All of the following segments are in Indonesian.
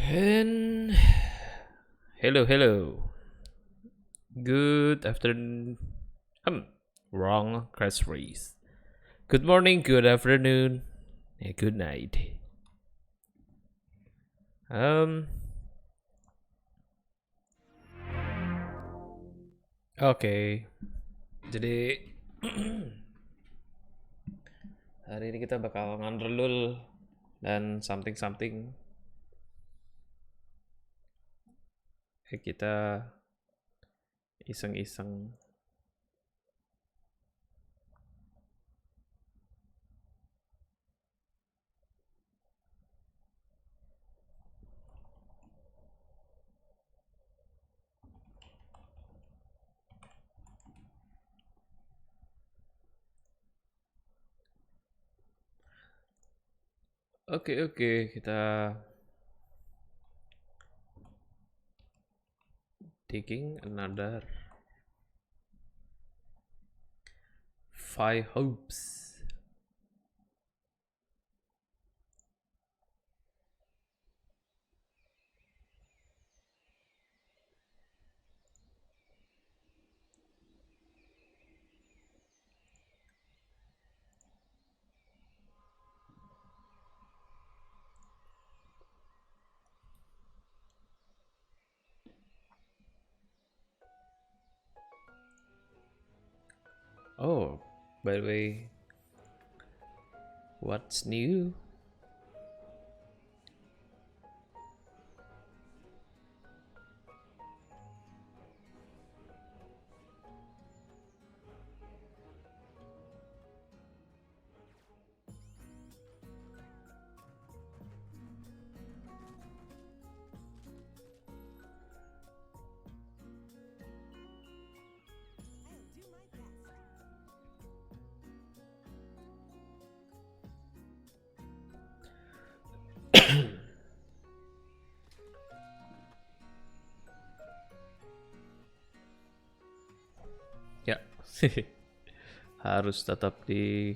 And hello. Good afternoon. Hmm, wrong catchphrase. Good morning, good afternoon, and good night. Um, oke. Jadi hari ini kita bakal ngandelul dan something. Kita iseng-iseng. Oke, kita taking another five hopes. Oh, by the way, what's new? Ya, harus tetap di.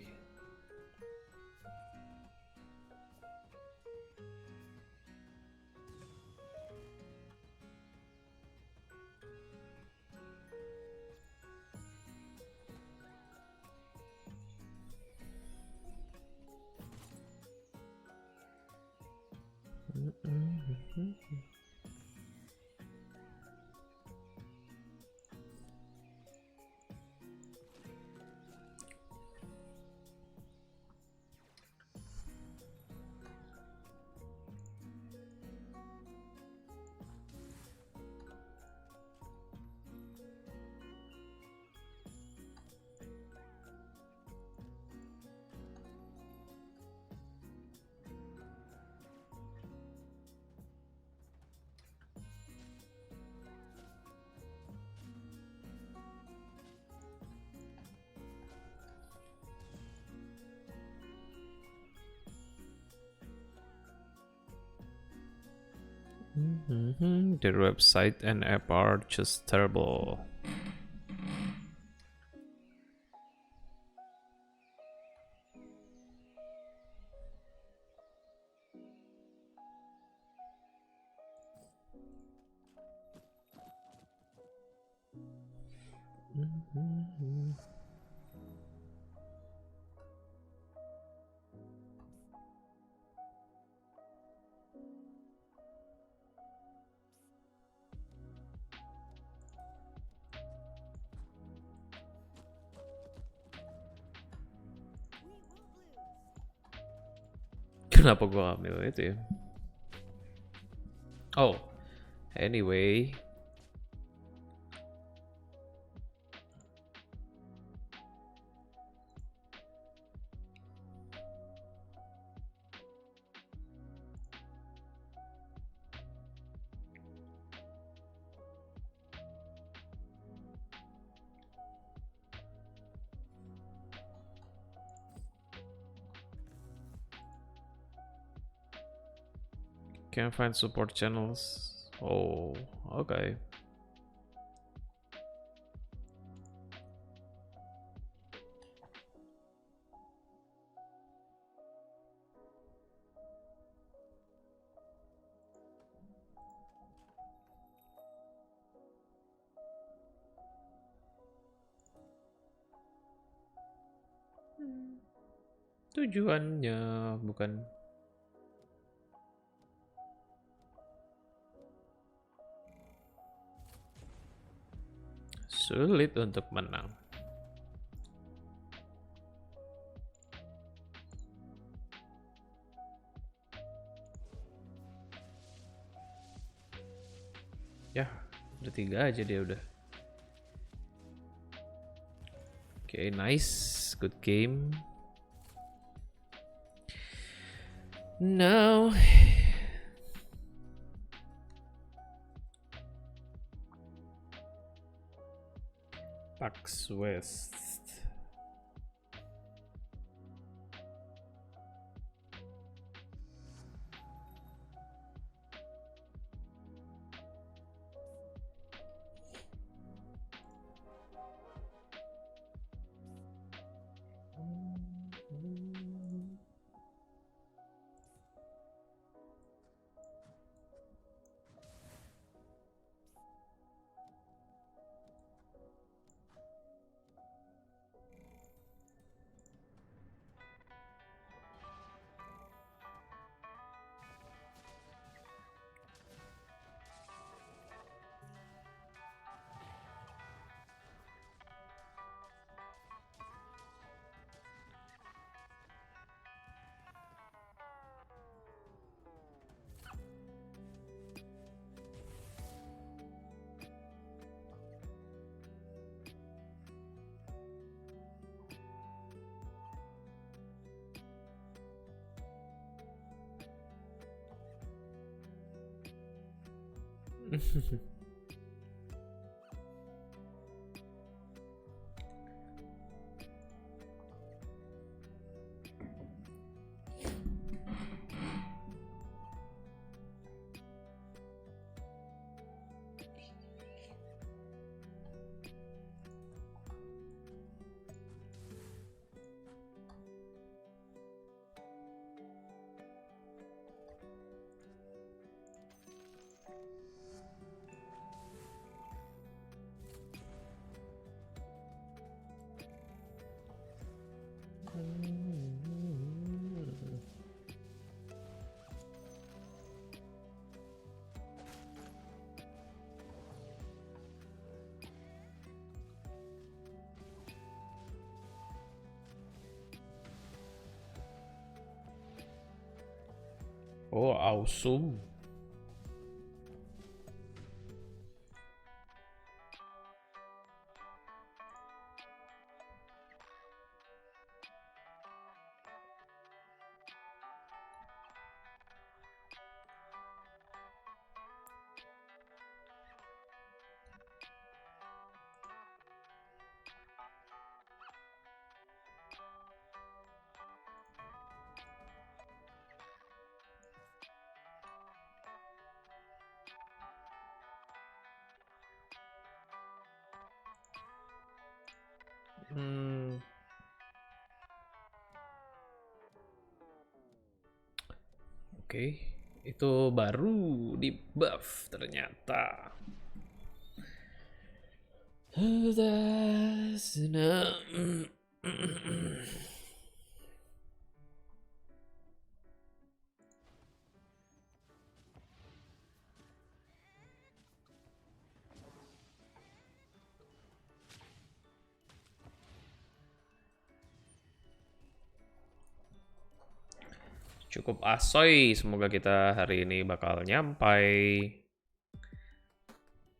Their website and app are just terrible. Kenapa gua ambil itu ya? Oh, anyway. Can find support channels. Oh, okay. Tujuannya bukan sulit untuk menang. Ya, udah 3 aja dia udah. Oke, nice. Good game. Now Pax West. Oh, awesome. Oke, itu baru di buff ternyata. Cukup asoy, semoga kita hari ini bakal nyampai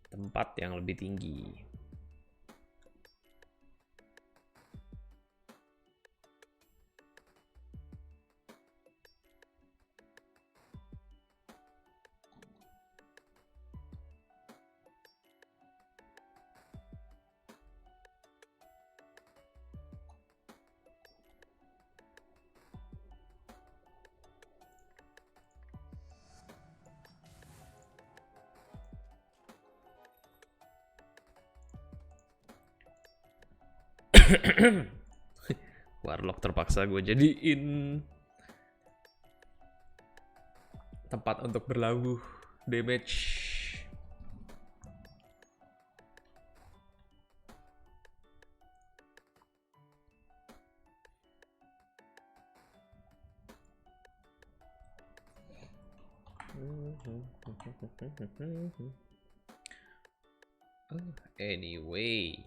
tempat yang lebih tinggi. Warlock terpaksa gue jadiin tempat untuk berlabuh damage. Anyway,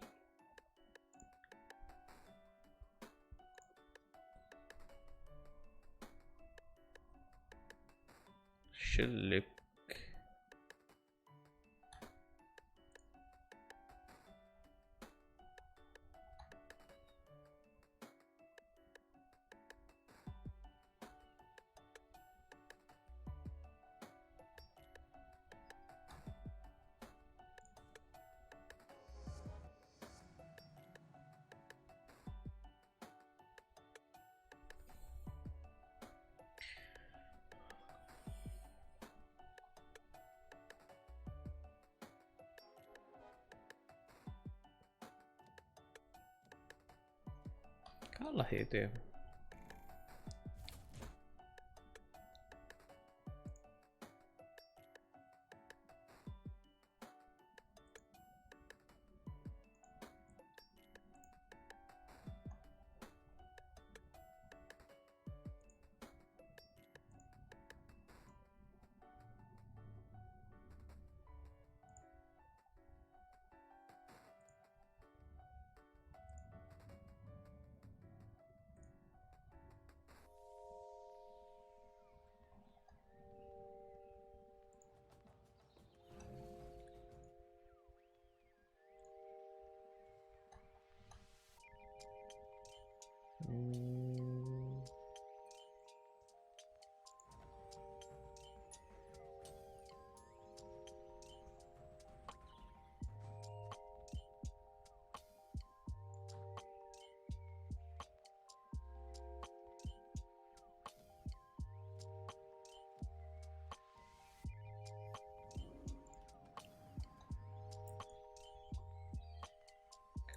Shilip. Kalah ya itu ya.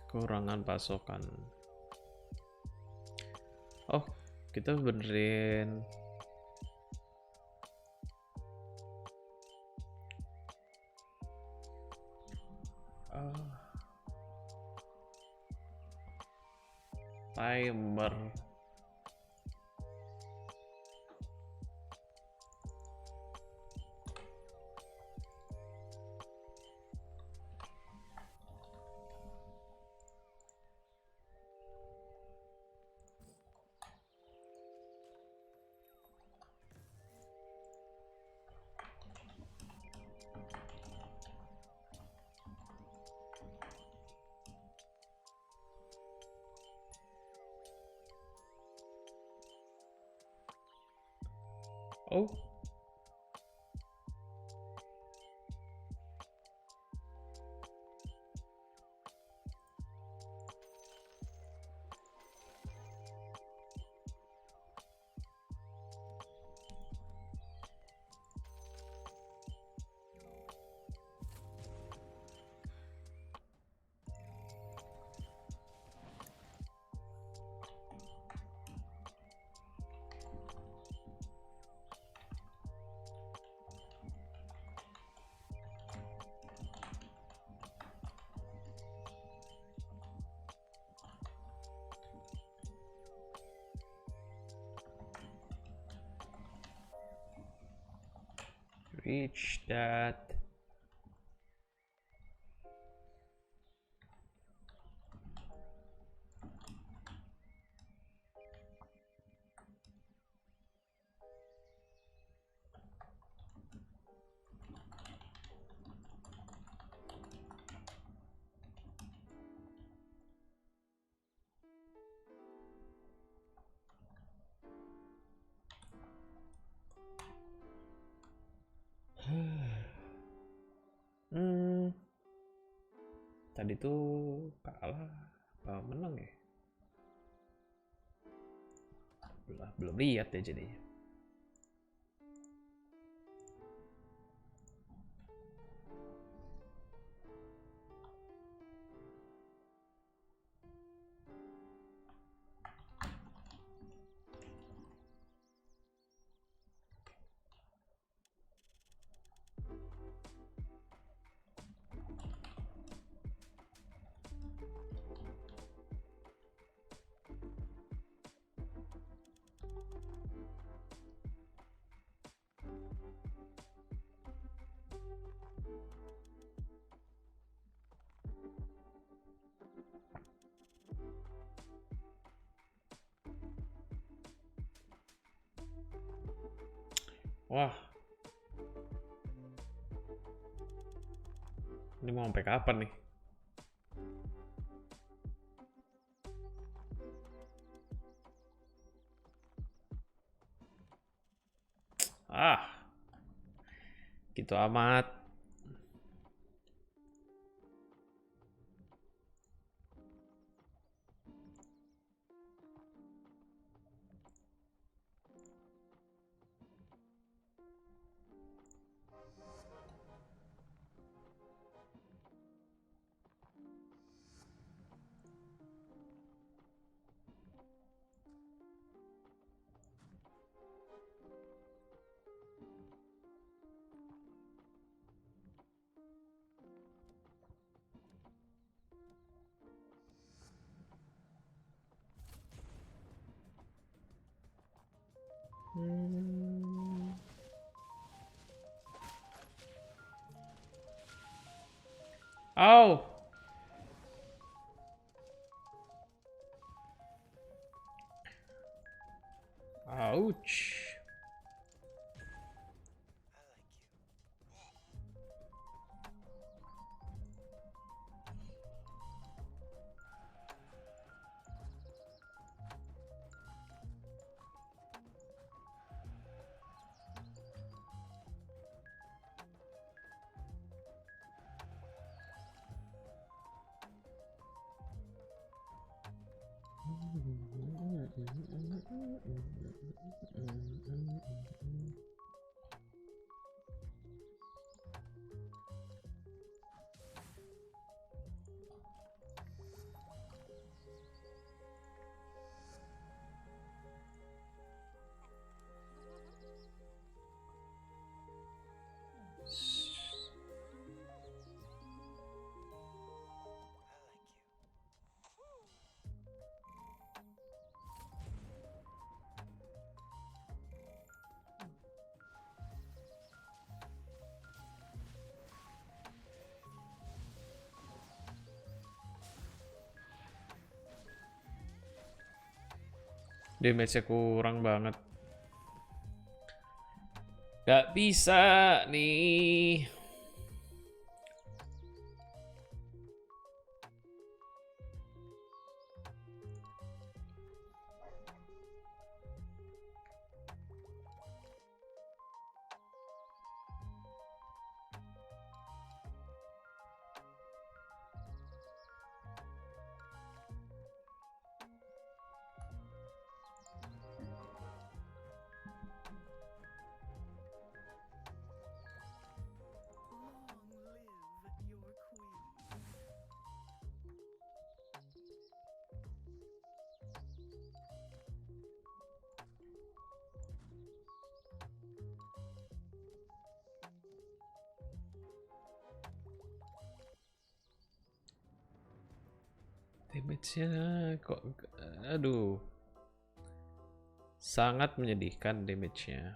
Kekurangan pasokan. Oh, kita benerin timer. Oh, reach that. Tadi tuh kalah apa menang ya? Belum lihat ya jadinya. Wah, ini mau sampai kapan nih? Ah, gitu amat. Oh, ouch. Damage-nya kurang banget. Gak bisa nih. Damage-nya kok, aduh, sangat menyedihkan damage-nya.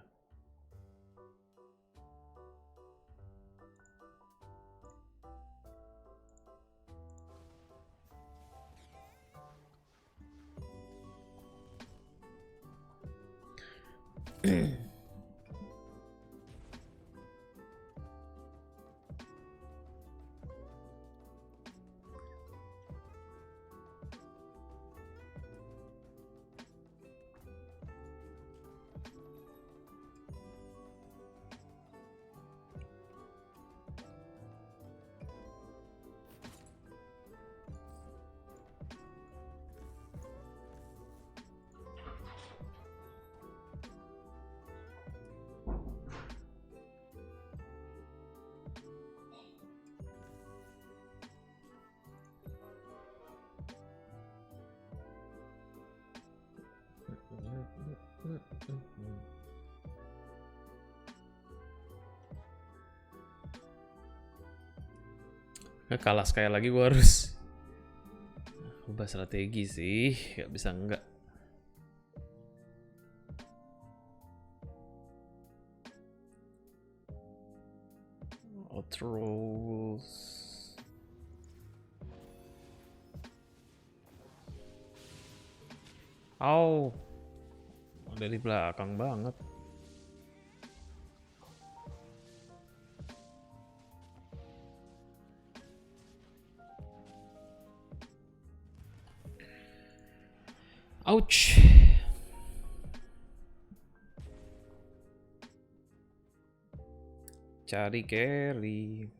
Kalah sekali lagi gue harus ubah strategi sih, gak bisa enggak. Outros. Au, dari belakang banget. Ouch. Cari carry.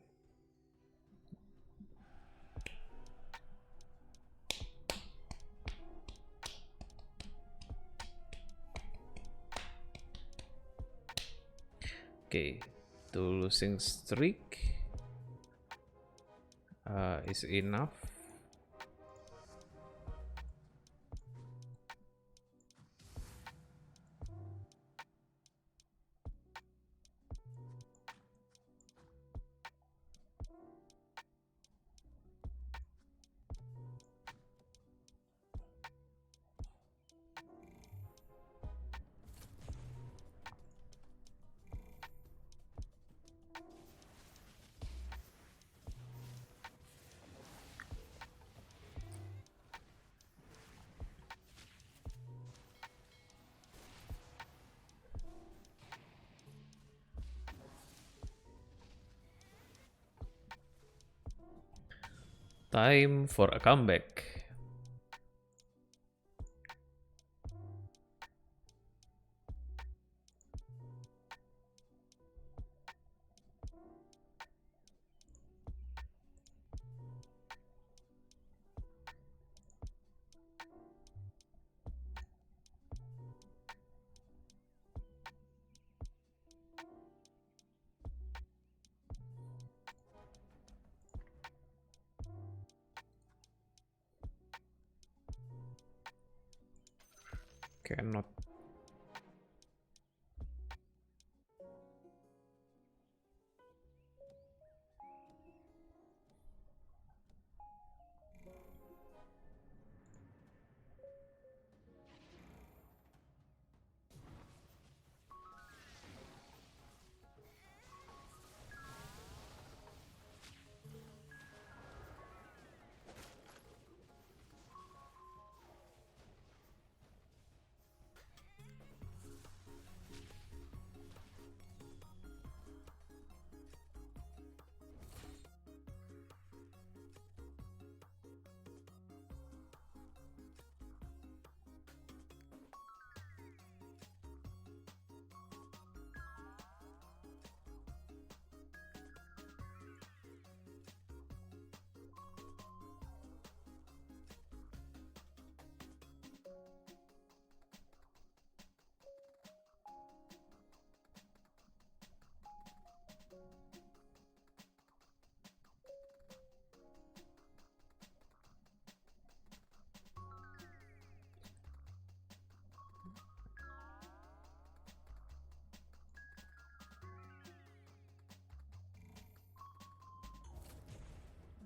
Okay, the losing streak is enough. Time for a comeback. Cannot.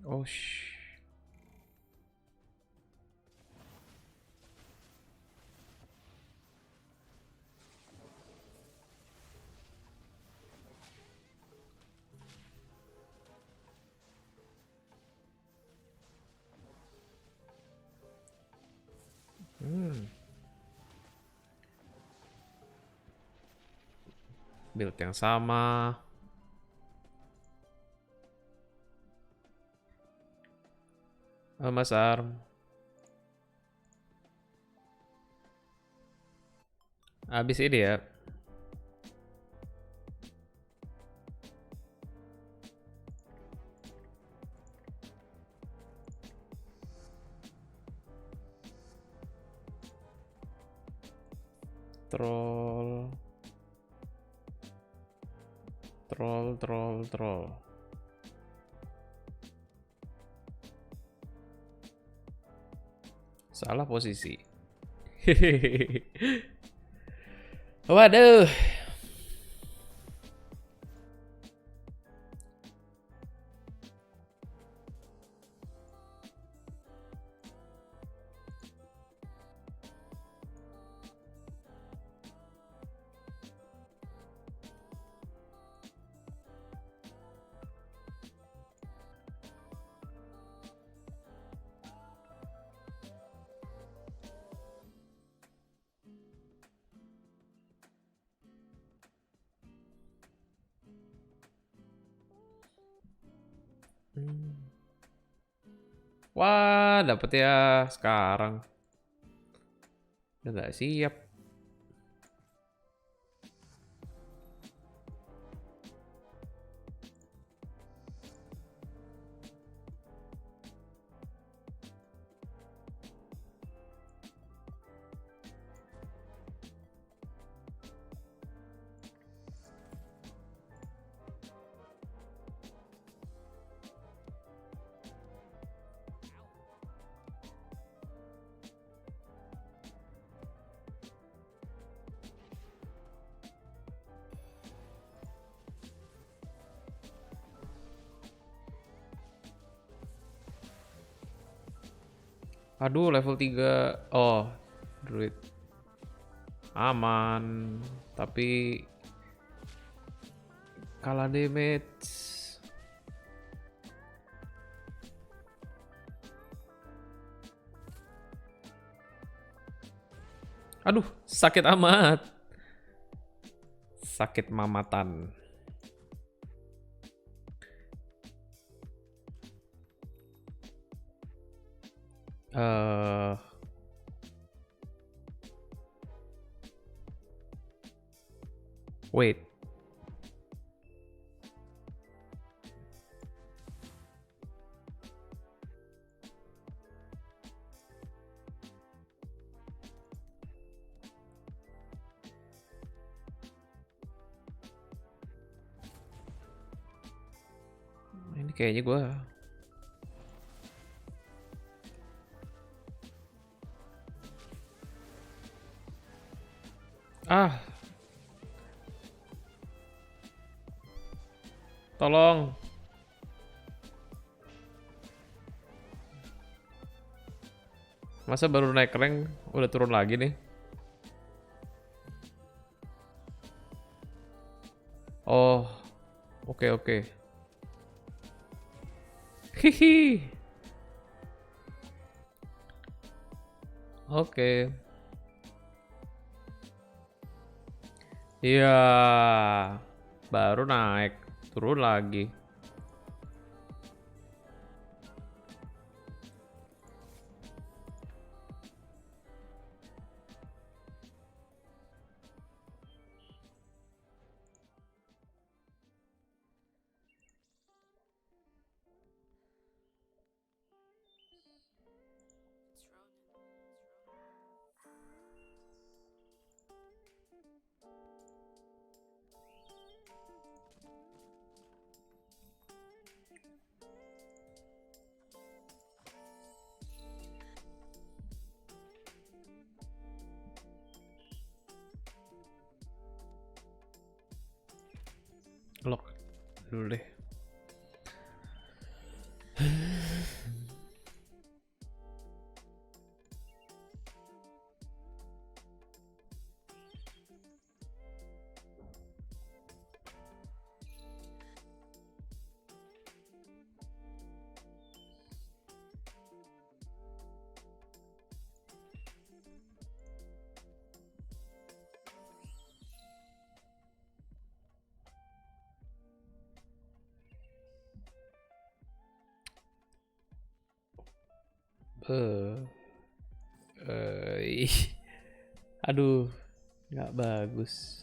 Oh Build yang sama. Mas Arm. Habis ini ya. Troll. Salah posisi. Waduh. Wah, dapet ya sekarang. Nggak siap. Aduh, level 3. Oh, druid. Aman. Tapi kalah damage. Aduh, sakit amat. Sakit mamatan. Wait. Ini kayaknya gue tolong. Masa baru naik rank udah turun lagi nih? Oh, oke. Hihi. Oke. Iya, baru naik, turun lagi. Lock dulu deh. Ih. Aduh, nggak bagus.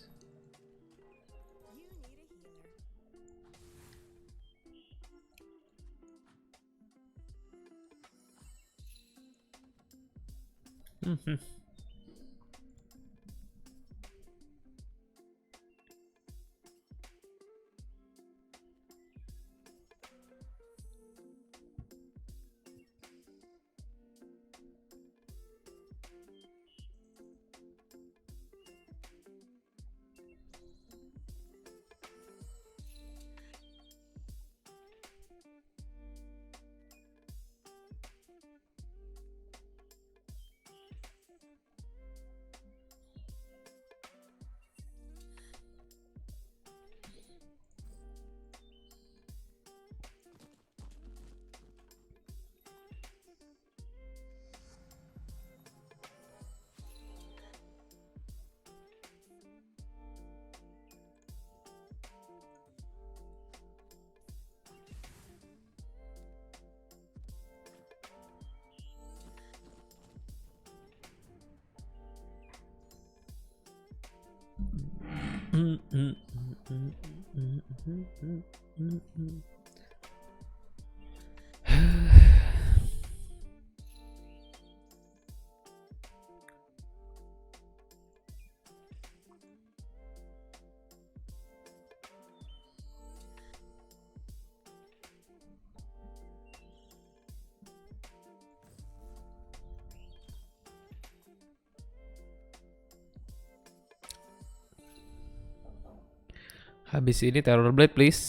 Habis ini Terror Blade please.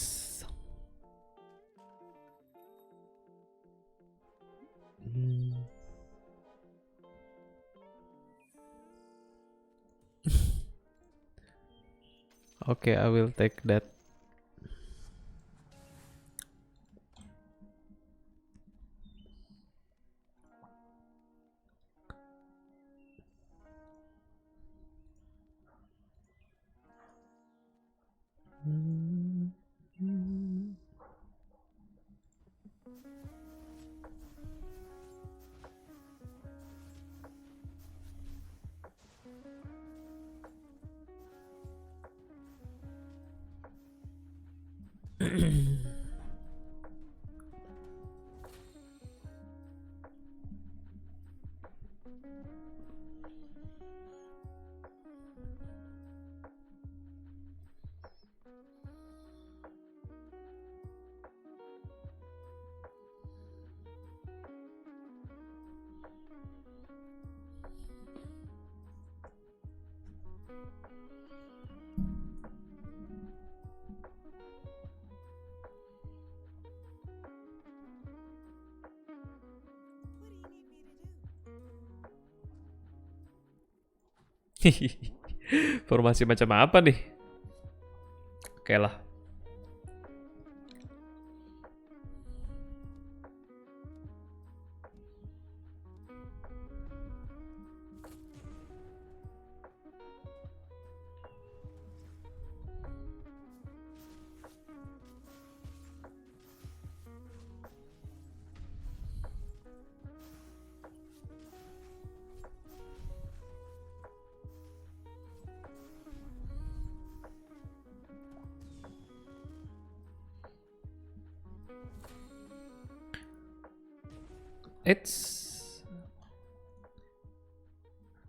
Okay, I will take that. Formasi macam apa nih? Oke lah.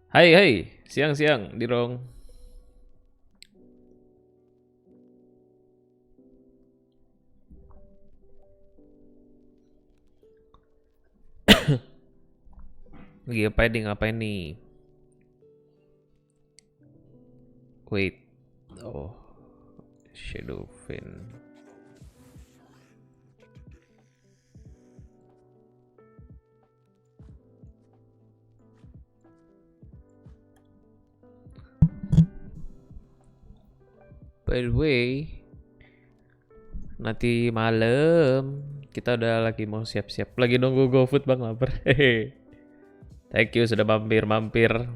Hai, siang-siang, Dirong. Lagi ngapain nih? Wait, oh, Shadowfin. By the way, nanti malam kita udah lagi mau siap-siap. Lagi nunggu GoFood bang, lapar. Hehe. Thank you sudah mampir-mampir.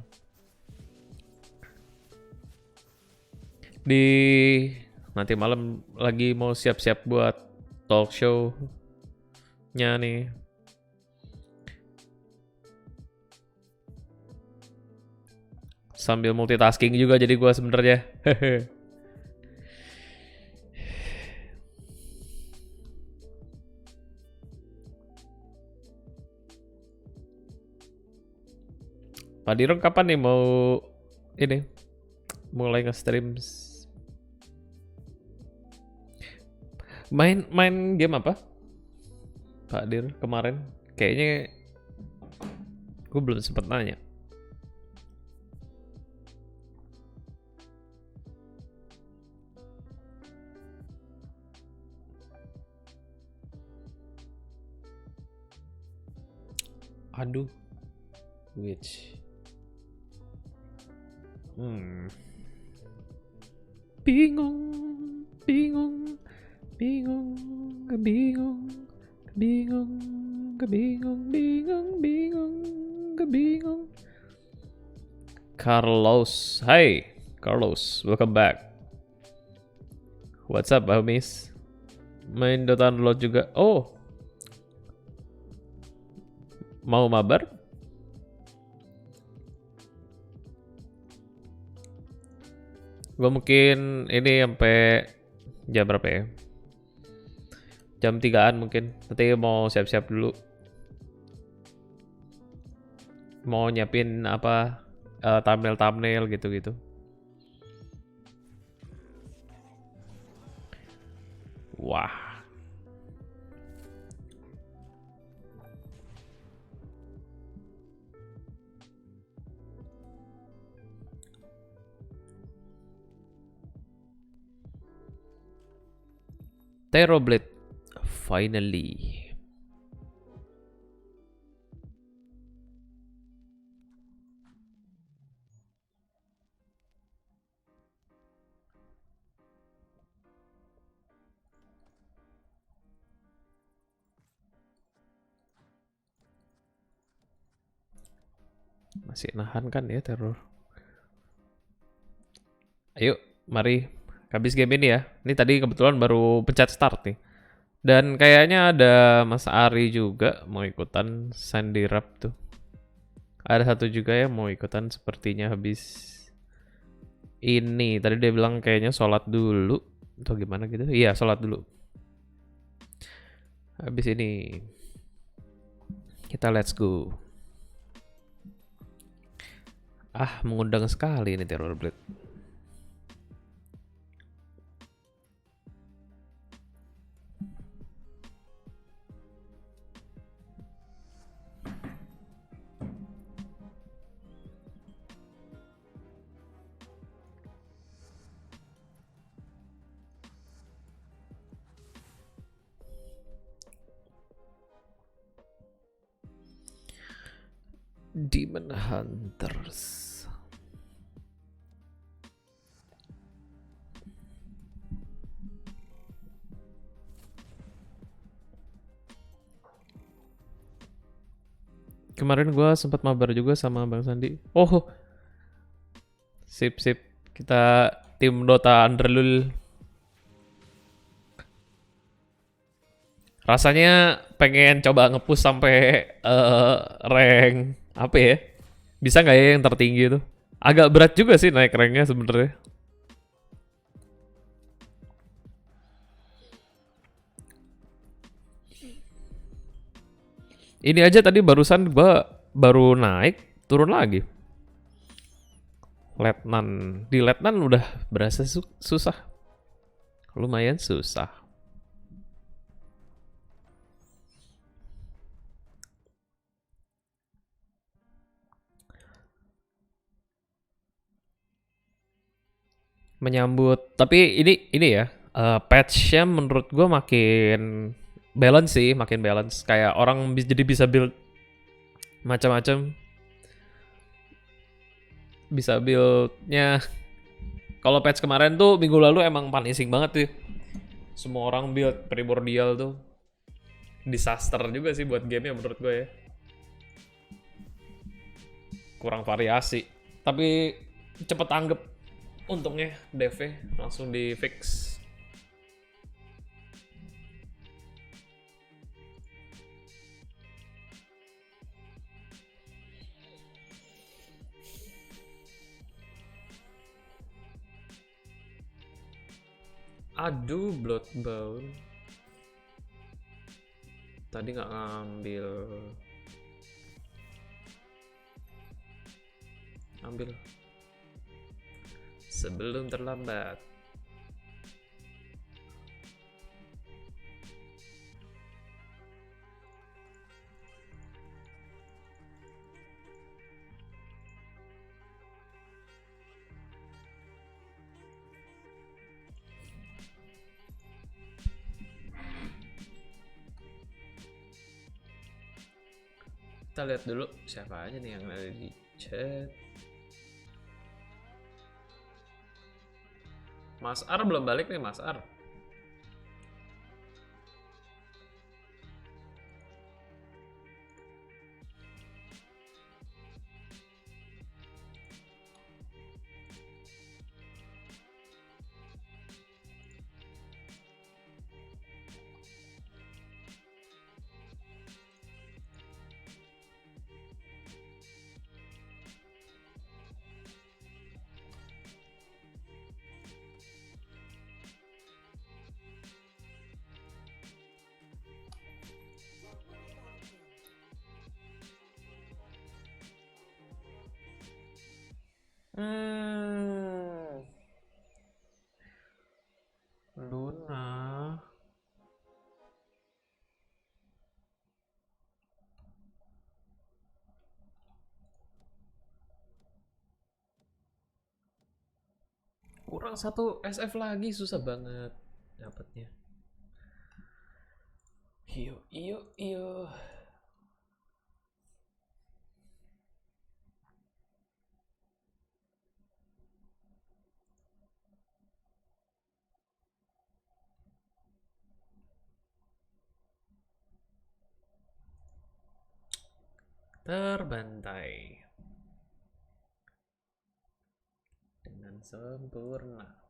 Di nanti malam lagi mau siap-siap buat talk show-nya nih. Sambil multitasking juga jadi gua sebenarnya. Pak Dirong kapan nih mau ini mulai nge-stream? Main game apa? Pak Dir kemarin kayaknya gue belum sempat nanya. Aduh, which? Bingung. Carlos, hi Carlos, welcome back. What's up, homies? Main Dota Unload juga. Oh, mau mabar? Gue mungkin ini sampai jam berapa ya? Jam 3-an mungkin. Nanti mau siap-siap dulu. Mau nyiapin apa thumbnail-thumbnail gitu-gitu. Wah. Terrorblade finally. Masih nahan kan ya teror. Ayo, mari habis game ini ya. Ini tadi kebetulan baru pencet start nih. Dan kayaknya ada Mas Ari juga mau ikutan Sandy Rap tuh. Ada satu juga yang mau ikutan sepertinya habis ini. Tadi dia bilang kayaknya sholat dulu. Atau gimana gitu. Iya, sholat dulu. Habis ini kita let's go. Ah, mengundang sekali ini Terrorblade. Demon Hunters. Kemarin gue sempat mabar juga sama Bang Sandi. Oh, sip sip. Kita tim Dota Underlul. Rasanya pengen coba nge-push sampai rank apa ya? Bisa nggak ya yang tertinggi itu? Agak berat juga sih naik ranknya sebenarnya. Ini aja tadi barusan gua baru naik, turun lagi. Letnan. Di Letnan udah berasa susah. Lumayan susah. Menyambut, tapi ini ya, patch-nya menurut gua makin balance sih, makin balance. Kayak orang jadi bisa build macam-macam. Bisa buildnya. Kalau patch kemarin tuh minggu lalu emang punishing banget tuh. Semua orang build primordial tuh. Disaster juga sih buat game ya menurut gue ya. Kurang variasi. Tapi cepet tanggep. Untungnya DV langsung di fix. Aduh, Bloodbound. Tadi nggak ngambil. Ambil. Sebelum terlambat. Kita lihat dulu siapa aja nih yang ada di chat. Mas Ar belum balik nih, Mas Ar. Kurang satu SF lagi, susah banget dapatnya. Iyo, iyo, iyo. Terbantai dengan sempurna.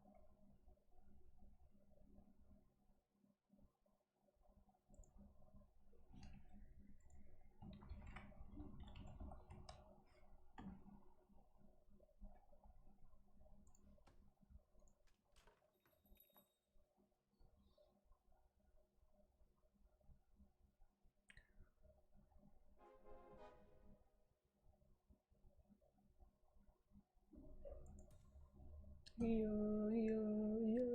Iyo, iyo, iyo.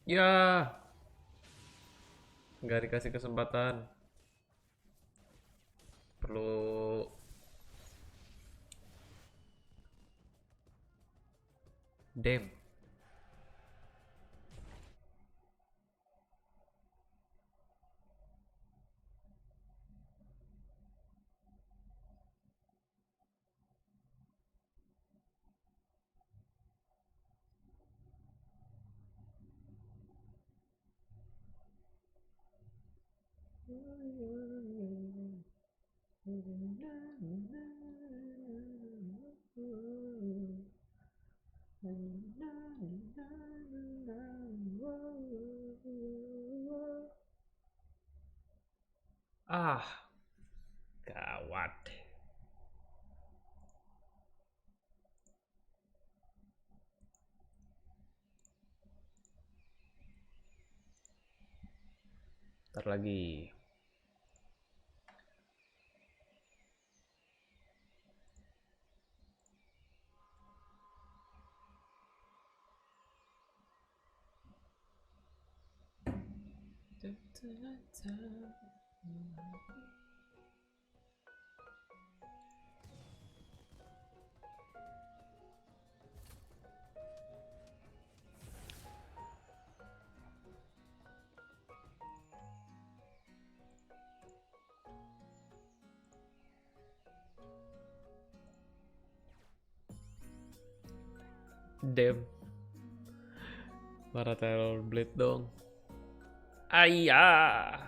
Ya, nggak dikasih kesempatan. Perlu dem. Ah, gawat. Ntar lagi. Dem. Para Terror Blade dong. Ayah.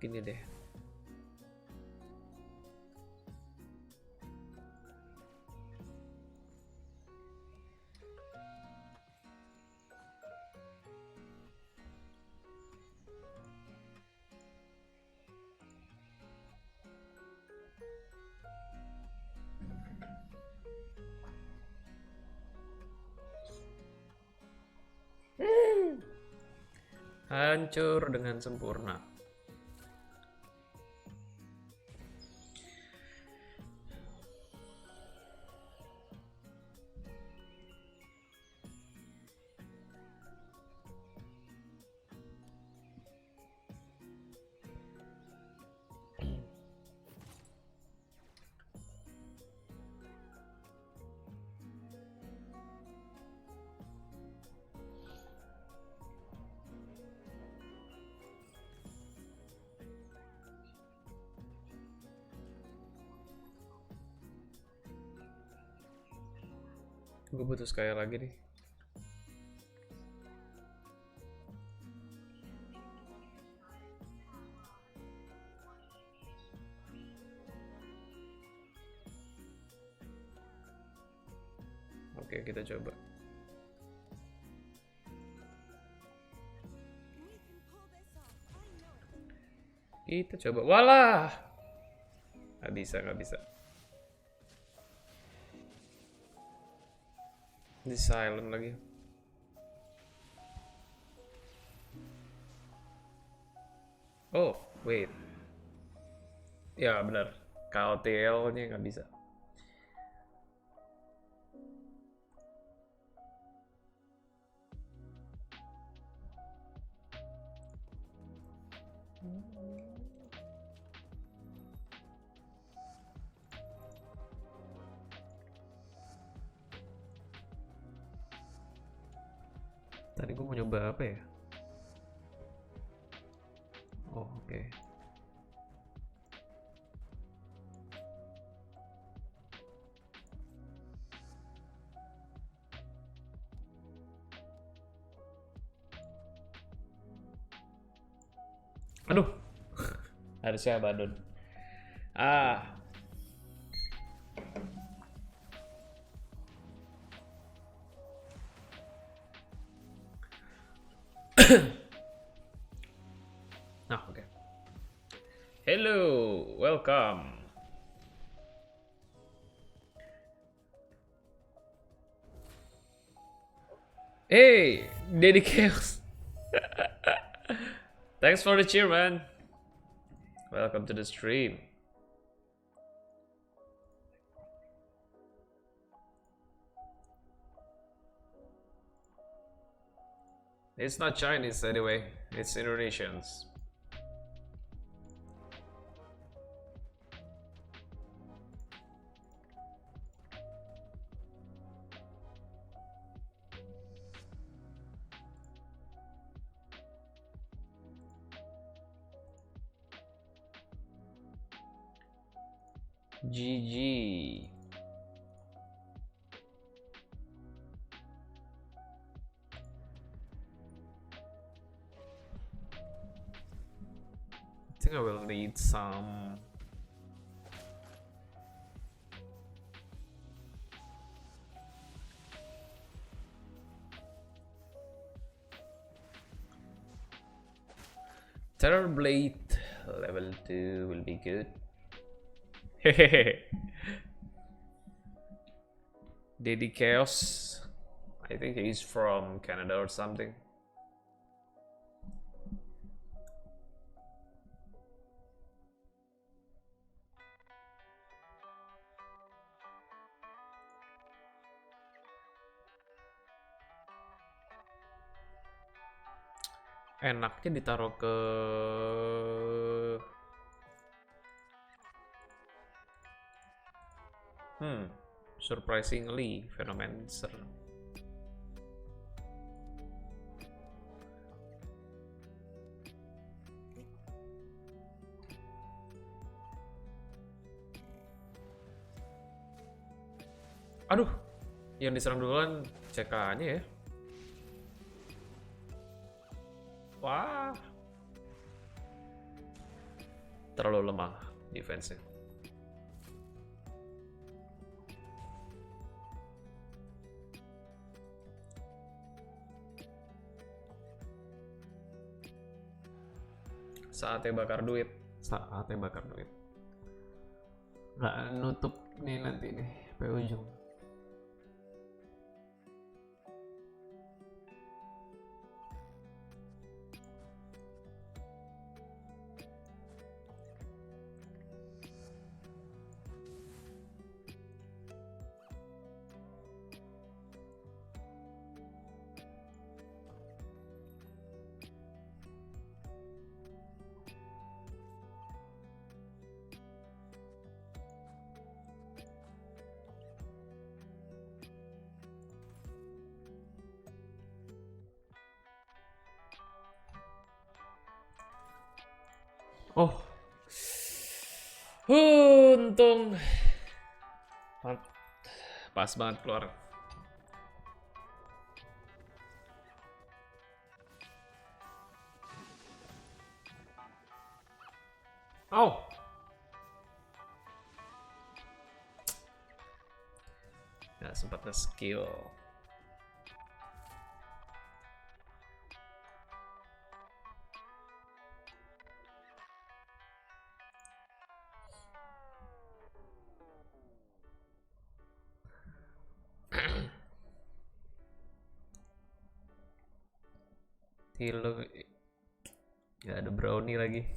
Gini deh. Hancur dengan sempurna. Gue butuh sekali lagi nih. Oke, kita coba. Kita coba. Walah. Nggak bisa, nggak bisa. Di silent lagi. Oh, wait. Ya, benar. KOTL-nya nggak bisa. Tadi gue mau nyoba apa ya? Oh, oke. Aduh, harusnya Badon. Ah, nah oke. Hello, welcome. Hey, Daddy Chaos. Thanks for the cheer, man. Welcome to the stream. It's not Chinese anyway, it's Indonesians. GG. I think I will need some Terror Blade level 2 will be good. Daddy Chaos. I think he's from Canada or something. Enaknya ditaruh ke surprisingly Venomancer. Aduh, yang diserang duluan CK-nya ya. Wah, terlalu lemah defense-nya. Saatnya bakar duit. Saatnya bakar duit. Nggak nutup nih nanti nih, sampai ujung. Oh, untung pas banget keluar. Oh, nggak sempat nge-skill. Tilo, nggak ada brownie lagi.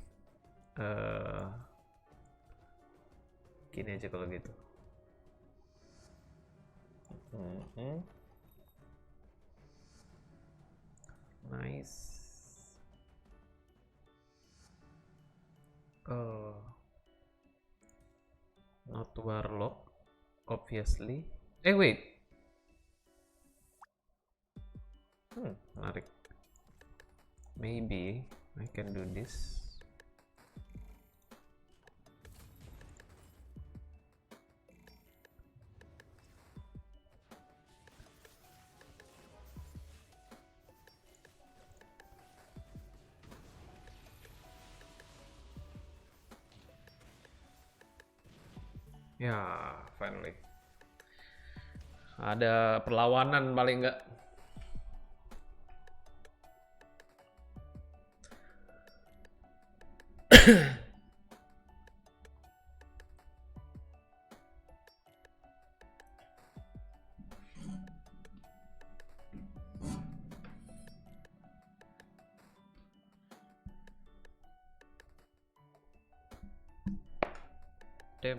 Gini aja kalau gitu. Nice. Not warlock, obviously. Wait. Menarik. Maybe I can do this. Ya, finally. Ada perlawanan paling enggak. Damn.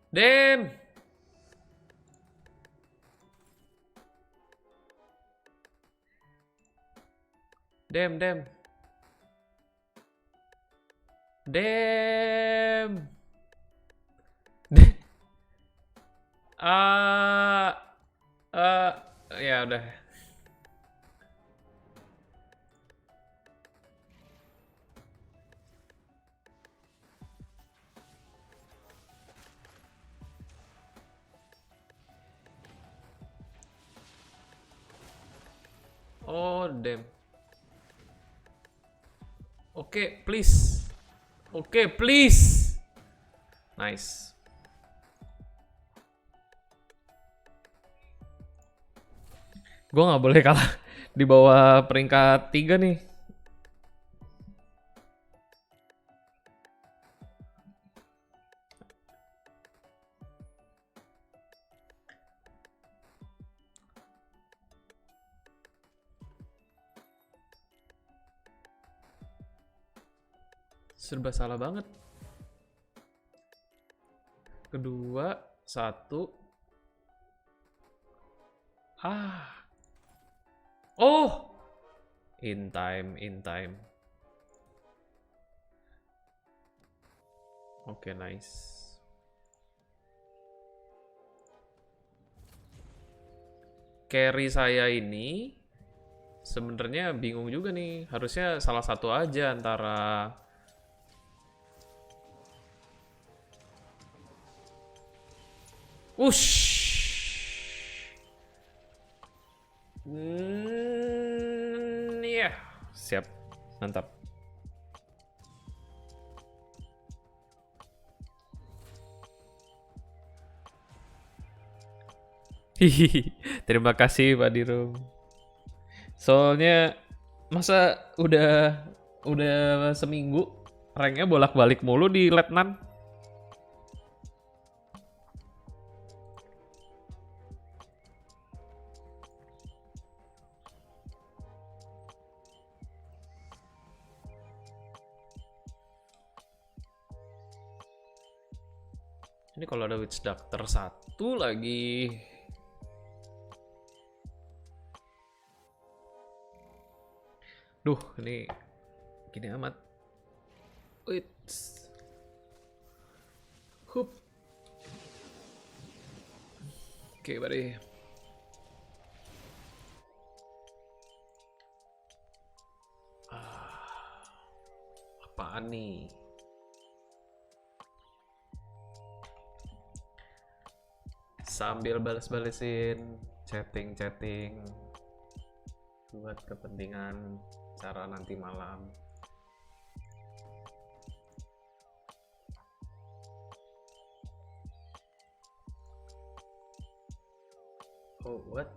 Damn. Damn, damn. Damn. Ah, ya udah. Oh, damn. Oke, please. Oke, please. Nice. Gue nggak boleh kalah di bawah peringkat 3 nih. Serba salah banget. Kedua, satu. Oh, in time, in time. Oke, nice. Carry saya ini sebenarnya bingung juga nih. Harusnya salah satu aja antara iya, siap. Mantap. Hihihi. Terima kasih Pak Dirum. Soalnya masa udah seminggu ranknya bolak-balik mulu di Letnan. Ini kalau ada Witch Doctor 1 lagi. Duh, ini gini amat. Wait. Hup. Oke, buddy. Apaan nih? Sambil balas-balesin chatting-chatting buat kepentingan cara nanti malam. Oh, what?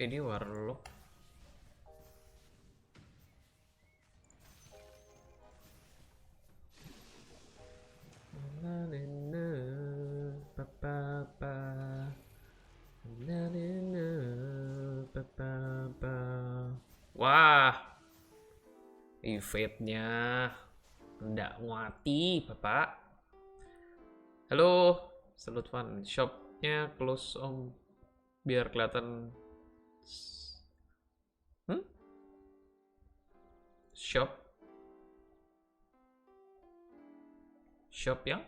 Ini warlock. Wah, evade-nya nggak nguati, Bapak. Halo, Salute Fun. Shop-nya close, Om. Biar kelihatan. Hmm? Shop? Shop yang?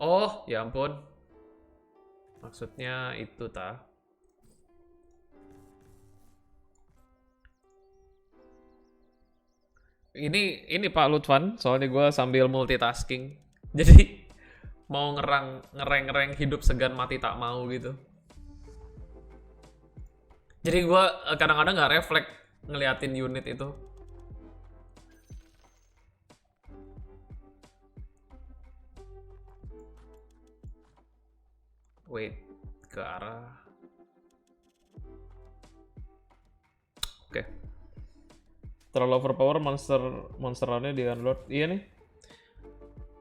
Oh, ya ampun. Maksudnya itu, ta. Ini Pak Lutfan, soalnya gue sambil multitasking. Jadi mau ngereng hidup segan mati tak mau gitu. Jadi gue kadang-kadang nggak refleks ngeliatin unit itu. Wait, ke arah. Oke. Terlalu overpower monsterannya di unload. Iya nih.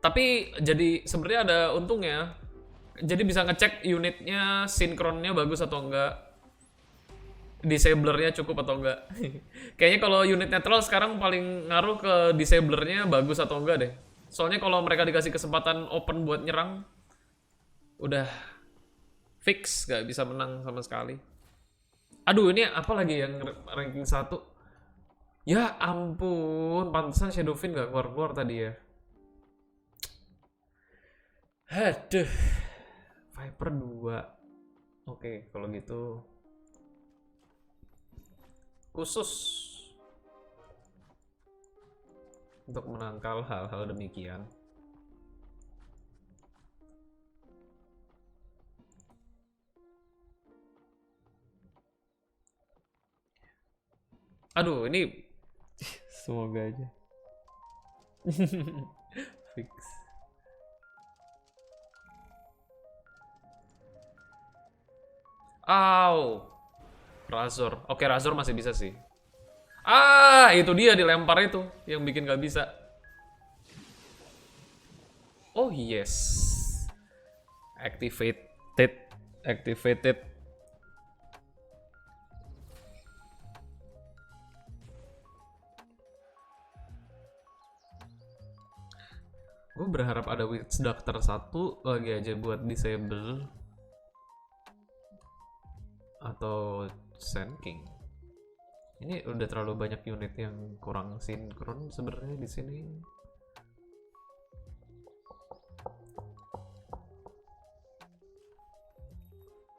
Tapi jadi sebenarnya ada untungnya. Jadi bisa ngecek unitnya sinkronnya bagus atau enggak. Disablernya cukup atau enggak. Kayaknya kalau unit netral sekarang paling ngaruh ke disablernya bagus atau enggak deh. Soalnya kalau mereka dikasih kesempatan open buat nyerang, udah fix gak bisa menang sama sekali. Aduh, ini apa lagi yang ranking 1? Ya ampun, pantesan Shadowfin gak keluar-keluar tadi ya. Aduh. Viper 2. Oke, kalau gitu khusus untuk menangkal hal-hal demikian. Aduh, ini semoga aja. Fix. Aw. Razor. Oke, Razor masih bisa sih. Ah, itu dia dilempar itu yang bikin gak bisa. Oh yes. Activated. Activated. Gue berharap ada Witch Doctor 1 lagi aja buat disable. Atau Sand King. Ini udah terlalu banyak unit yang kurang sinkron sebenarnya di sini.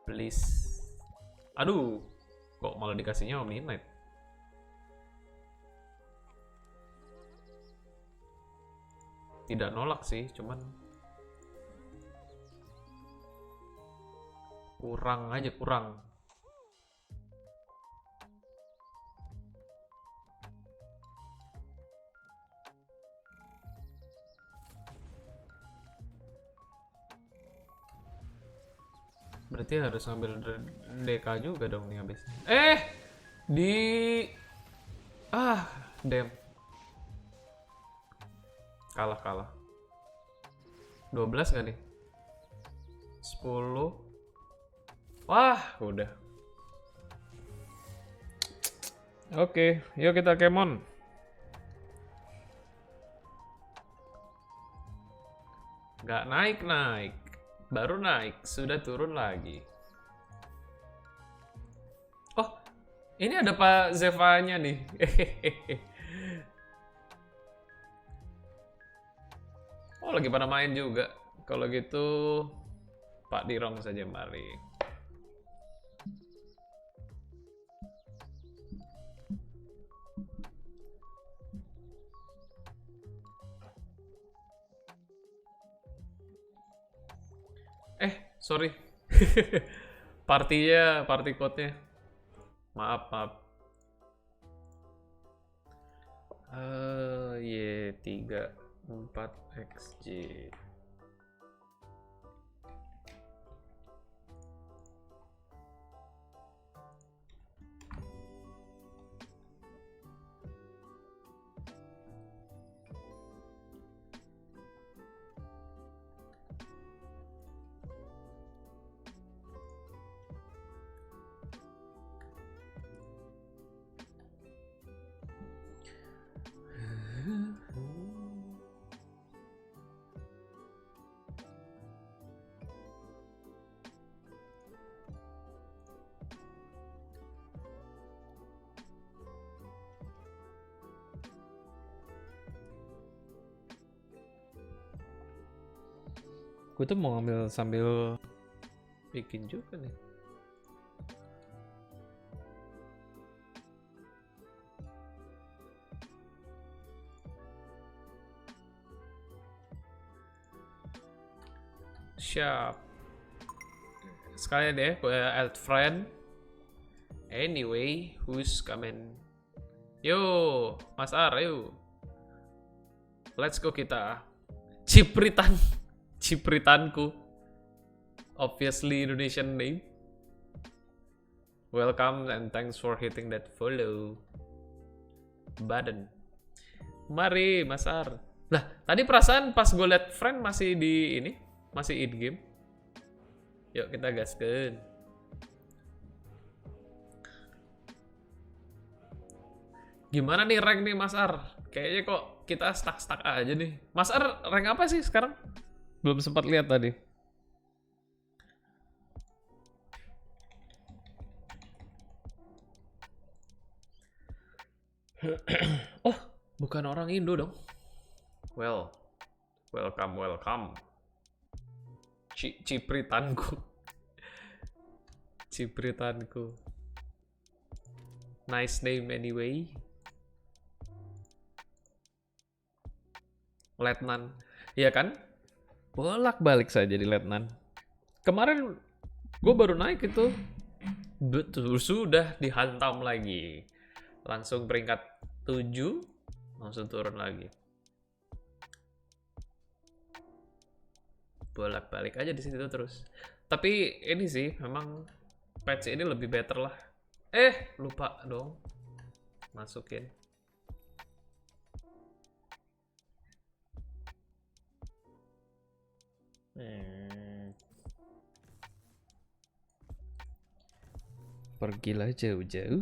Please. Aduh, kok malah dikasihnya Omni Knight? Tidak nolak sih, cuman kurang aja, kurang. Berarti harus ngambil DK juga dong nih habis. Di damn. Kalah. 12 gak nih? 10. Wah, udah. Oke, yuk kita kemon. Gak naik. Baru naik, sudah turun lagi. Oh, ini ada Pak Zevanya nih. Oh, lagi pada main juga. Kalau gitu, Pak Dirong saja mari. Sorry. Party code-nya. Maaf. Y34XJ. Gue tuh mau ngambil sambil bikin juga nih. Siap. Sekalian deh, gue add friend. Anyway, who's coming? Yo, Mas Ar, ayo. Let's go kita. Cipritan. Cipritanku. Obviously Indonesian name. Welcome and thanks for hitting that follow button. Mari, Mas Ar. Lah, tadi perasaan pas gue liat friend masih di ini, masih in game. Yuk kita gaskeun. Gimana nih rank nih Mas Ar? Kayaknya kok kita stuck-stuck aja nih. Mas Ar rank apa sih sekarang? Belum sempat lihat tadi. Oh, bukan orang Indo dong. Well, welcome. Cipritanku. Cipritanku. Nice name anyway. Letnan. Iya kan? Bolak-balik saja di Letnan. Kemarin gue baru naik itu. Betul, sudah dihantam lagi. Langsung peringkat 7. Langsung turun lagi. Bolak-balik aja di situ terus. Tapi ini sih memang patch ini lebih better lah. Lupa dong. Masukin. Pergilah jauh-jauh.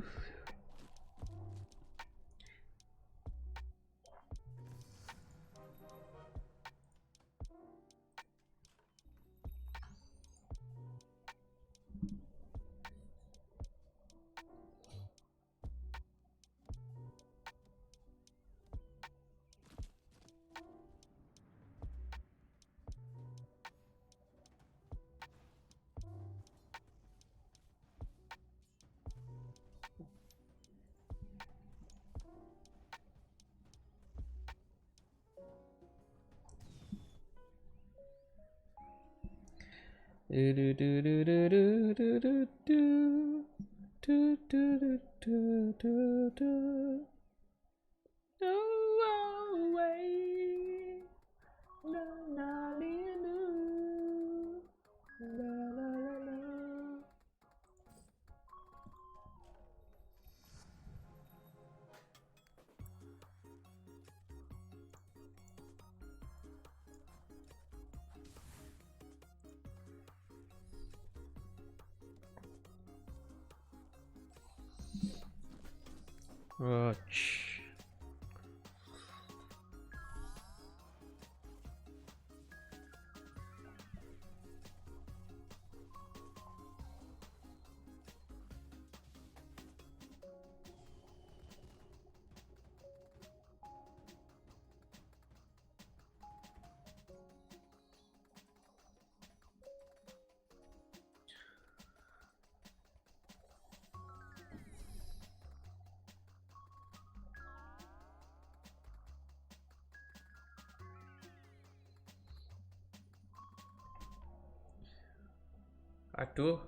Aduh,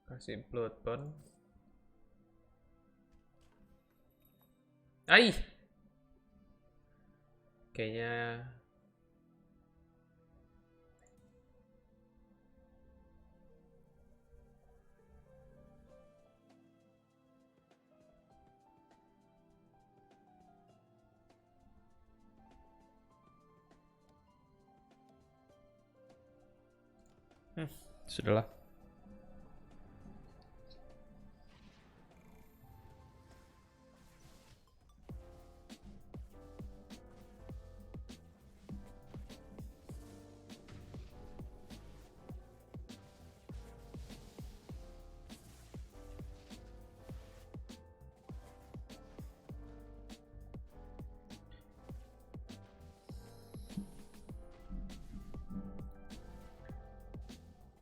kasih Bloodborne. Kayaknya sudahlah.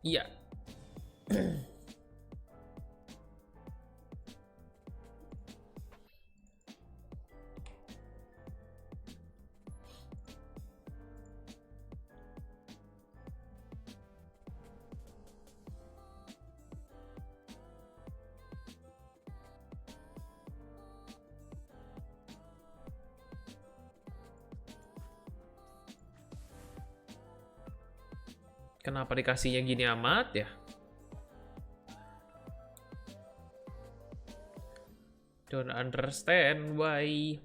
Iya. Kenapa dikasihnya gini amat ya? Don't understand why.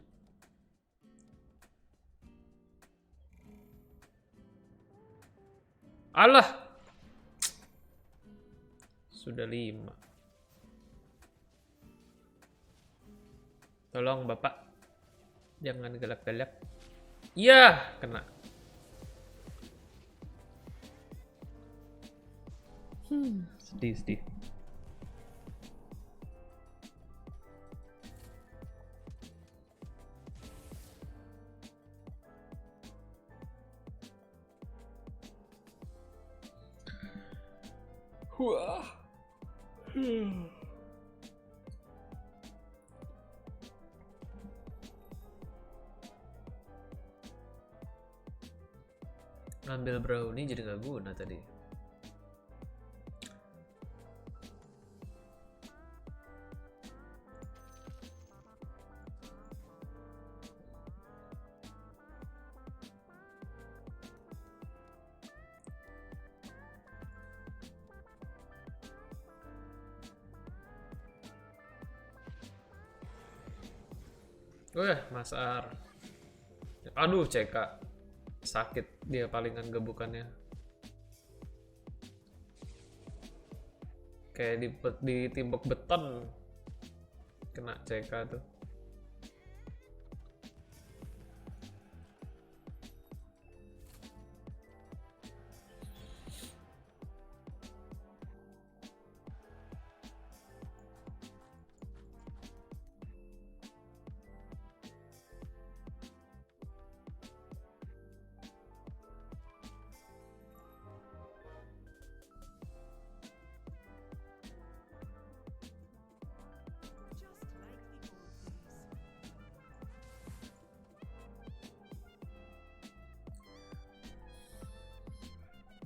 Alah. Sudah 5. Tolong Bapak. Jangan galak-galak. Iya, kena. Sedih. Wah. Ngambil brownie jadi nggak guna tadi. Wah, Mas Ar. Aduh, CK. Sakit dia palingan gebukannya. Kayak ditimbuk beton. Kena CK tuh.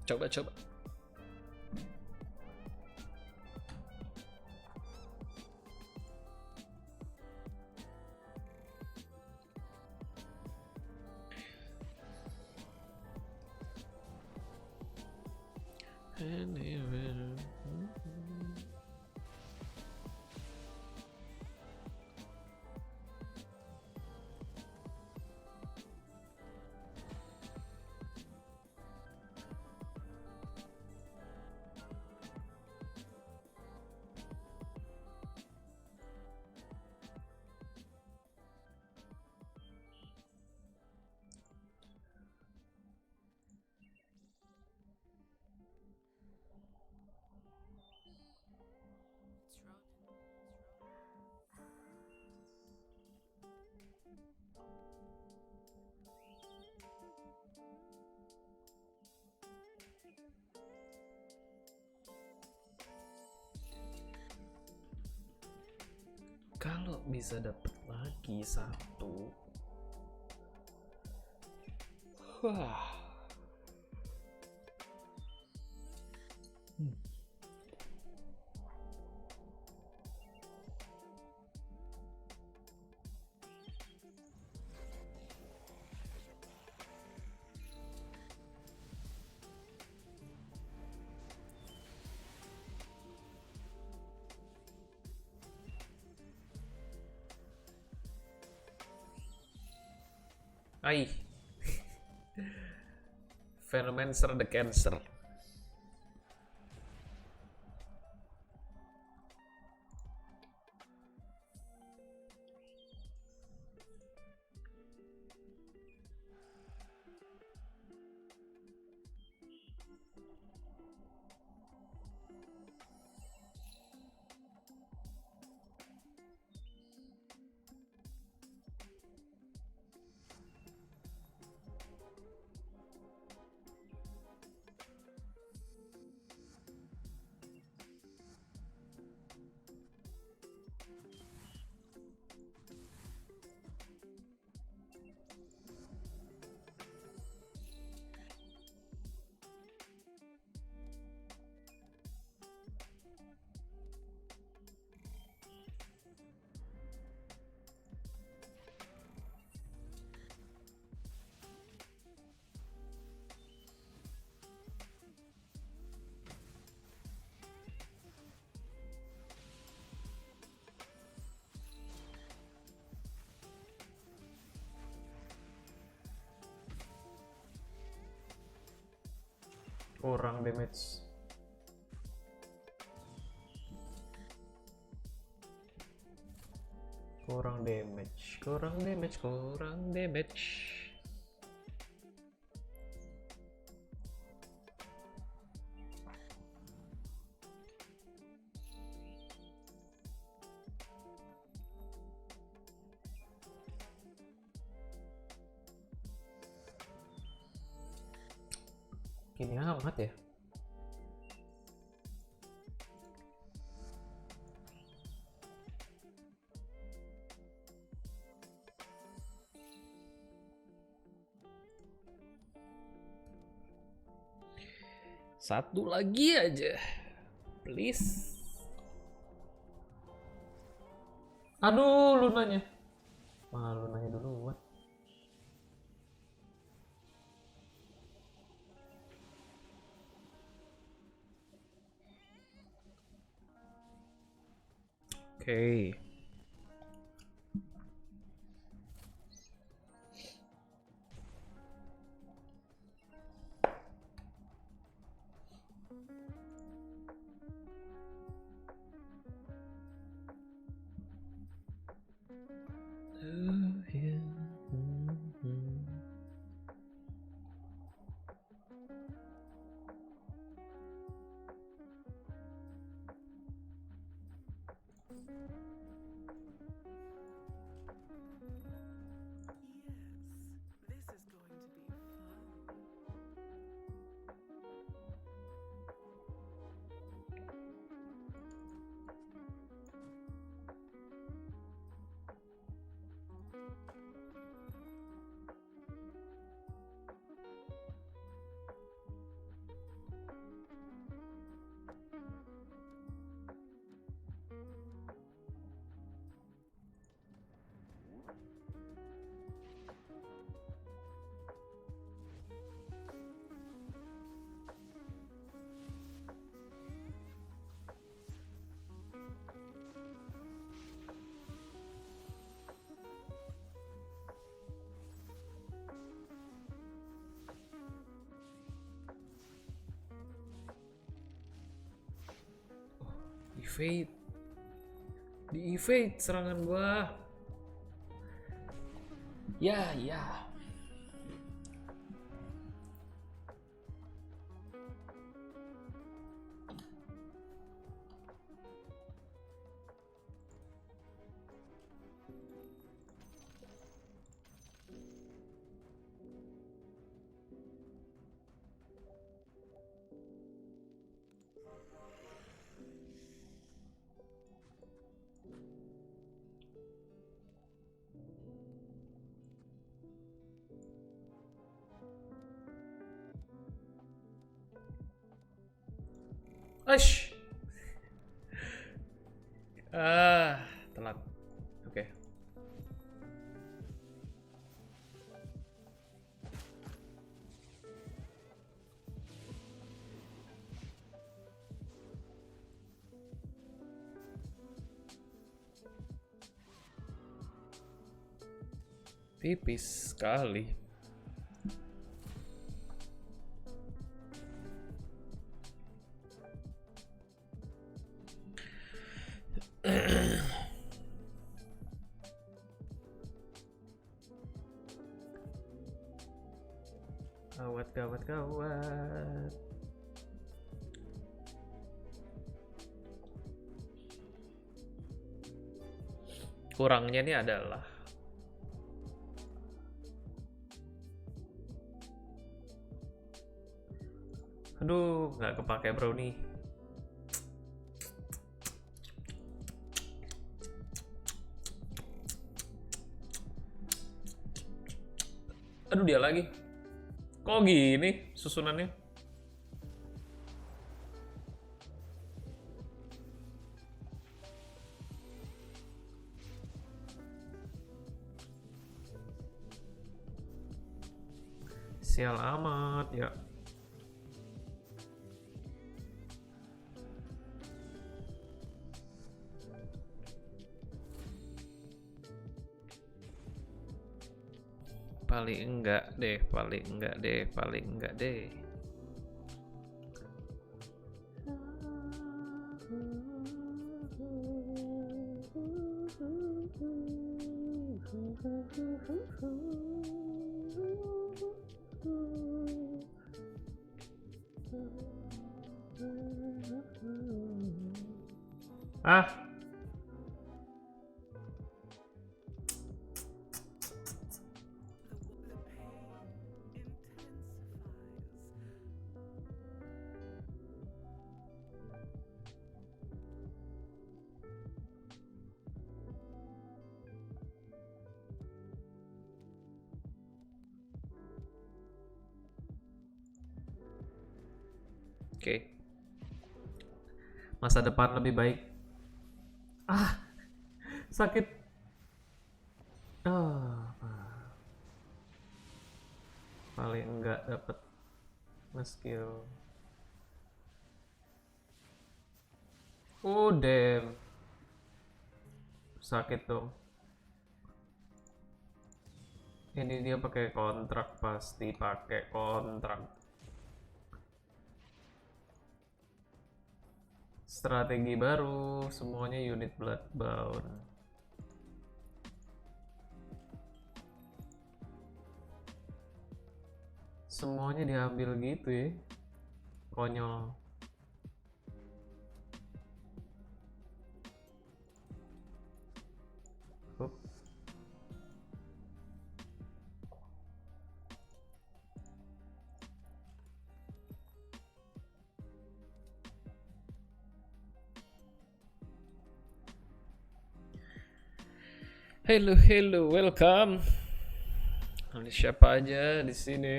Coba. Kalau bisa dapet lagi 1. Wah. Ai. Venomancer the Cancer. Kurang damage. Kurang damage, kurang damage, kurang damage. Gini amat ya. Satu lagi aja, please. Aduh, lunanya. Lunanya duluan. Oke. Evade. Di evade serangan gua. Ya, ya. Ash. Telat. Oke. Tipis sekali. Gawat, gawat, gawat. Kurangnya ini adalah aduh, nggak kepake bro nih. Aduh, dia lagi. Kok gini susunannya? Sial amat ya. Paling enggak deh, paling enggak deh, paling enggak deh. Ah, oke. Masa depan lebih baik. Ah, sakit. Ah, paling enggak dapat skill. Oh, damn. Sakit dong. Ini dia pakai kontrak, pasti pakai kontrak. Strategi baru, semuanya unit Bloodbound. Semuanya diambil gitu ya. Konyol. Hup. Hello, hello, welcome. Ini siapa aja di sini?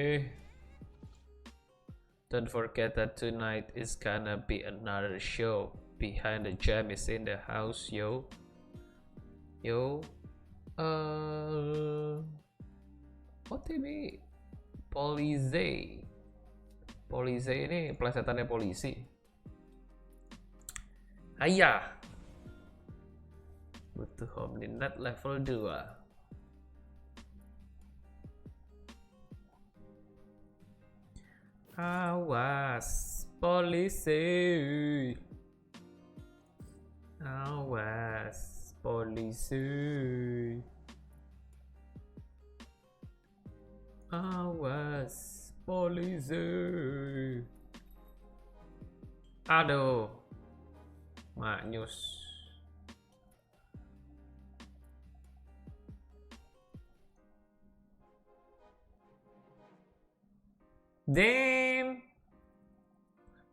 Don't forget that tonight is gonna be another show. Behind the Jam is in the house, yo. Yo. What ini? Polize. Polize ini plesetannya polisi. Ayah. Butuh Omninet level 2. Awas, polisi. Awas, polisi. Awas, polisi. Aduh, maknyus. Damn.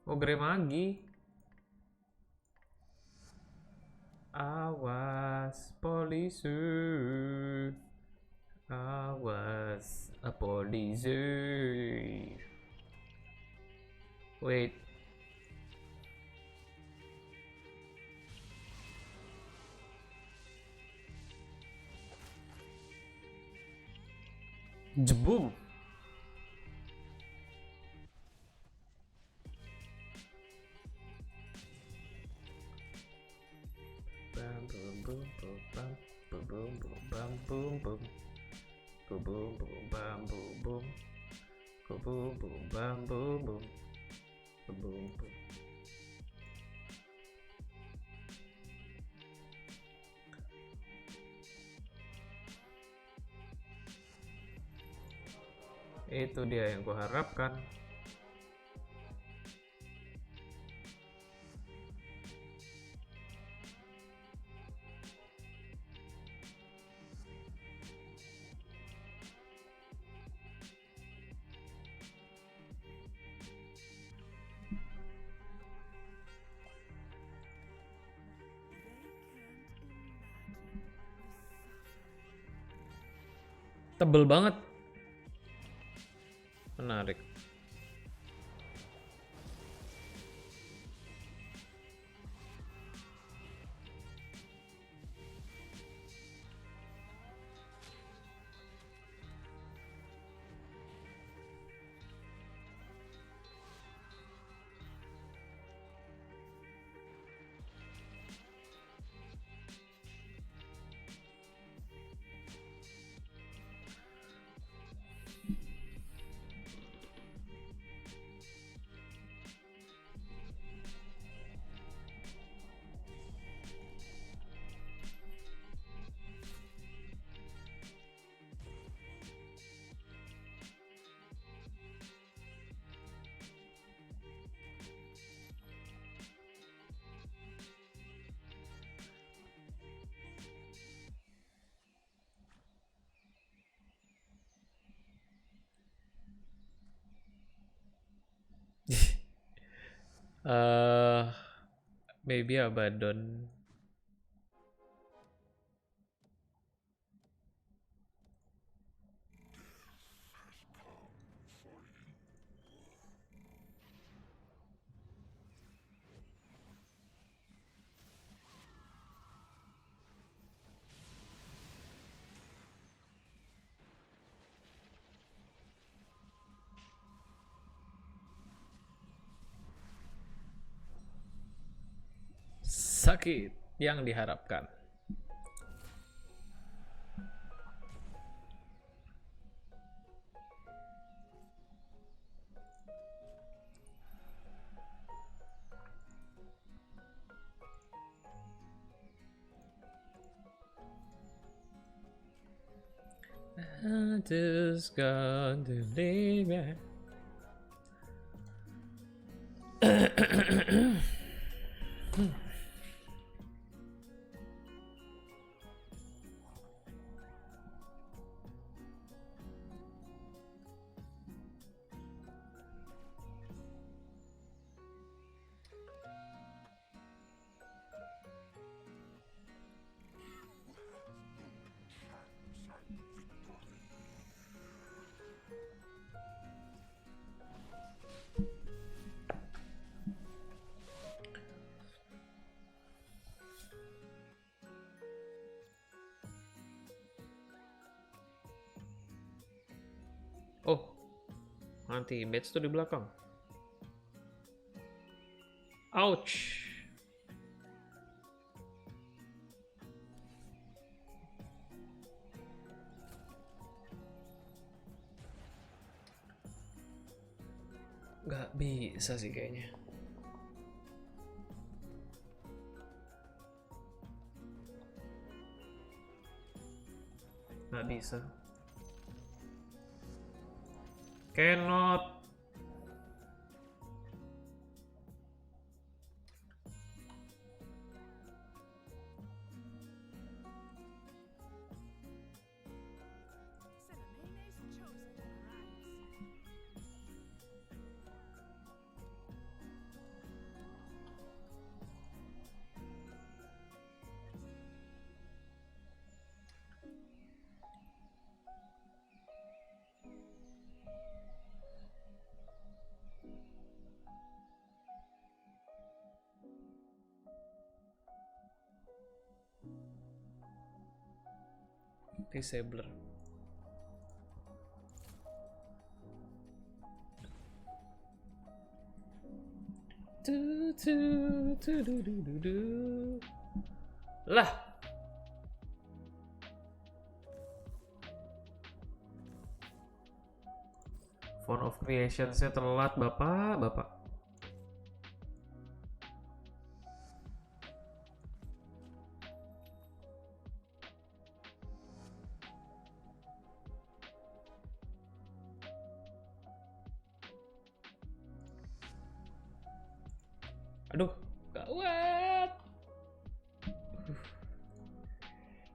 Ogre Magi. Awas polisi. Awas polisi. Wait. Jebum. Itu dia yang kuharapkan. Tebel banget. Menarik. eh maybe Abaddon. Sakit yang diharapkan. I just got to live it. Oh, anti match tuh di belakang. Ouch. Gak bisa sih kayaknya. Gak bisa. Cannot. Disabler. Lah. Font of Creation saya telat, Bapak. Aduh, gawat.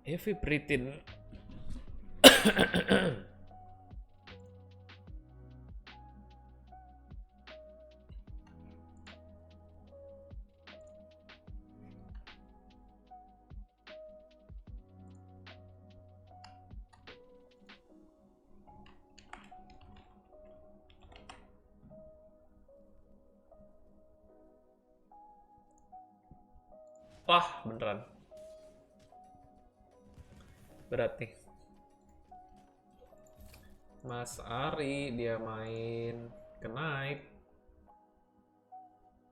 Heavy Britain. Wah, beneran. Berat nih. Mas Ari dia main ke Knight.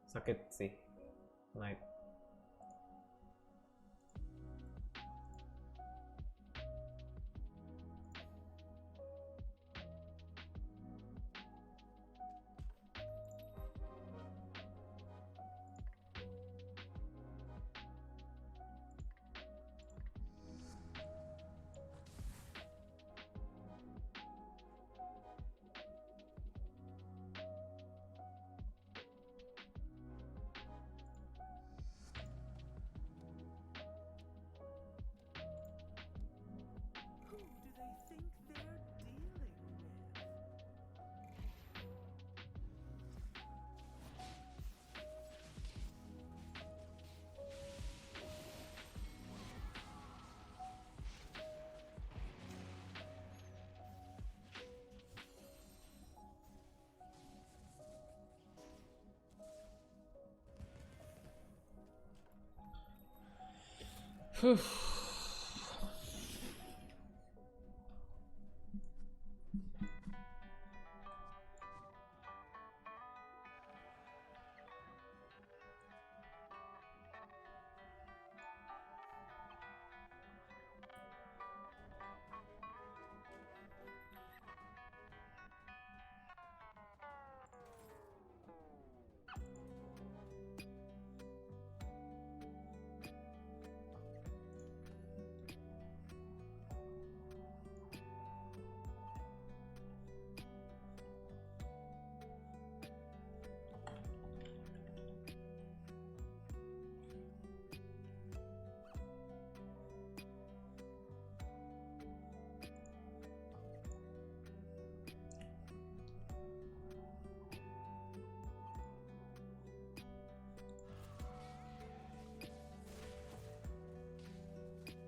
Sakit sih. Knight.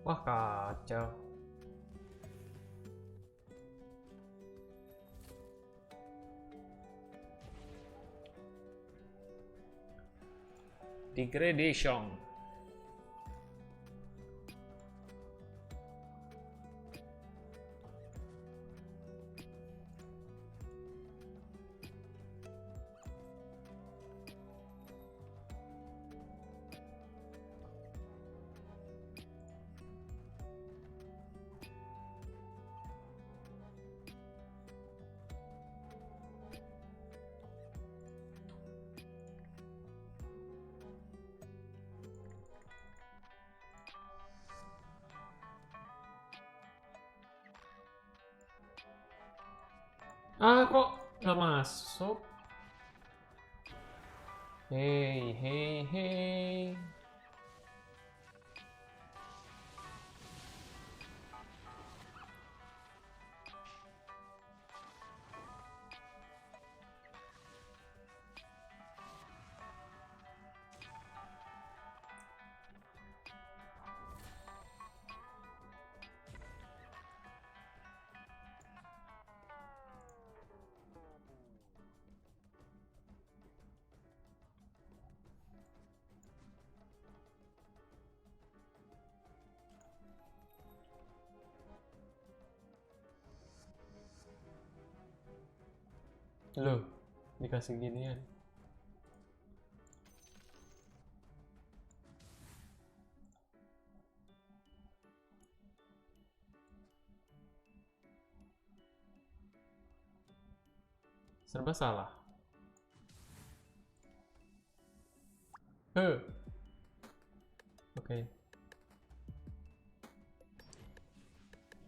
Wah, kacau. Degradation. Ah, kok nggak masuk? Hei, hei, hei. Loh, dikasih ginian. Serba salah. Oke.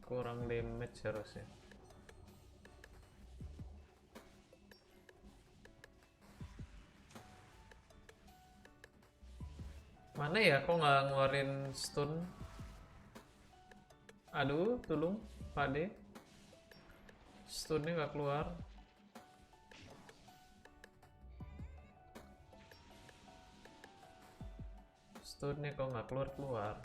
Kurang damage harusnya. Mana ya, kok nggak ngeluarin stun? Aduh, tolong, Pak D. Stunnya nggak keluar. Stunnya kok nggak keluar-keluar.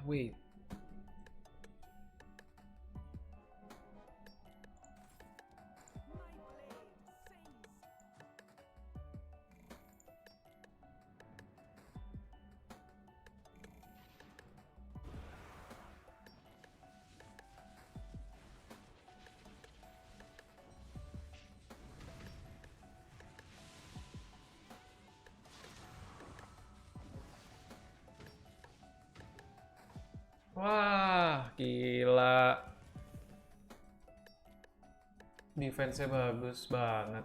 Wait. Wah, gila. Defense-nya bagus banget.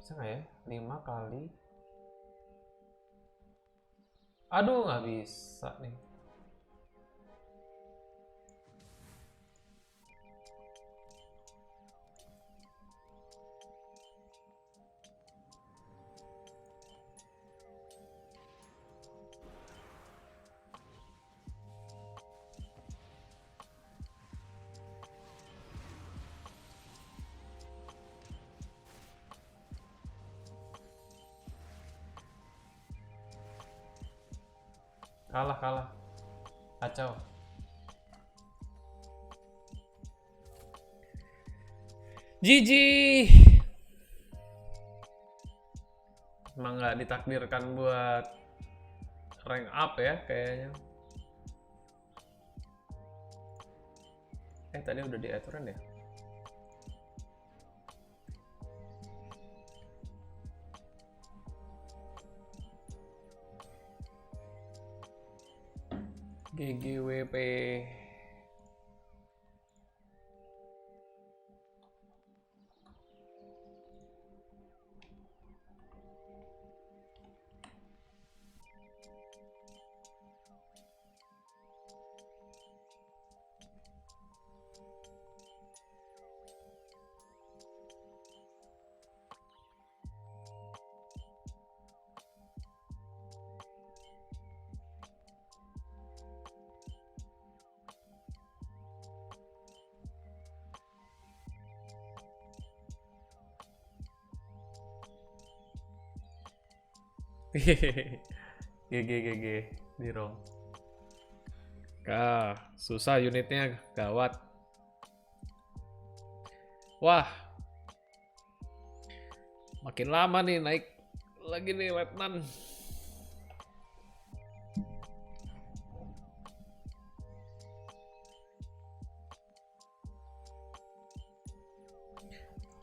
Bisa nggak ya? 5 kali. Aduh, nggak bisa nih. Kalah, kalah. Kacau. GG. Emang nggak ditakdirkan buat rank up ya kayaknya. Tadi udah diaturan ya? GGWP. GG di ROM. Susah unitnya, gawat. Wah, makin lama nih naik lagi nih Letnan.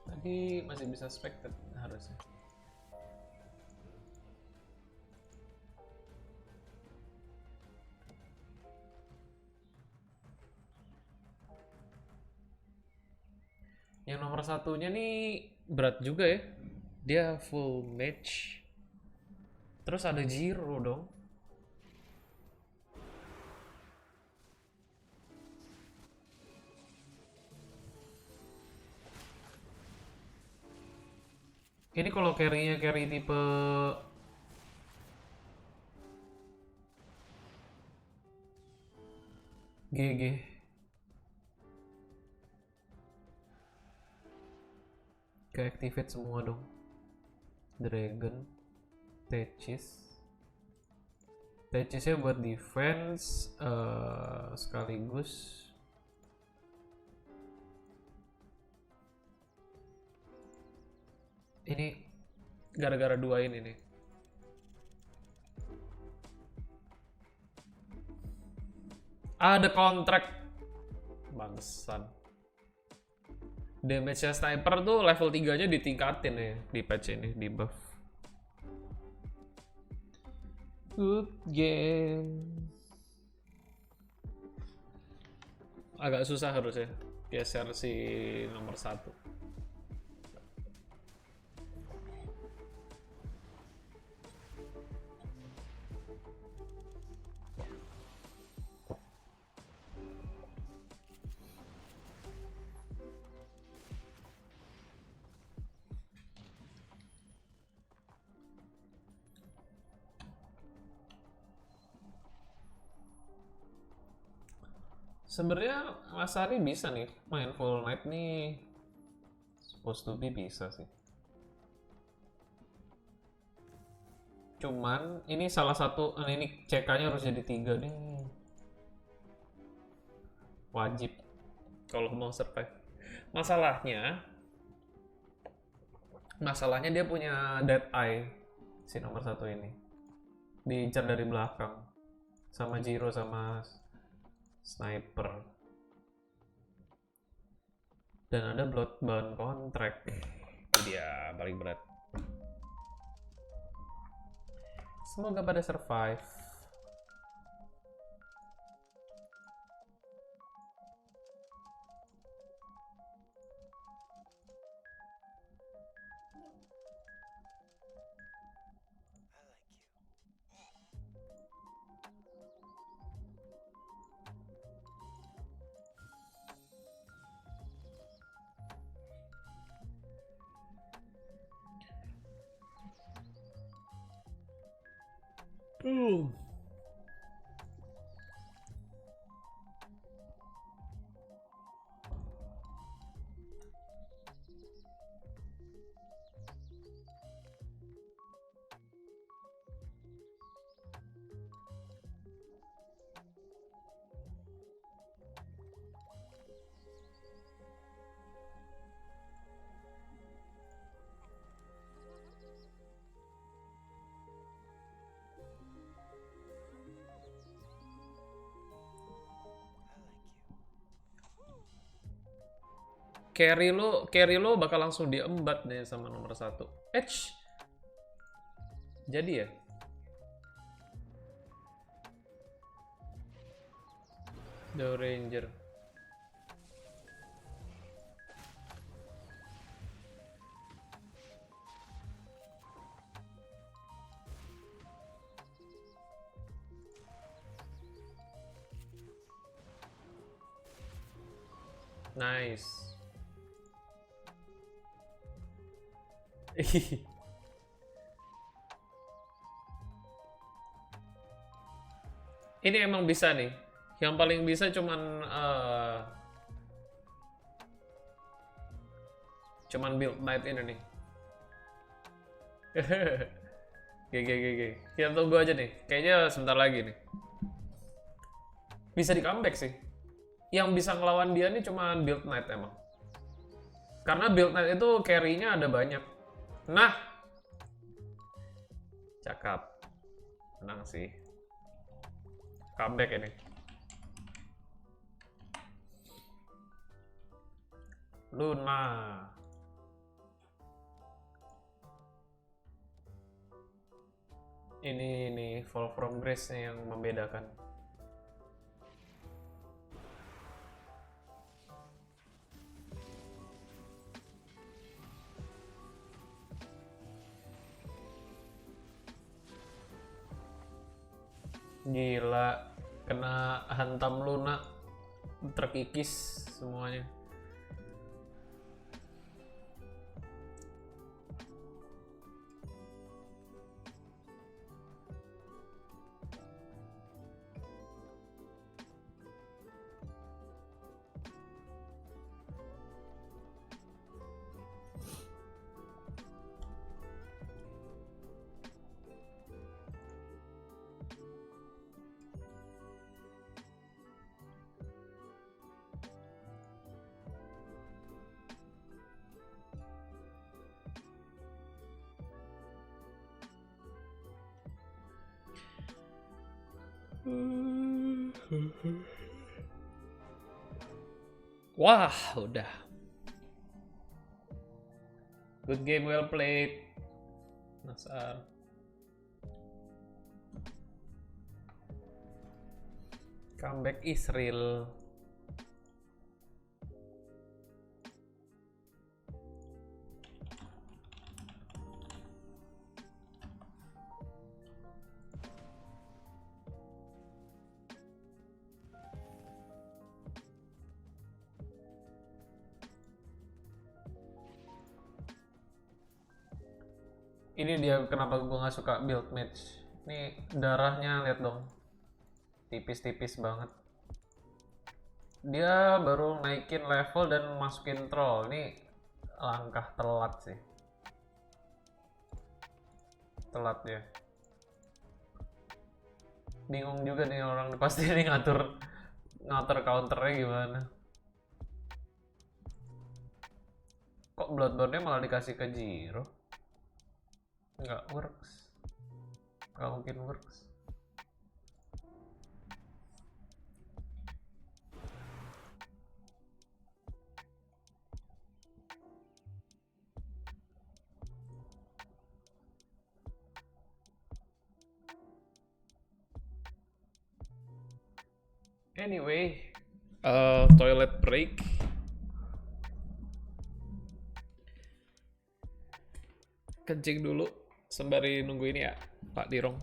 Tadi masih bisa spectate harusnya. Yang nomor satunya nih berat juga ya. Dia full match. Terus ada Jiro dong. Ini kalau carry-nya carry tipe GG. Ke-activate semua dong. Dragon, Techis. Techisnya buat defense sekaligus ini gara-gara dua ini nih. Ada kontrak bangsan. Damage-nya sniper tuh level 3-nya ditingkatin ya di patch ini, di buff. Good game. Agak susah harusnya geser si nomor 1. Sebenarnya Mas Ari bisa nih main full night nih, supposed to be bisa sih. Cuman ini salah satu, ini CK-nya harus jadi 3 nih. Wajib kalau mau survive. Masalahnya dia punya dead eye si nomor 1 ini. Diincar dari belakang sama Jiro sama sniper. Dan ada bloodbound contract. Itu dia paling berat. Semoga pada survive. Carry lo bakal langsung diembat deh sama nomor 1. Jadi ya? The Ranger. Nice. Ini emang bisa nih. Yang paling bisa cuman build knight ini nih. GG. Kita tunggu aja nih. Kayaknya sebentar lagi nih. Bisa di comeback sih. Yang bisa ngelawan dia nih cuma build knight emang. Karena build knight itu carry-nya ada banyak. Nah. Cakep. Menang sih. Comeback ini. Luna. Ini nih Fall from Grace-nya yang membedakan. Gila, kena hantam Luna, terkikis semuanya. Wah, udah. Good game, well played. Nasar. Comeback is real. Ini dia kenapa gue nggak suka build match. Ini darahnya lihat dong, tipis-tipis banget. Dia baru naikin level dan masukin troll. Ini langkah telat sih. Telat ya. Bingung juga nih orang, pasti ini ngatur counternya gimana. Kok Bloodborne-nya malah dikasih ke Jiro? Nggak works. Nggak mungkin works. Anyway, toilet break. Kencing dulu sembari nunggu ini ya, Pak Dirong.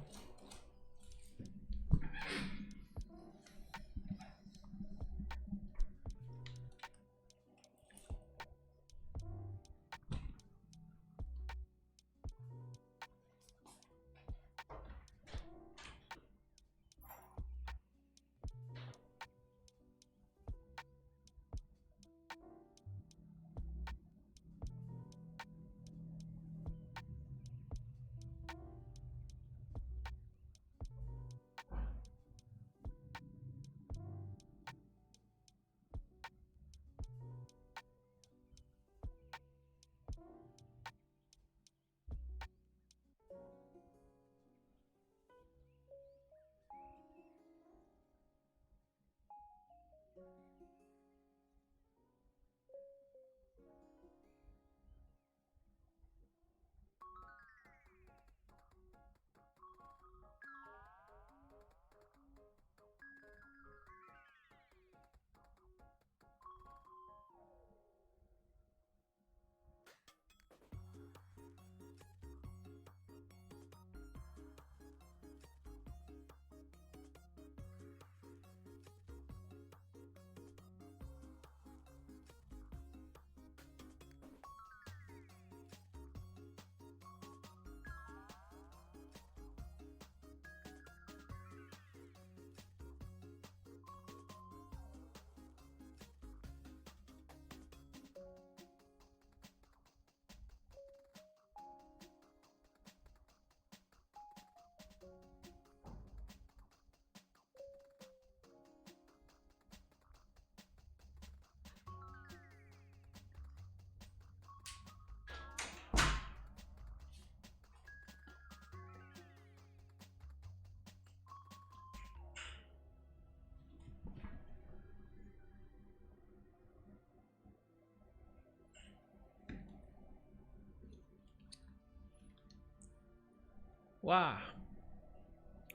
Wah,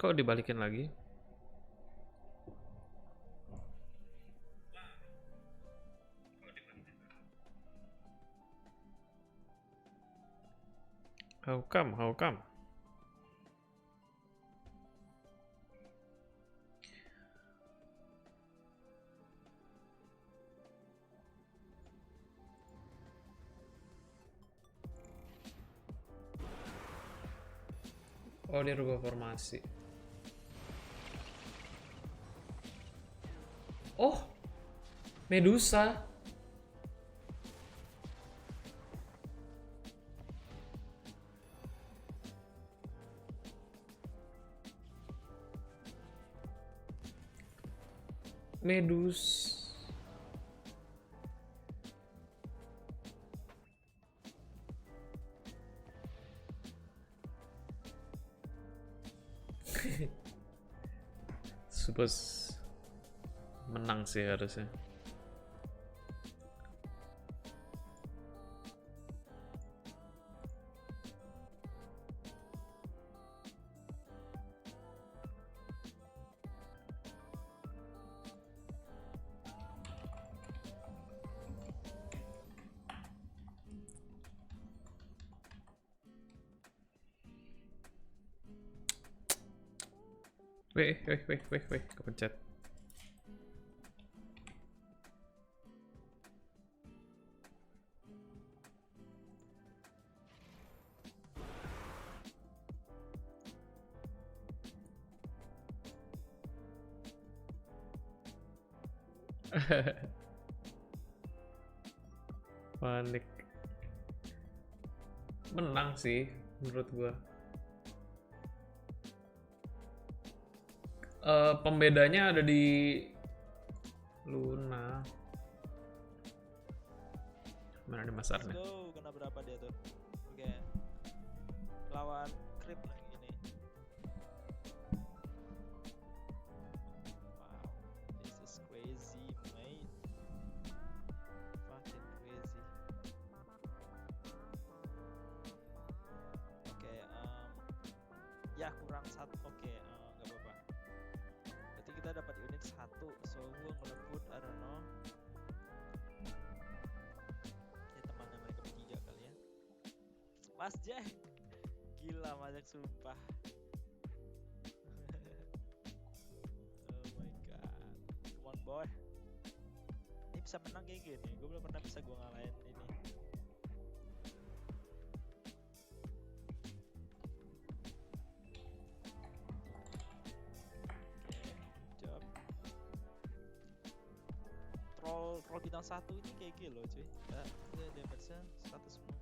kok dibalikin lagi? How come? How come? Oh, dia rubah formasi. Oh, Medusa. Medus. Suppose menang sih harusnya. Weh, kepencet. Panik. Menang sih menurut gua. Pembedanya ada di Luna. Mana nih Mas Arne? Let's go, kena berapa dia tuh? Oke. Lawan Creep lagi ini. Wow, this is crazy, mate. Fucking crazy. Oke, ya kurang satu. Oke, nggak apa-apa. Berarti kita dapat unit satu, so gua ngelebut, I don't know. Ya temannya mereka bertiga kali ya. Mas Jack, gila banyak sumpah. Oh my god, come on boy. Ini bisa menang kayak gini, gue belum pernah bisa gue ngalahin ini. Job. Troll bintang 1 ini kayak gila cuy. Ya, dia damage-nya 100 semua.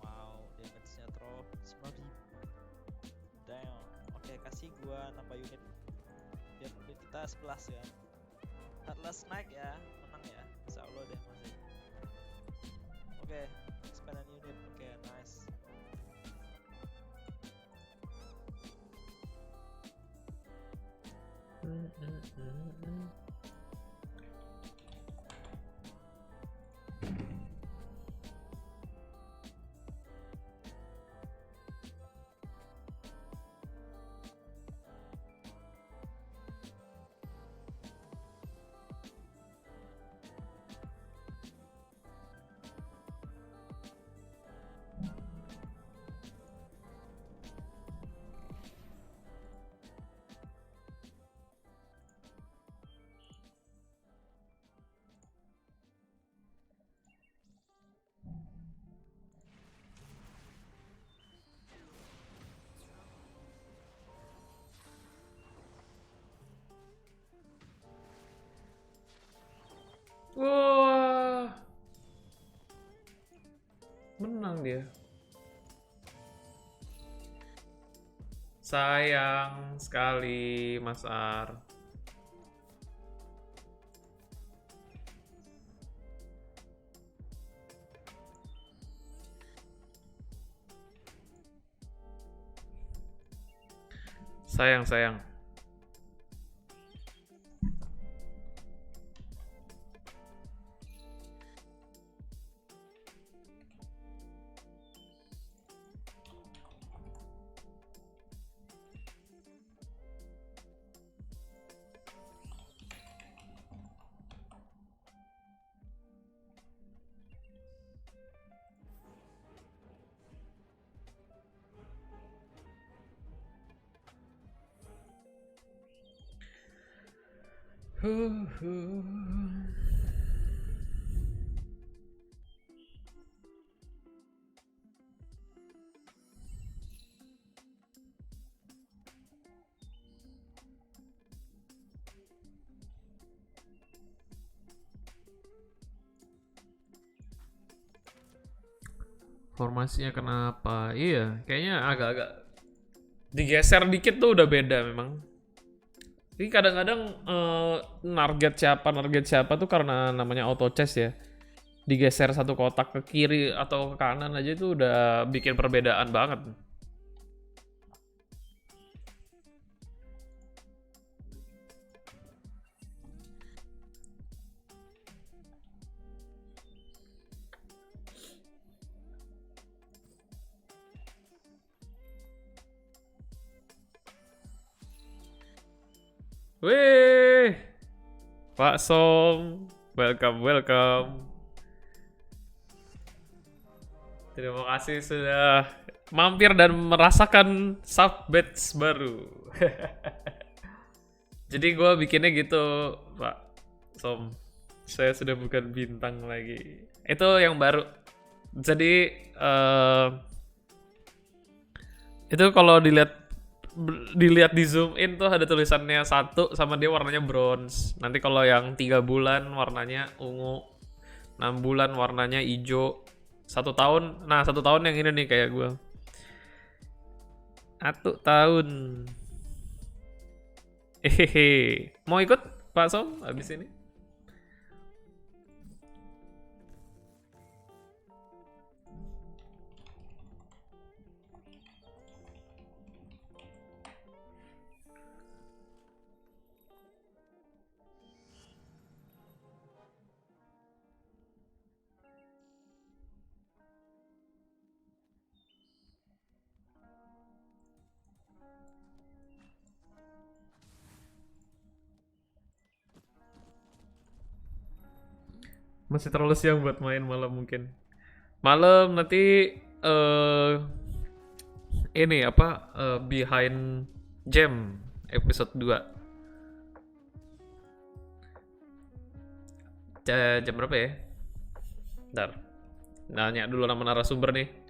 Wow, damage-nya troll 9.000. Damn. Oke, kasih gua nambah unit biar unit kita 11 ya. Atlas naik ya, menang ya. Insya Allah deh masih. Oke, expandan unit. Oke, nice. Wah, menang dia. Sayang sekali Mas Ar. Sayang. Formasinya kenapa? Iya, kayaknya agak-agak digeser dikit tuh udah beda memang. Jadi kadang-kadang target siapa tuh karena namanya auto chess ya. Digeser satu kotak ke kiri atau ke kanan aja itu udah bikin perbedaan banget. Wih, Pak Som, welcome. Terima kasih sudah mampir dan merasakan sub batch baru. Jadi gue bikinnya gitu, Pak Som. Saya sudah bukan bintang lagi. Itu yang baru. Jadi itu kalau dilihat di zoom in tuh ada tulisannya 1 sama dia warnanya bronze. Nanti kalau yang 3 bulan warnanya ungu, 6 bulan warnanya hijau, 1 tahun. Nah 1 tahun yang ini nih kayak gue. 1 tahun. Hehehe. Mau ikut Pak Som abis ini? Masih terlalu siang buat main malam mungkin. Malam nanti ini apa behind jam episode 2. Jam berapa ya? Bentar. Nanya dulu nama narasumber nih.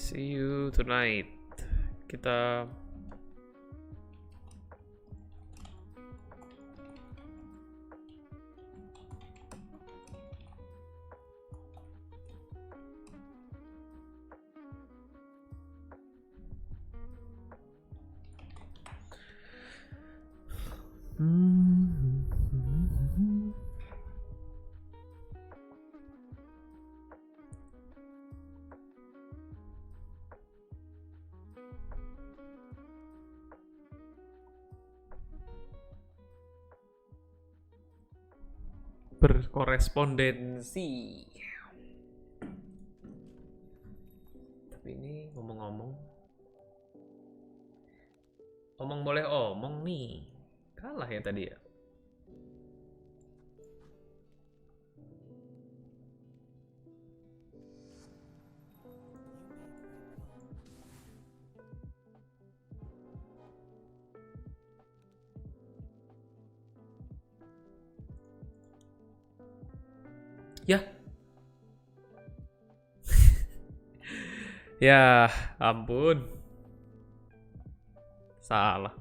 See you tonight. Kita berkorespondensi. Tapi ini ngomong-ngomong, omong boleh omong nih. Kalah ya tadi ya. Ya. Ya, ampun. Salah.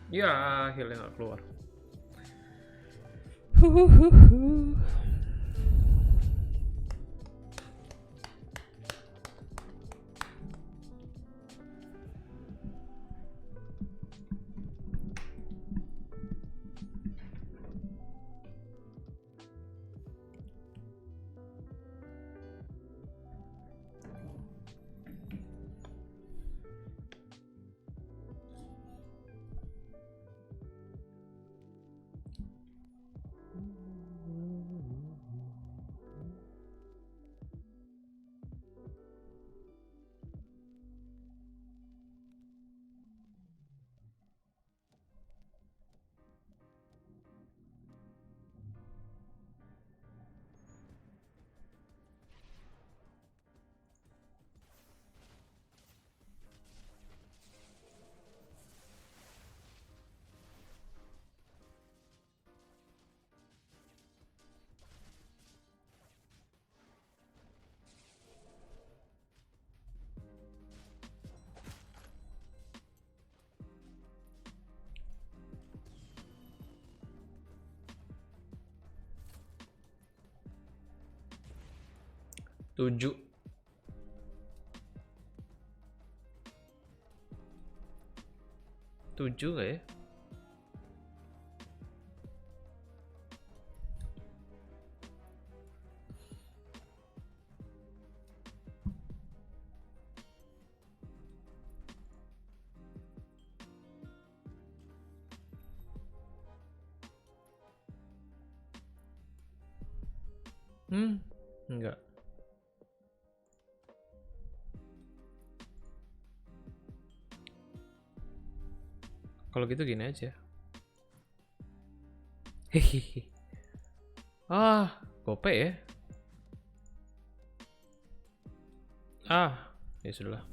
Ya, healnya nggak keluar. Tujuh. Tujuh nggak ya? Enggak. Kalau gitu gini aja. Hehehe. Gope ya. Ya sudahlah.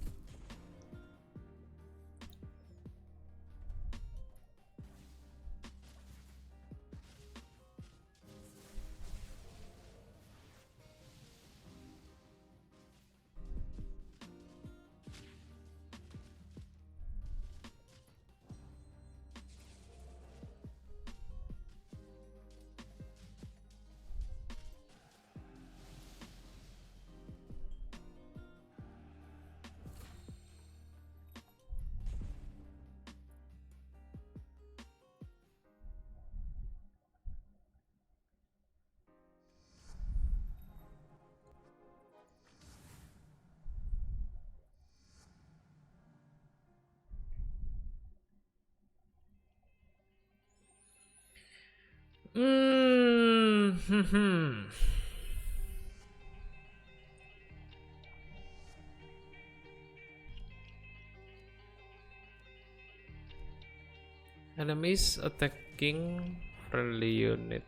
Enemies attacking friendly unit.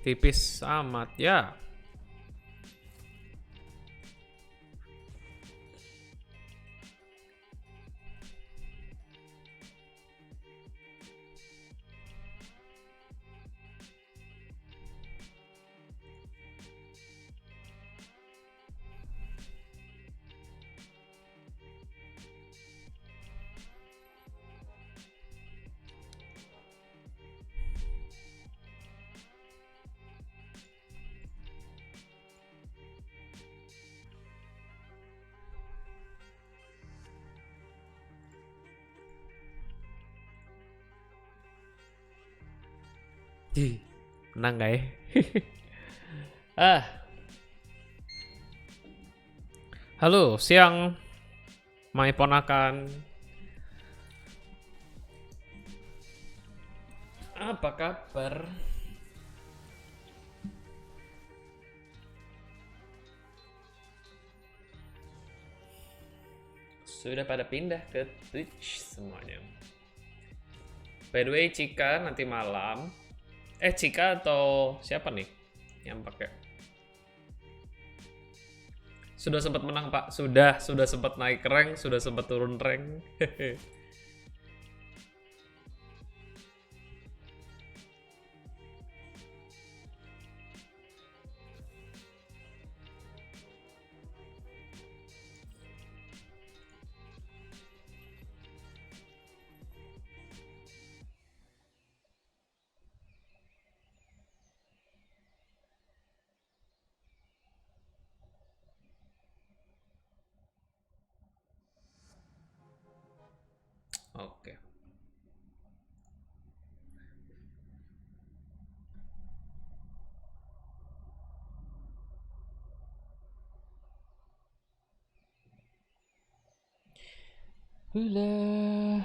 Tipis amat ya. Menang gak ya? Halo, siang. My ponakan. Apa kabar? Sudah pada pindah ke Twitch semuanya. By the way, Cika nanti malam. Cika atau siapa nih yang pakai? Sudah sempat menang, Pak. Sudah sempat naik rank, sudah sempat turun rank. Ulah.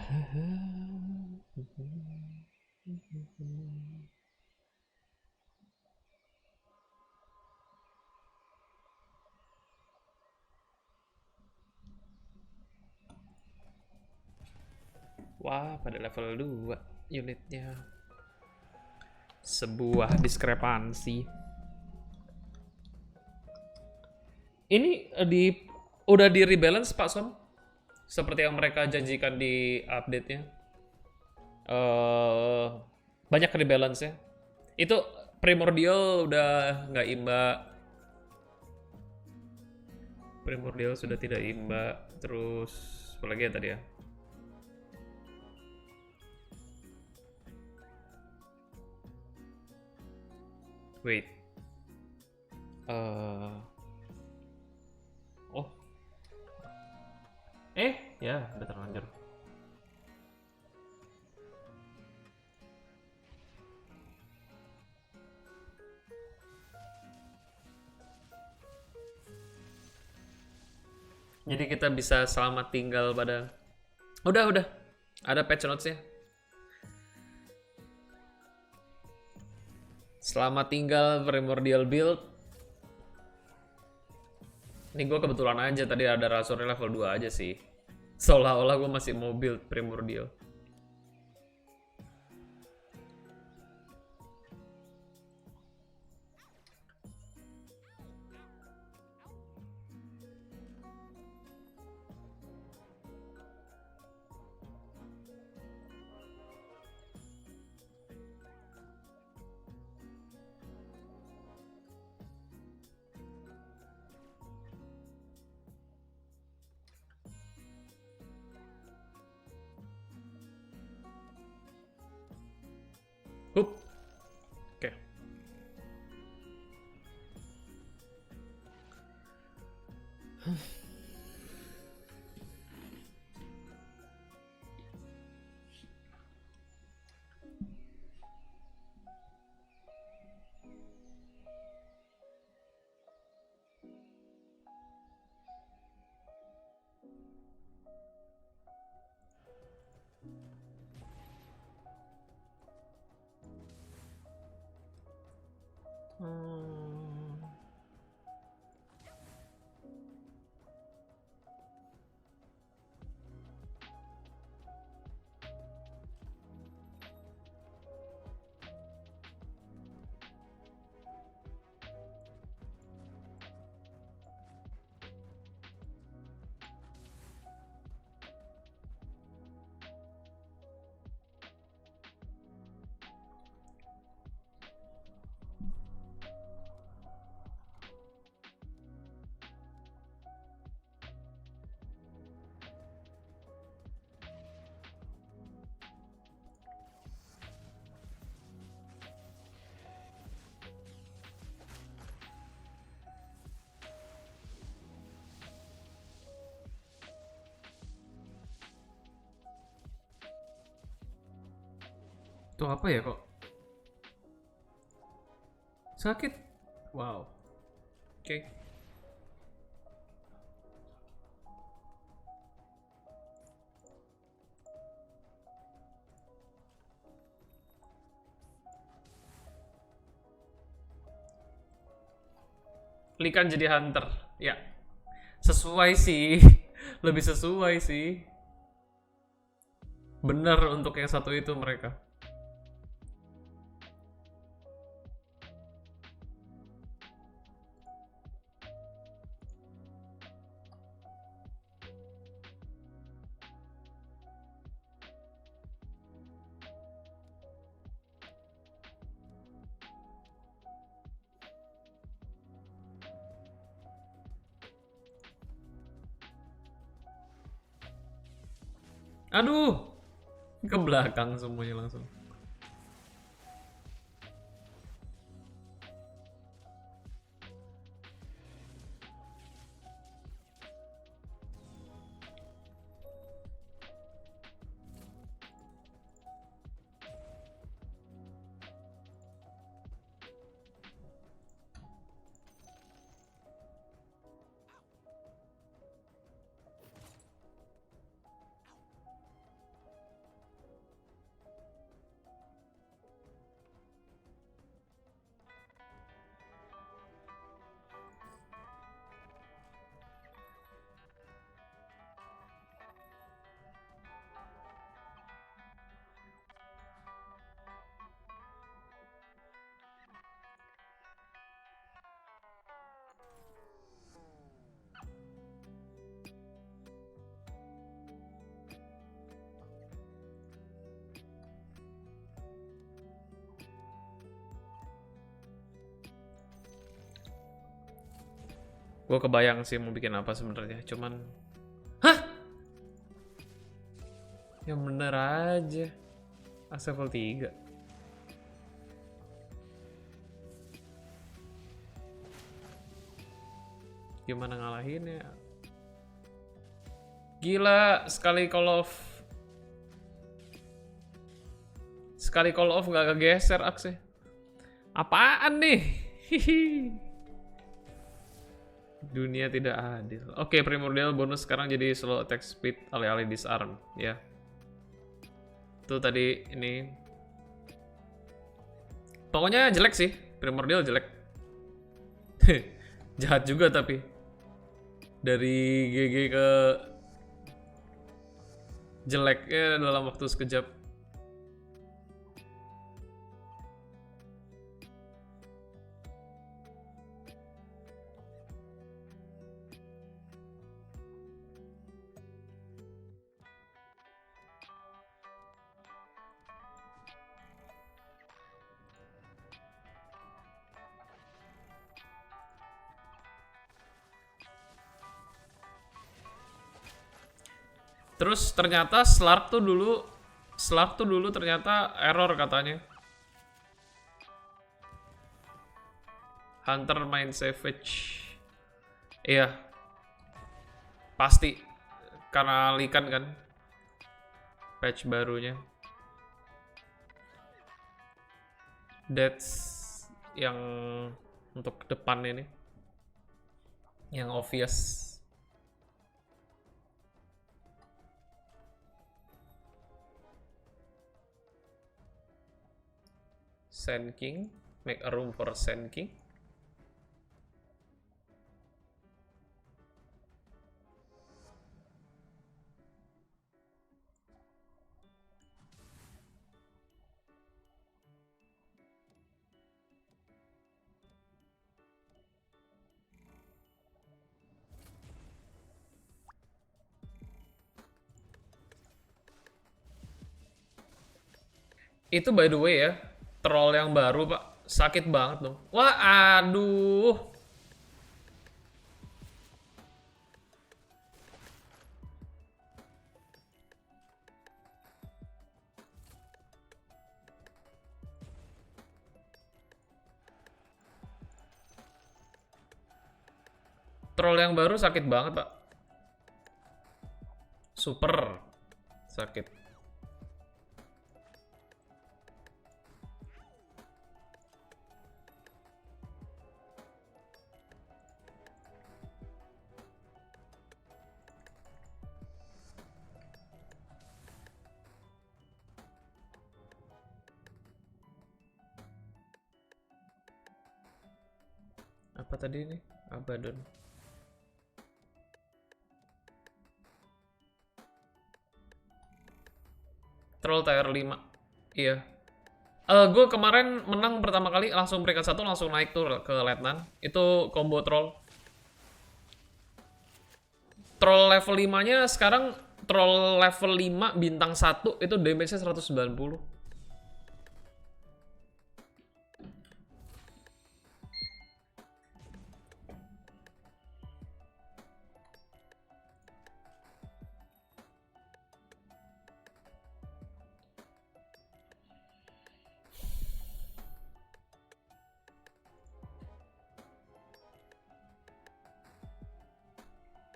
Wah, pada level 2 unitnya. Sebuah diskrepansi. Ini udah di rebalance Pak Son? Seperti yang mereka janjikan di update-nya. Banyak rebalance ya. Itu Primordial udah nggak imba. Primordial sudah tidak imba. Terus apa lagi ya tadi ya? Wait. Oh. Ya, udah terlanjur. Jadi kita bisa selamat tinggal pada... Udah. Ada patch notes-nya. Selamat tinggal Primordial build. Ini gue kebetulan aja tadi ada rasurnya level 2 aja sih. Seolah-olah gue masih mau build Primordial. Hup. Oke. Itu apa ya kok? Sakit? Wow. Oke. Likan jadi hunter. Ya. Sesuai sih. Lebih sesuai sih. Bener untuk yang satu itu mereka. Aduh. Ke belakang semuanya langsung. Gue kebayang sih mau bikin apa sebenarnya, cuman hah? Yang bener aja. Axe level 3. Gimana ngalahinnya? Gila, sekali call off nggak kegeser Axe. Apaan nih? Hihi. Dunia tidak adil. Oke, primordial bonus sekarang jadi slow attack speed alih-alih disarm ya. Itu tadi ini. Pokoknya jelek sih, primordial jelek. Jahat juga tapi. Dari GG ke jeleknya dalam waktu sekejap. Terus ternyata Slark tuh dulu ternyata error katanya. Hunter main Savage. Iya. Pasti karena likan kan. Patch barunya. That's yang untuk depan ini. Yang obvious. Sand King, make a room for Sand King. Itu by the way ya, troll yang baru pak, sakit banget dong. Wah aduh. Troll yang baru sakit banget pak. Super sakit. Apa tadi ini? Abaddon. Troll tier 5. Iya. Gue kemarin menang pertama kali langsung peringkat 1 langsung naik tuh ke letnan. Itu combo troll. Troll level 5-nya sekarang troll level 5 bintang 1 itu damage-nya 190.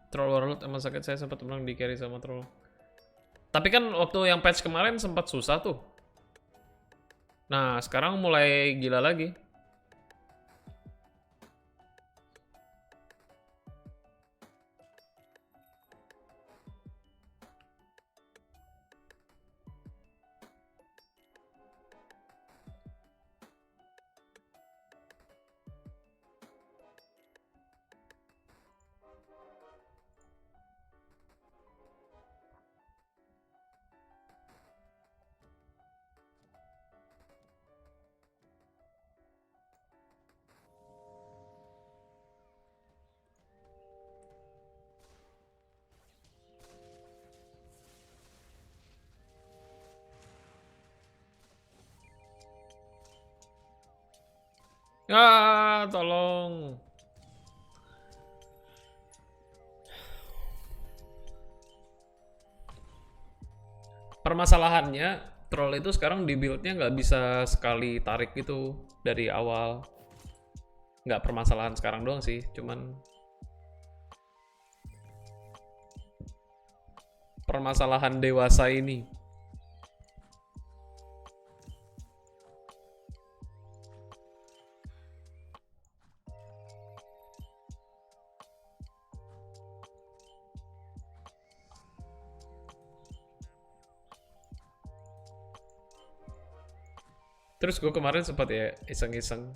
Troll Warlord emang sakit, saya sempat menang di carry sama troll. Tapi kan waktu yang patch kemarin sempat susah tuh. Nah, sekarang mulai gila lagi. Ya, tolong. Permasalahannya troll itu sekarang di build-nya nggak bisa sekali tarik gitu dari awal. Nggak permasalahan sekarang doang sih, cuman permasalahan dewasa ini. Terus gue kemarin sempat ya iseng-iseng,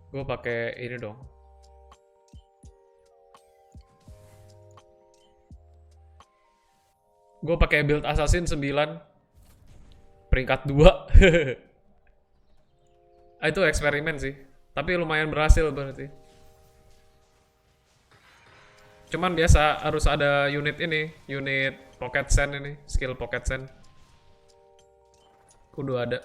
gue pakai ini dong. Gue pakai build assassin 9 peringkat 2. Itu eksperimen sih, tapi lumayan berhasil berarti. Cuman biasa harus ada unit ini, unit pocket sand ini, skill pocket sand. Kudu ada.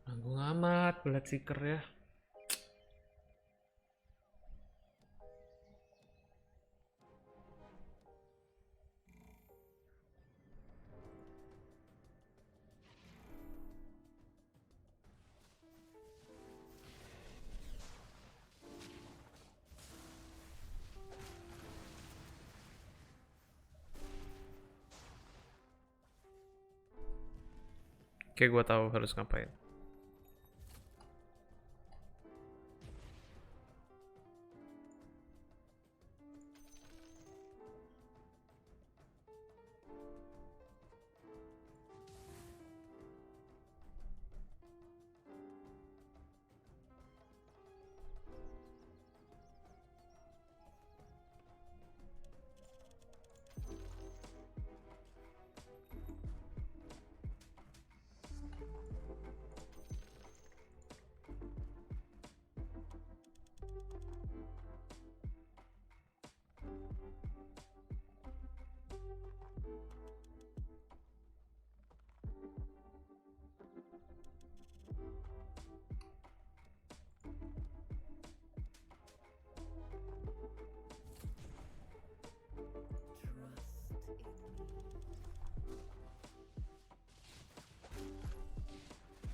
Nanggung amat Bloodseeker ya. Oke, gue tahu harus ngapain.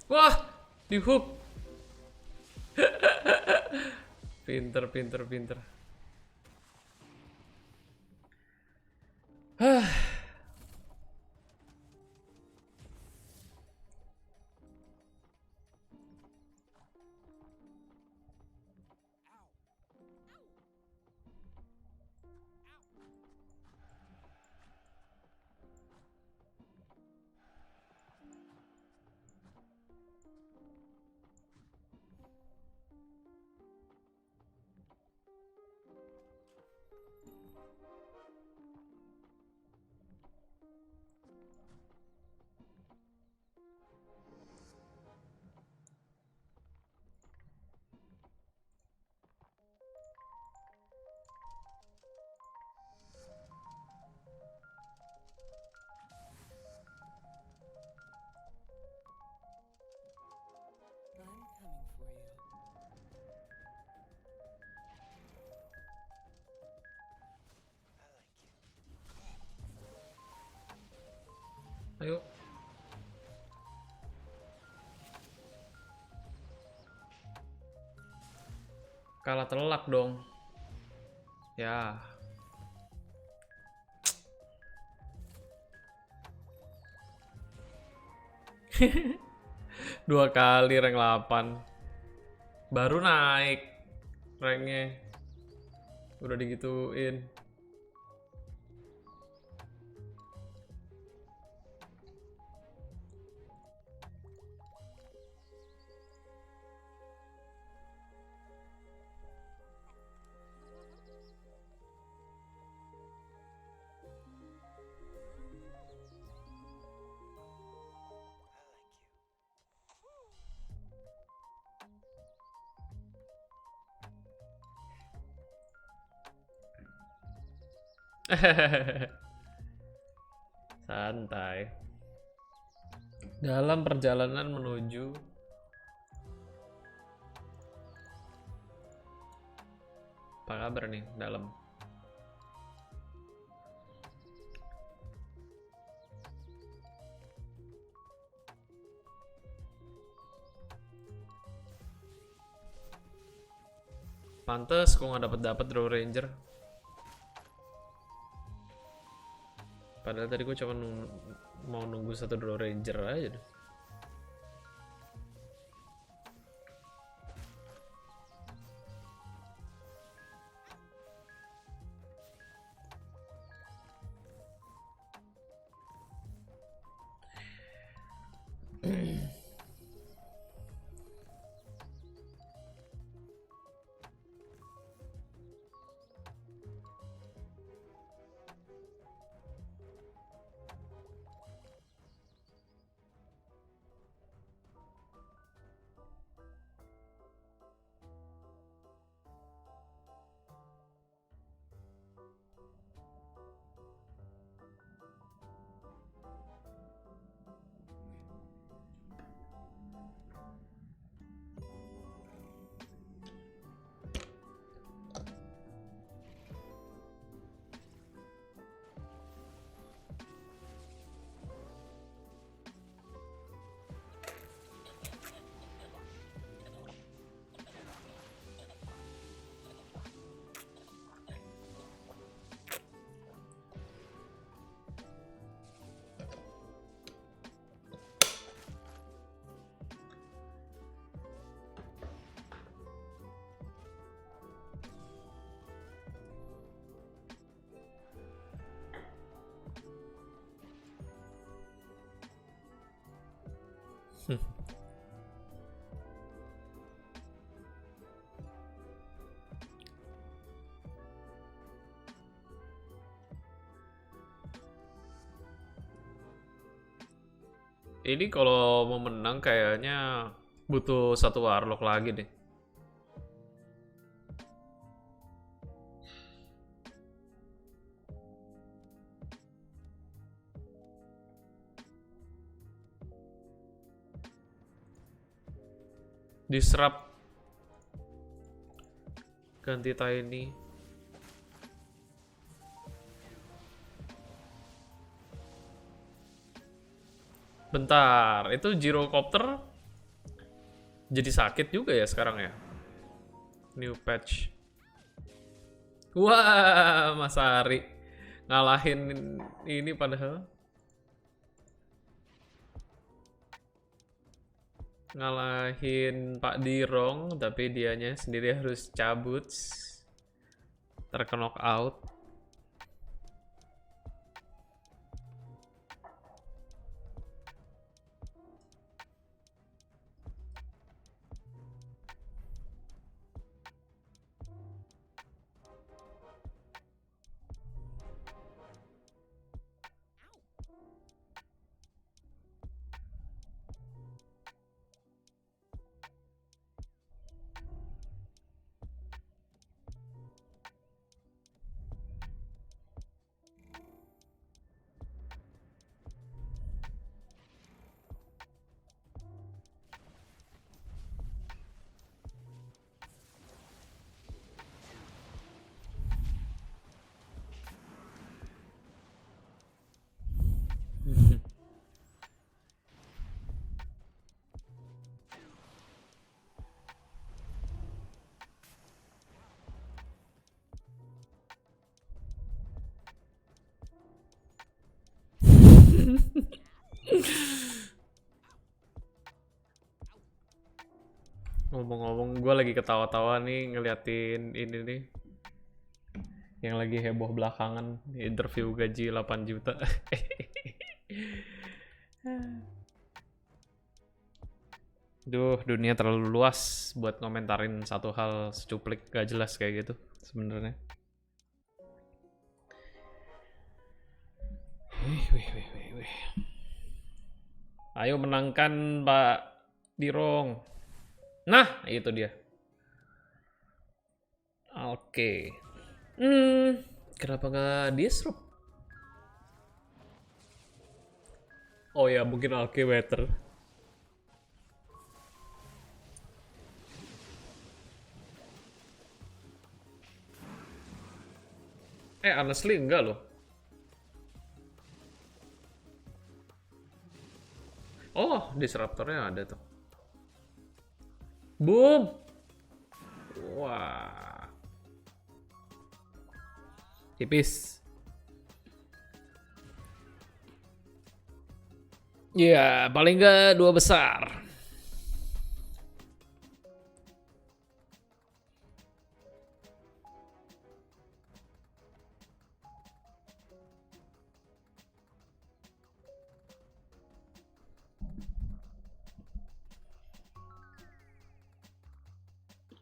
Wah, di hook. Pinter, pinter, pinter. Ayo. Kalah telak dong. Ya. 2 kali rank 8. Baru naik ranknya. Udah digituin. Santai. Dalam perjalanan menuju apa kabar nih dalam? Pantes kok nggak dapet Draw Ranger. Padahal tadi gue cuma mau nunggu 1 Draw Ranger aja deh. Ini kalau mau menang kayaknya butuh 1 warlock lagi deh. Disrupt. Ganti Tiny. Bentar, itu Gyrocopter jadi sakit juga ya sekarang ya? New patch. Wah, Mas Ari ngalahin ini padahal. Ngalahin Pak Dirong, tapi dianya sendiri harus cabut. Terknock out. Ngomong-ngomong, gue lagi ketawa-tawa nih ngeliatin ini nih. Yang lagi heboh belakangan. Interview gaji 8 juta. Duh, dunia terlalu luas buat ngomentarin satu hal secuplik gak jelas kayak gitu sebenarnya. Wih. Ayo menangkan Pak Dirong. Nah, itu dia. Oke. Kenapa nggak disrupt? Oh ya, mungkin oke better. Honestly enggak loh. Oh, disruptornya ada tuh. Boom. Wah. Tipis. Ya, paling nggak 2 besar.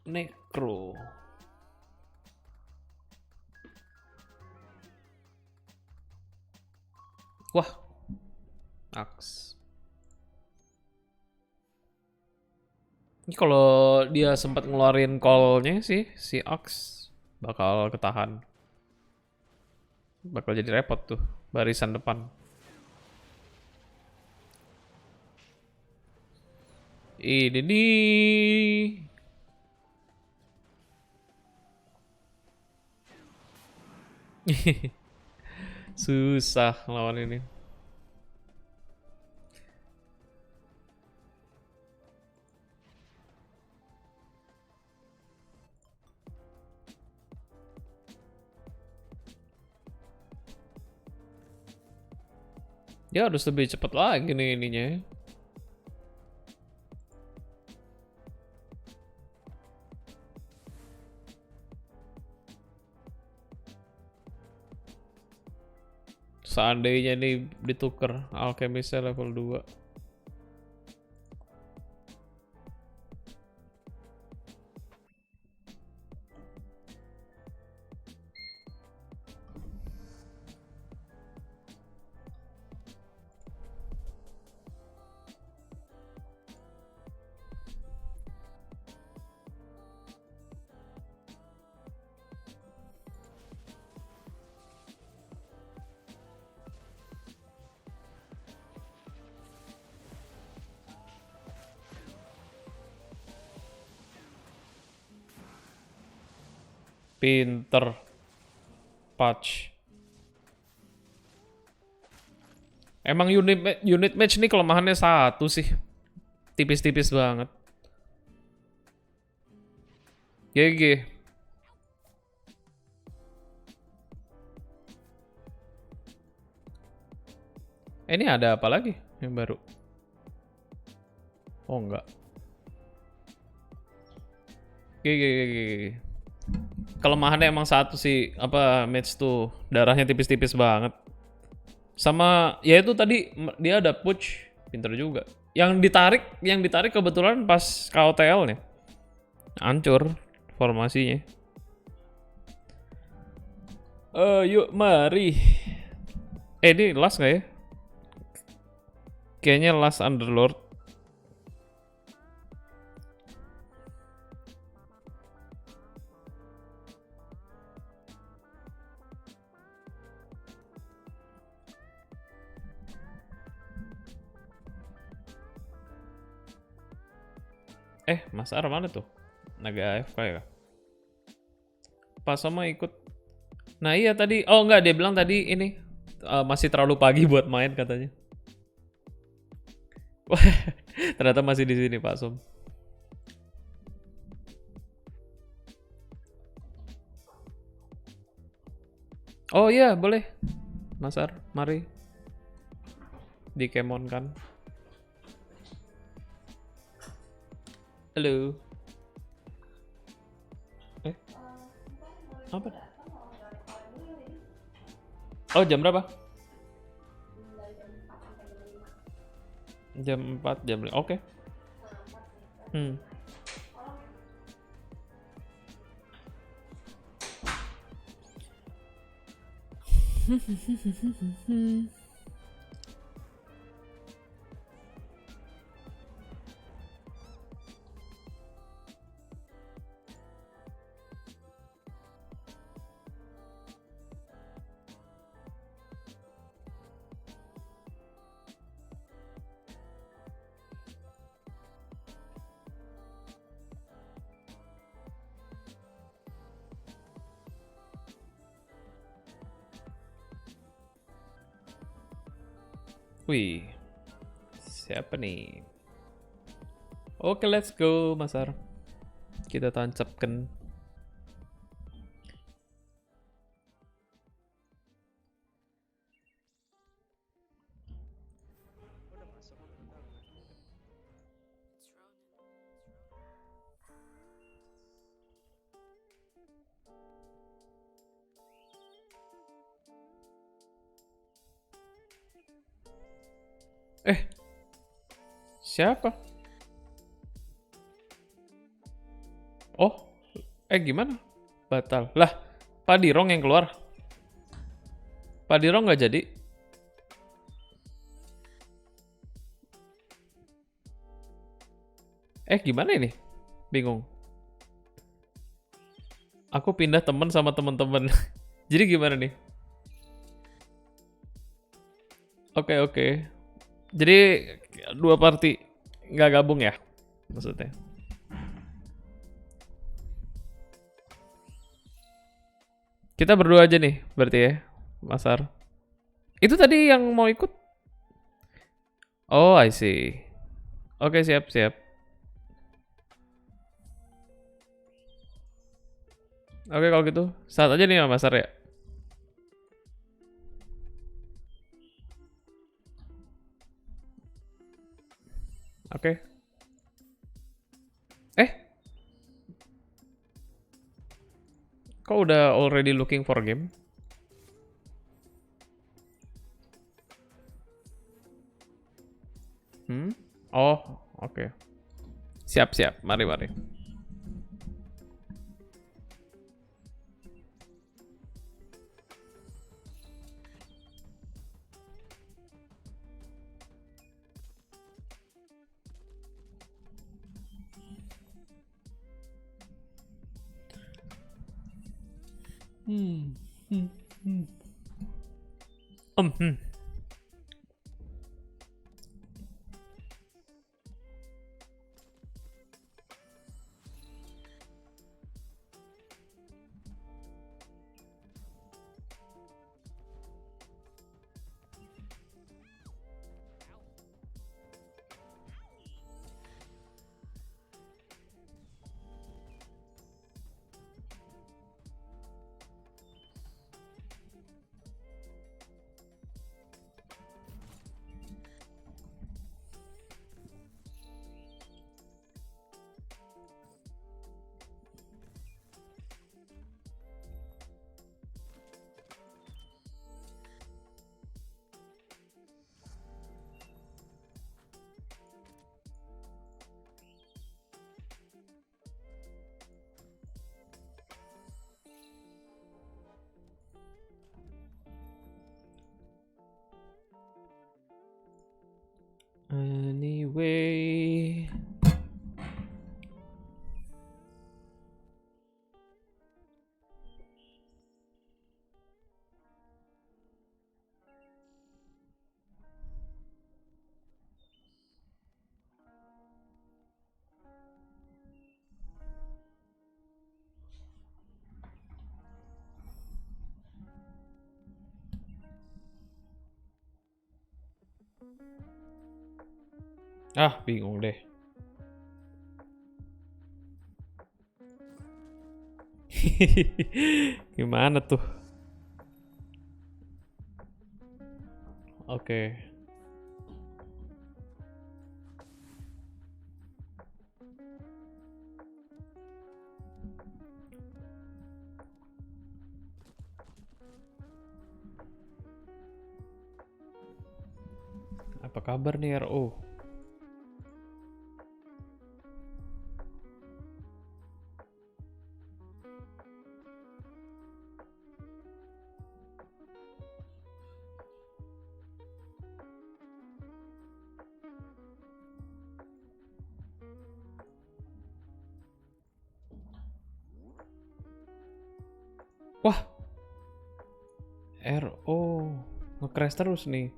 Necro. Wah. Aks. Ini kalau dia sempat ngeluarin call-nya sih, si Aks bakal ketahan. Bakal jadi repot tuh, barisan depan. Ini nih. Susah lawan ini. Dia harus lebih cepat lagi nih ininya. Seandainya nih ditukar alchemisnya level 2. Pinter. Patch. Emang unit match nih kelemahannya satu sih. Tipis-tipis banget. GG. Ini ada apa lagi yang baru? Oh enggak. GG. Kelemahannya emang satu sih, apa match tuh darahnya tipis-tipis banget. Sama ya itu tadi dia ada push, pinter juga. Yang ditarik kebetulan pas KOTL nih. Hancur formasinya. Yuk mari. Ini last nggak ya? Kayaknya last Underlord. Mas Ar mana tuh? Naga AFK ya? Pak Soma ikut. Nah iya tadi, oh enggak, dia bilang tadi ini masih terlalu pagi buat main katanya. Wah, ternyata masih di sini Pak Som. Oh iya, boleh. Mas Ar, mari. Di Kemon kan. Halo. Eh, apa? Oh, jam berapa? Jam 4, jam 5. Oke. Hmm. Wih, siapa nih? Oke, let's go, Masar. Kita tancapkan. Udah masuk. Bentar, gue. Eh, siapa? Oh, gimana? Batal. Lah, Pak Dirong yang keluar. Pak Dirong nggak jadi. Gimana ini? Bingung. Aku pindah temen sama temen-temen. Jadi gimana nih? Oke, oke. Jadi dua party nggak gabung ya? Maksudnya. Kita berdua aja nih, berarti ya, Masar. Itu tadi yang mau ikut? Oh, I see. Oke, siap, siap. Oke, kalau gitu, saat aja nih ya, Masar ya. Oke. Eh, kok udah already looking for game? Hmm? Oh, oke. Siap, siap. Mari, mari. Hmm. Hmm. Hmm. Hmm. Anyway. Ah, bingung deh. Gimana tuh? Oke. Apa kabar nih RO? Wah, RO nge-crash terus nih.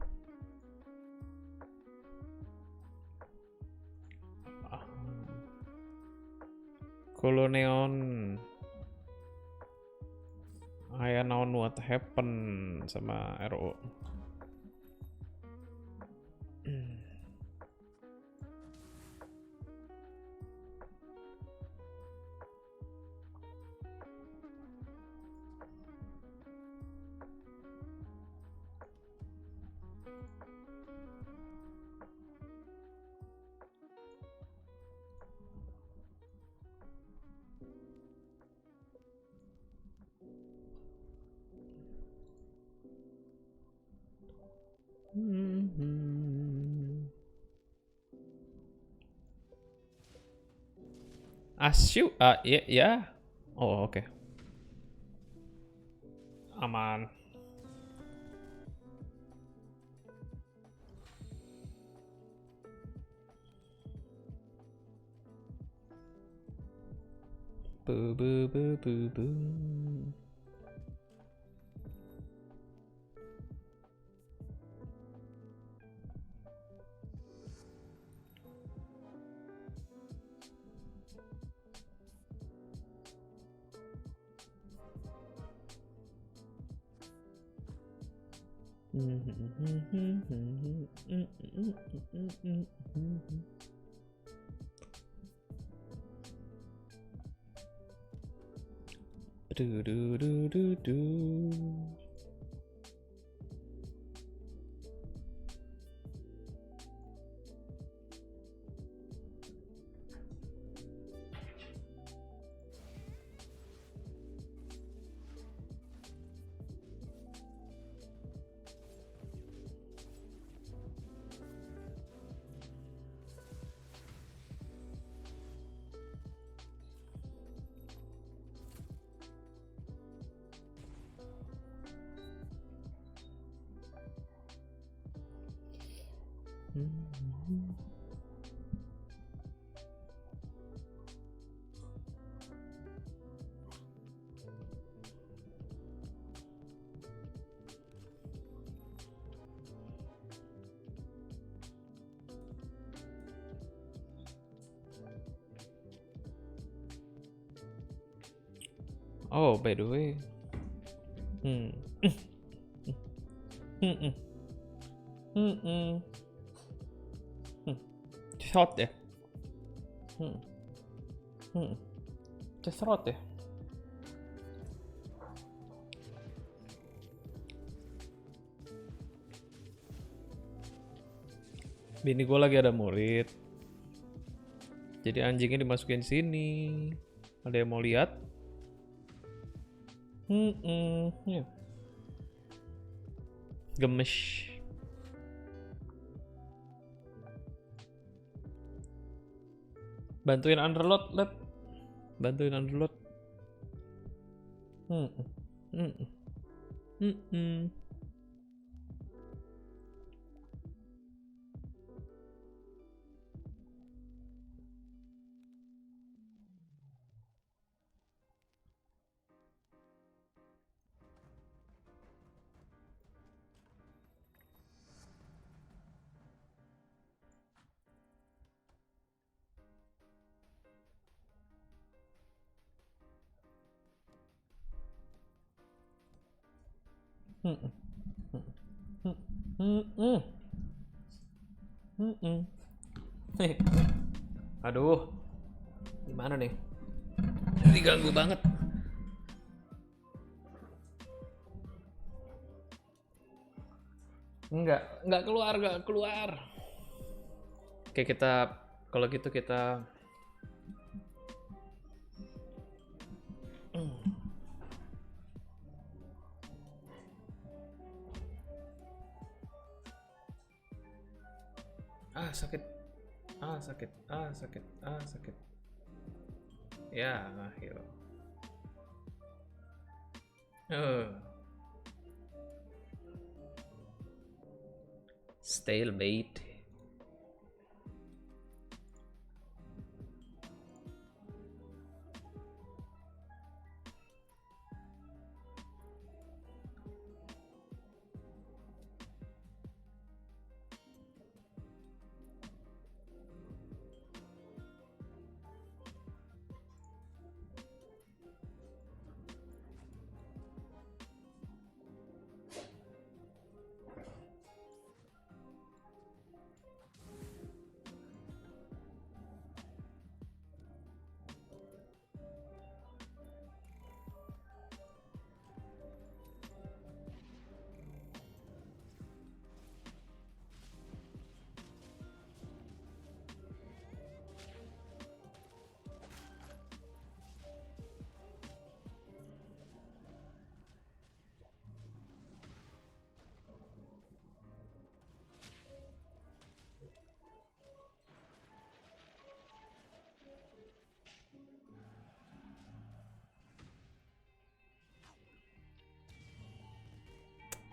Koloneon, I know what happened sama RO. Asyu, ya, ya. Oh, oke. Aman. Bu, bu, bu, bu, bu. Du, du, du, du, du. Oh, by the way. Hmm. Shot ya. Ceserot ya. Bini gue lagi ada murid. Jadi anjingnya dimasukin sini. Ada yang mau lihat? Ya. Gemes. Bantuin underload, Lep. Bantuin underload. Aduh, gimana nih? Diganggu banget. Enggak keluar. Oke, kalau gitu kita Ah, sakit. Ah, sakit. Ah, sakit. Ah, sakit. Ya, akhir. Stalemate.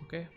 Oke.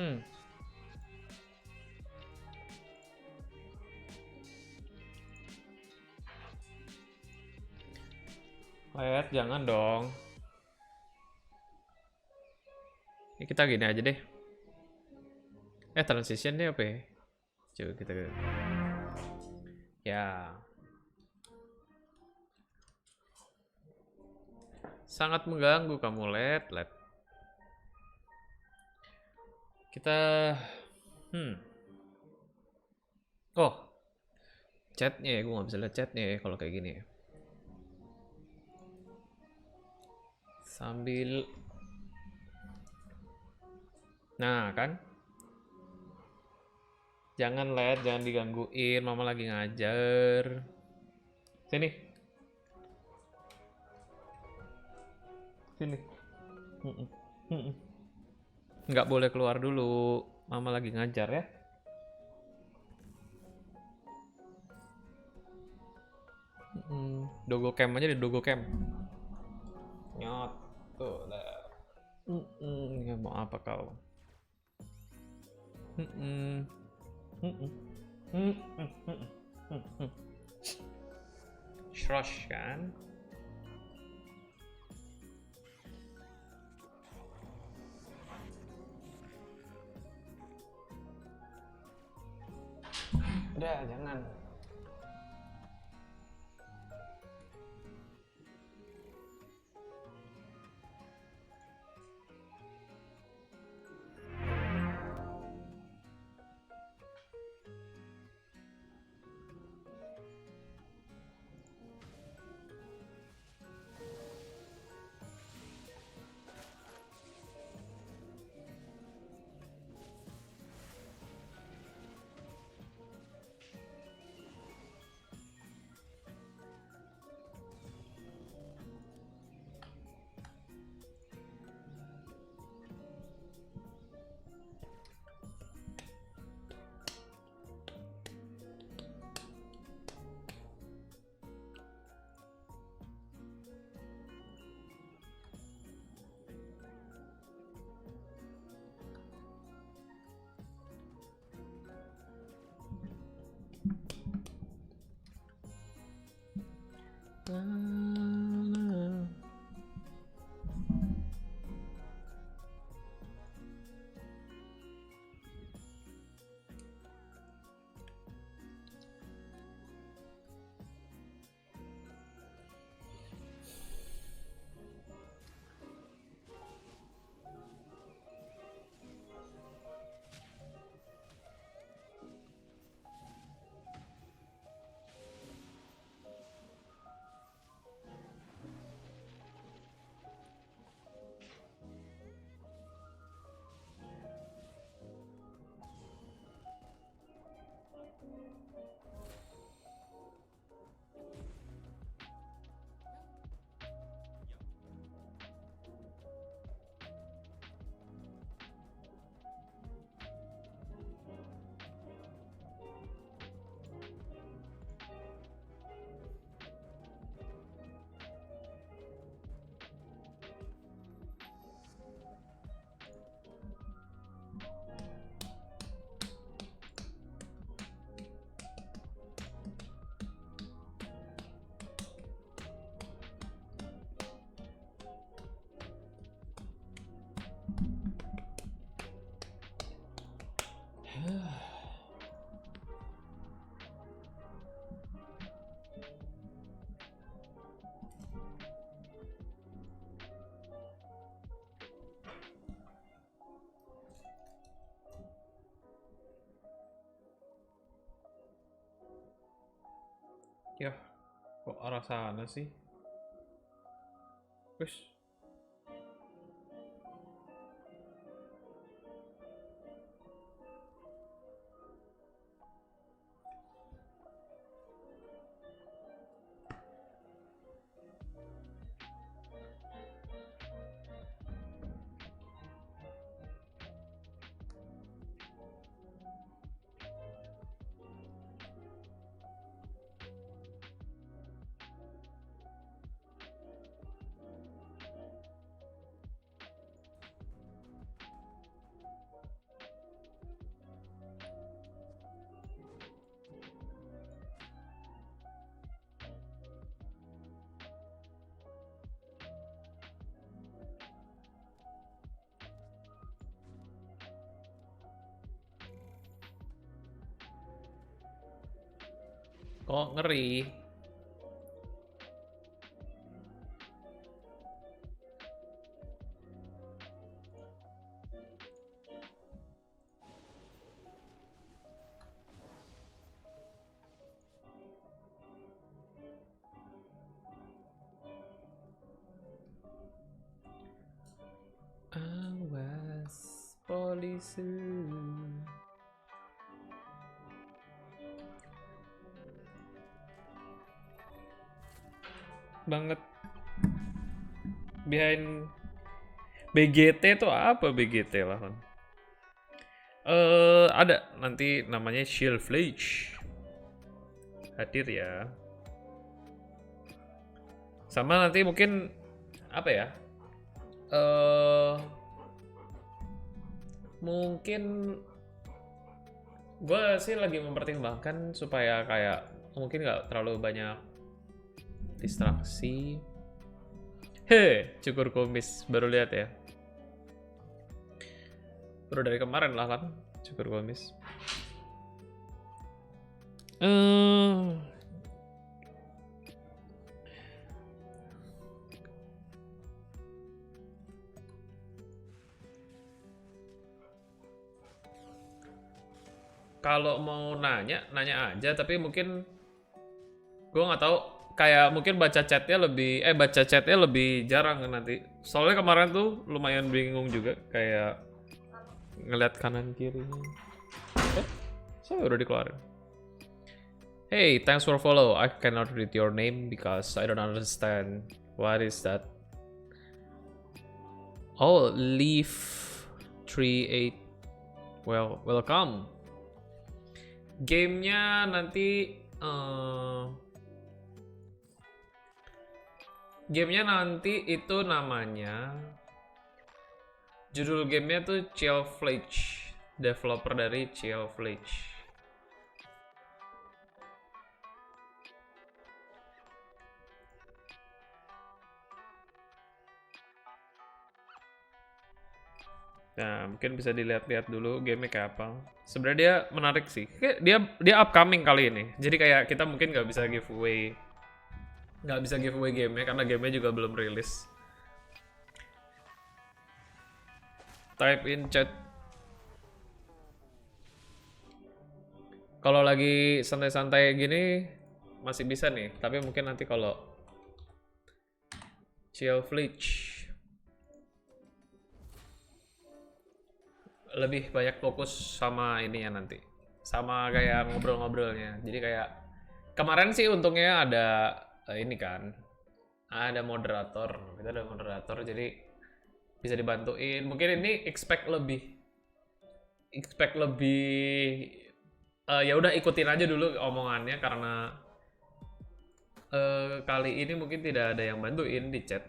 Hmm. Lihat, jangan dong. Ini kita gini aja deh. Transition deh apa ya? Coba kita. Ya. Sangat mengganggu kamu, Led. Kita Oh, chatnya ya, gue nggak bisa lihat chatnya ya kalau kayak gini ya. Sambil Nah, kan? Jangan Led, jangan digangguin, mama lagi ngajar. Sini. Sini. Nggak boleh keluar dulu, mama lagi ngajar ya. Dogo cam aja di dogo cam. Nyot. Tuh, dah. Ya, mau apa kau? Shrosh kan? Udah, jangan. Ya, kok arah sana sih? Wis. Kok ngeri? Awas polisi. Banget. Behind BGT tuh apa BGT lah kan? Ada nanti namanya Shield Flage hadir ya. Sama nanti mungkin apa ya? Mungkin gue sih lagi mempertimbangkan supaya kayak mungkin nggak terlalu banyak distraksi. Cukur kumis baru lihat ya. Baru dari kemarin lah kan cukur kumis. Kalau mau nanya aja, tapi mungkin gue nggak tahu. Kayak mungkin baca chatnya lebih jarang nanti. Soalnya kemarin tuh lumayan bingung juga, kayak ngeliat kanan kirinya. Saya udah dikeluarin. Hey, thanks for follow. I cannot read your name because I don't understand. What is that? Oh, Leaf 38. Well, welcome. Gamenya nanti itu namanya, judul gamenya tuh Chill Flage, developer dari Chill Flage. Nah, mungkin bisa dilihat-lihat dulu game kayak apa. Sebenarnya dia menarik sih. Kayak dia upcoming kali ini. Jadi kayak kita mungkin nggak bisa giveaway gamenya karena gamenya juga belum rilis. Type in chat. Kalau lagi santai-santai gini masih bisa nih, tapi mungkin nanti kalau chill Fletch lebih banyak fokus sama ini ya nanti, sama kayak ngobrol-ngobrolnya. Jadi kayak kemarin sih untungnya ada ini kan, ada moderator, kita ada moderator jadi bisa dibantuin. Mungkin ini expect lebih ya udah ikutin aja dulu omongannya karena kali ini mungkin tidak ada yang bantuin di chat.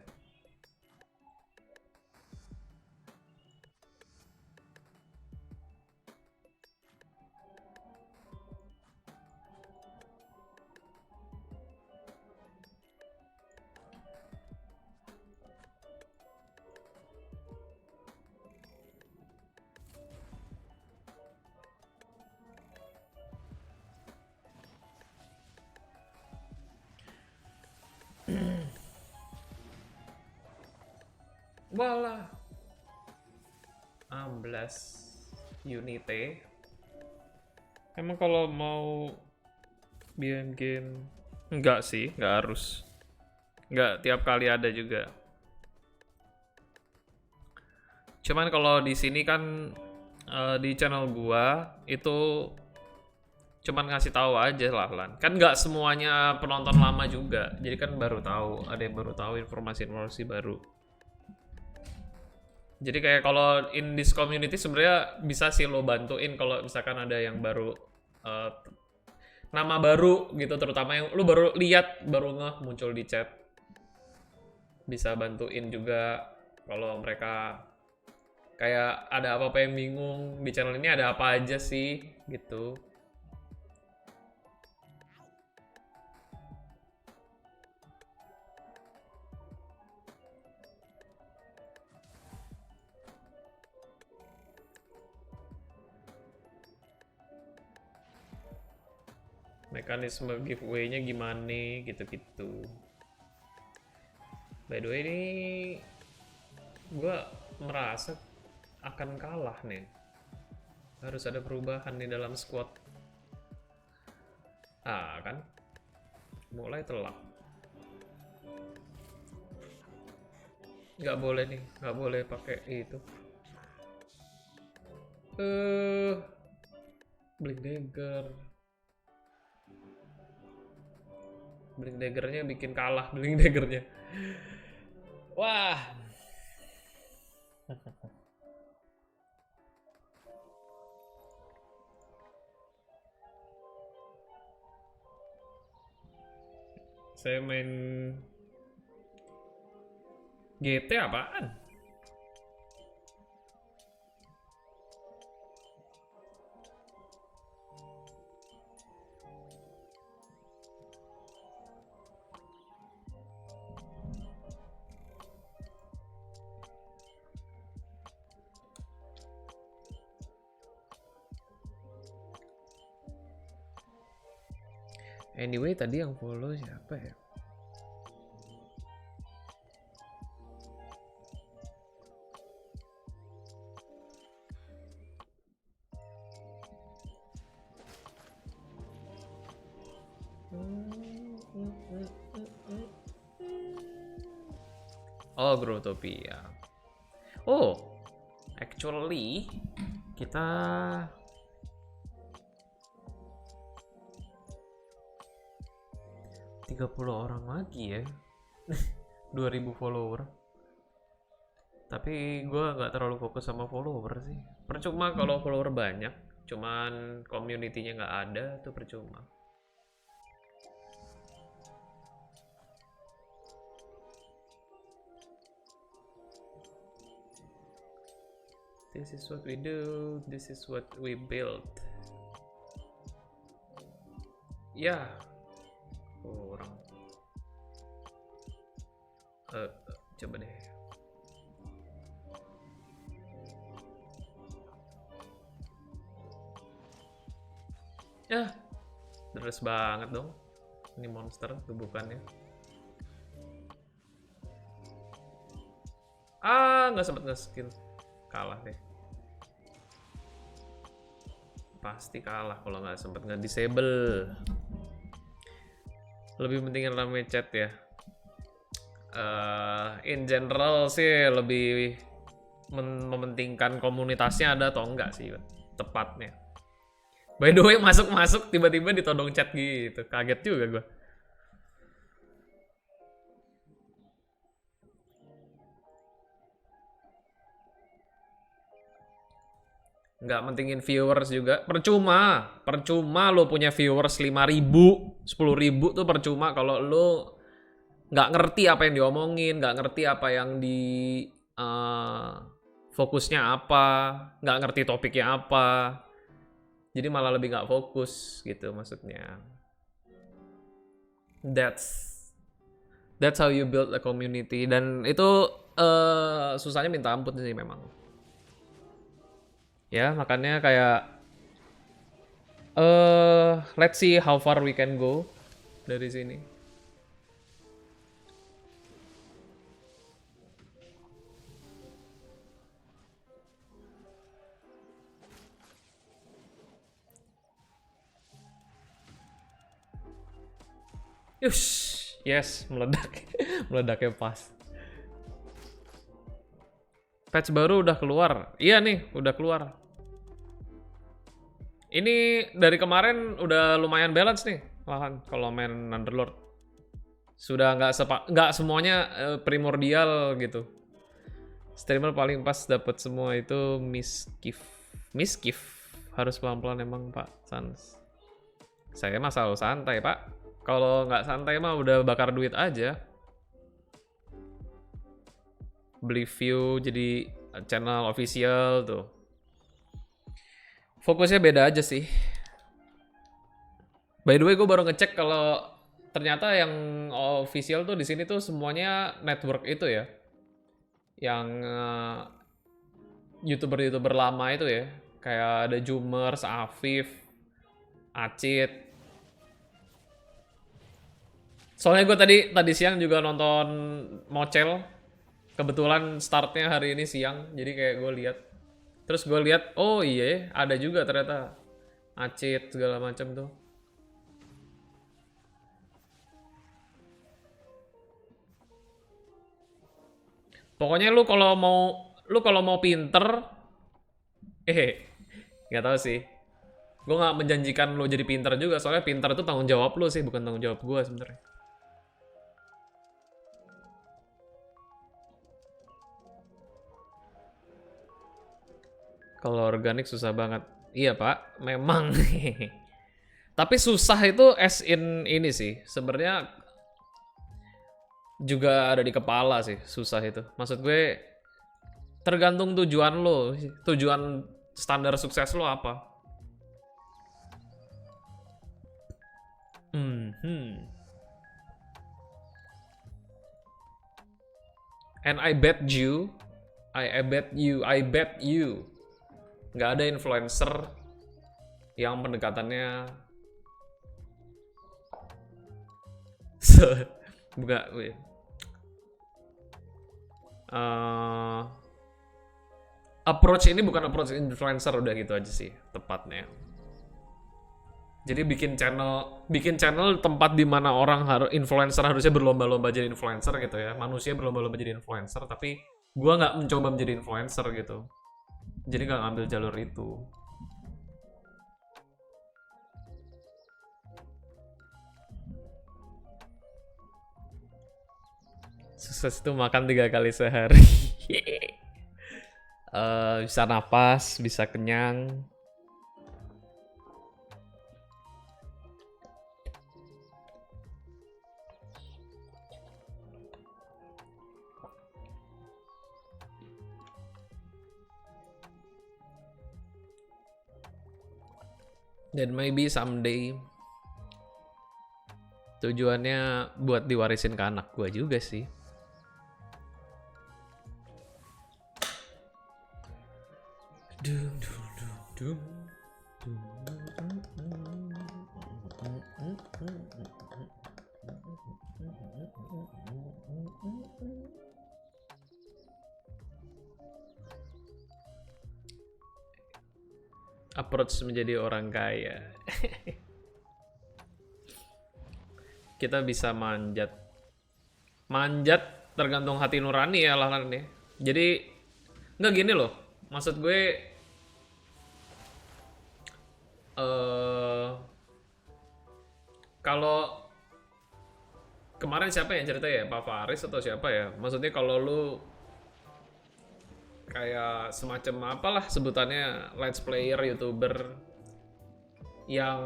Walah 16 unite. Emang kalau mau bikin game enggak sih, enggak harus. Enggak tiap kali ada juga. Cuman kalau di sini kan di channel gua itu cuman ngasih tahu aja lah Lan. Kan nggak semuanya penonton lama juga. Jadi kan baru tahu, ada yang baru tahu informasi-informasi baru. Jadi kayak kalau in this community sebenarnya bisa sih lo bantuin kalau misalkan ada yang baru nama baru gitu, terutama yang lo baru lihat, baru ngeh muncul di chat. Bisa bantuin juga kalau mereka kayak ada apa-apa yang bingung di channel ini ada apa aja sih gitu. Mekanisme giveaway-nya gimana gitu-gitu. By the way ini gue merasa akan kalah nih. Harus ada perubahan nih dalam squad. Ah kan, mulai telat. Nggak boleh nih, nggak boleh pakai itu. Blink Dagger. Blink Daggernya bikin kalah, Blink Daggernya. Wah. Saya main GT apaan? Anyway, tadi yang follow siapa ya? Oh, Growtopia. Oh, actually kita orang lagi ya. 2000 follower. Tapi gue nggak terlalu fokus sama follower sih. Percuma kalau follower banyak, cuman community-nya nggak ada, tuh percuma. This is what we do, this is what we build. Ya, kurang. Coba deh. Ya, deres banget dong. Ini monster tuh bukannya. Nggak sempet nge-skill. Kalah deh. Pasti kalah kalau nggak sempet nge-disable. Lebih pentingin rame chat ya. In general sih lebih mementingkan komunitasnya ada atau enggak sih tepatnya. By the way, masuk-masuk tiba-tiba ditodong chat gitu. Kaget juga gue. Nggak mentingin viewers juga. Percuma lo punya viewers 5.000, 10.000 tuh percuma kalau lo nggak ngerti apa yang diomongin, nggak ngerti apa yang di fokusnya apa, nggak ngerti topiknya apa. Jadi malah lebih nggak fokus gitu maksudnya. That's how you build a community, dan itu susahnya minta ampun sih memang. Ya makanya kayak let's see how far we can go dari sini. Yes, meledak. Meledaknya pas. Patch baru udah keluar. Iya nih, udah keluar. Ini dari kemarin udah lumayan balance nih, malahan kalau main Underlord. Sudah nggak semuanya primordial gitu. Streamer paling pas dapat semua itu Miskif. Harus pelan-pelan emang Pak Sans. Saya mah selalu santai Pak. Kalau nggak santai mah udah bakar duit aja. Beli view jadi channel official tuh. Fokusnya beda aja sih. By the way, gue baru ngecek kalau ternyata yang official tuh di sini tuh semuanya network itu ya. Yang YouTuber-YouTuber lama itu ya. Kayak ada Jumers, Afif, Acit. Soalnya gue tadi siang juga nonton Mocel. Kebetulan startnya hari ini siang, jadi kayak gue lihat. Terus gue lihat, oh iya, ada juga ternyata Acit segala macam tuh. Pokoknya lu kalau mau pinter, nggak tahu sih. Gue nggak menjanjikan lu jadi pinter juga, soalnya pinter itu tanggung jawab lu sih, bukan tanggung jawab gue sebenarnya. Kalau organik susah banget. Iya pak, memang. Tapi susah itu as in ini sih. Sebenarnya juga ada di kepala sih, susah itu. Maksud gue tergantung tujuan lo. Tujuan standar sukses lo apa? And I bet you nggak ada influencer yang pendekatannya bukan approach ini bukan approach influencer, udah gitu aja sih tepatnya. Jadi bikin channel tempat di mana orang influencer harusnya berlomba-lomba jadi influencer gitu ya. Manusia berlomba-lomba jadi influencer, tapi gua nggak mencoba menjadi influencer gitu. Jadi nggak ngambil jalur itu. Sukses itu makan 3 kali sehari. Bisa napas, bisa kenyang. Dan maybe someday tujuannya buat diwarisin ke anak gue juga sih. Approach menjadi orang kaya. Kita bisa manjat. Manjat tergantung hati nurani ya lah nih. Jadi nggak gini loh. Maksud gue kalau kemarin siapa yang cerita ya, Pak Faris atau siapa ya? Maksudnya kalau lu kayak semacam apalah sebutannya let's player youtuber yang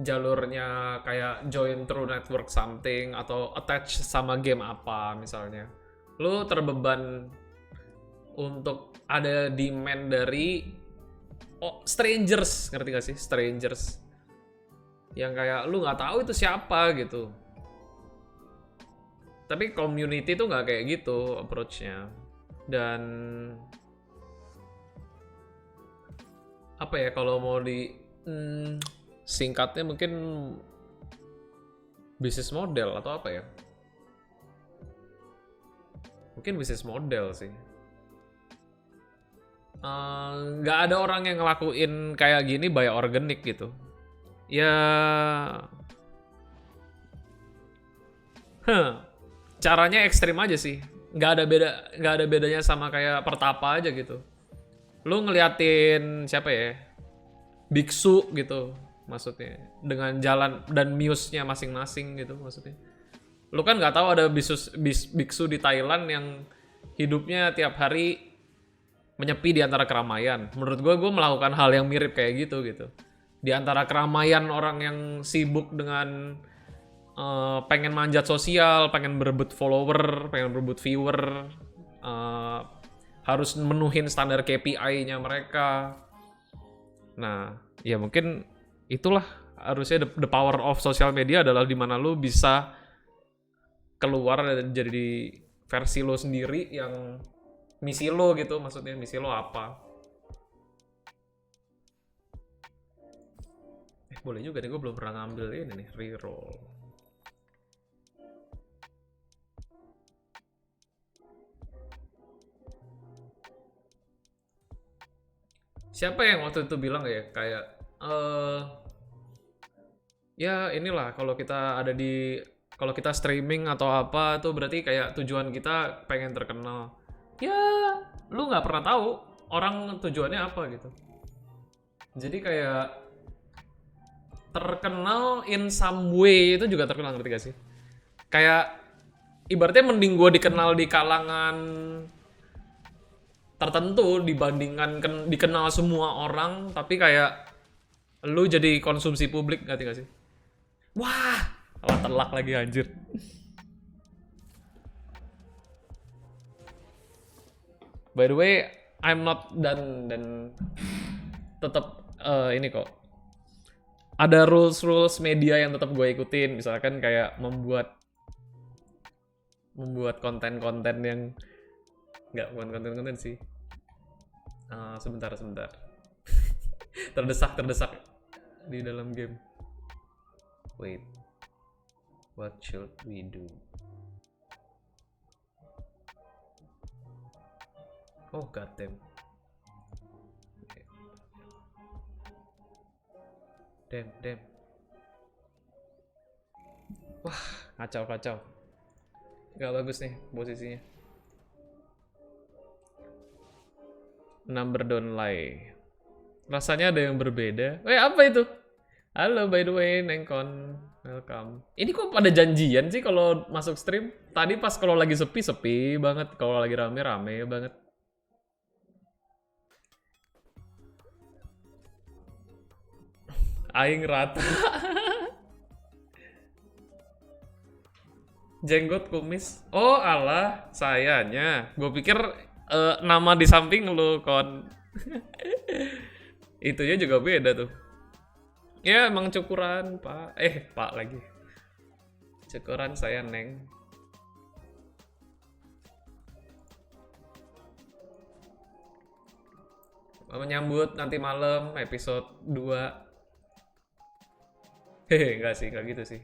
jalurnya kayak join through network something atau attach sama game apa misalnya, lu terbeban untuk ada demand dari strangers, ngerti gak sih, strangers yang kayak lu nggak tahu itu siapa gitu, tapi community tuh nggak kayak gitu approach-nya. Dan apa ya, kalau mau di singkatnya mungkin bisnis model atau apa ya, mungkin bisnis model sih. Nggak ada orang yang ngelakuin kayak gini by organic gitu ya. Caranya ekstrim aja sih, nggak ada bedanya sama kayak pertapa aja gitu. Lu ngeliatin siapa ya, biksu gitu maksudnya, dengan jalan dan muse-nya masing-masing gitu maksudnya. Lu kan nggak tahu ada biksu di Thailand yang hidupnya tiap hari menyepi di antara keramaian. Menurut gue melakukan hal yang mirip kayak gitu. Di antara keramaian orang yang sibuk dengan pengen manjat sosial, pengen berebut follower, pengen berebut viewer, harus menuhin standar KPI-nya mereka. Nah, ya mungkin itulah harusnya the power of social media adalah dimana lu bisa keluar dan jadi versi lo sendiri yang misi lo gitu, maksudnya misi lo apa. Boleh juga nih, gue belum pernah ngambil ini nih, reroll. Siapa yang waktu itu bilang ya kayak ya inilah kalau kita ada di, kalau kita streaming atau apa tuh berarti kayak tujuan kita pengen terkenal. Ya lu nggak pernah tahu orang tujuannya apa gitu. Jadi kayak terkenal in some way itu juga terkenal, ngerti gak sih? Kayak ibaratnya mending gue dikenal di kalangan tertentu dibandingkan dikenal semua orang, tapi kayak lu jadi konsumsi publik, ngerti gak sih? Wah, salah telak lagi anjir. By the way, I'm not done dan tetap ini kok. Ada rules media yang tetap gue ikutin, misalkan kayak membuat konten-konten yang bukan konten-konten sih. Sebentar. terdesak di dalam game. Wait, what should we do? Oh goddamn. Okay. Damn. Wah, kacau. Gak bagus nih posisinya. Number don't lie. Rasanya ada yang berbeda. Apa itu? Halo, by the way, Nengkon. Welcome. Ini kok pada janjian sih kalau masuk stream? Tadi pas kalau lagi sepi banget. Kalau lagi rame banget. Aing rata. Jenggot kumis. Oh alah, sayanya. Gue pikir nama di samping lu, Kon. Itunya juga beda tuh. Ya emang cukuran, Pak. Pak lagi. Cukuran saya, Neng. Menyambut nanti malam episode 2. Hehe, enggak sih, enggak gitu sih.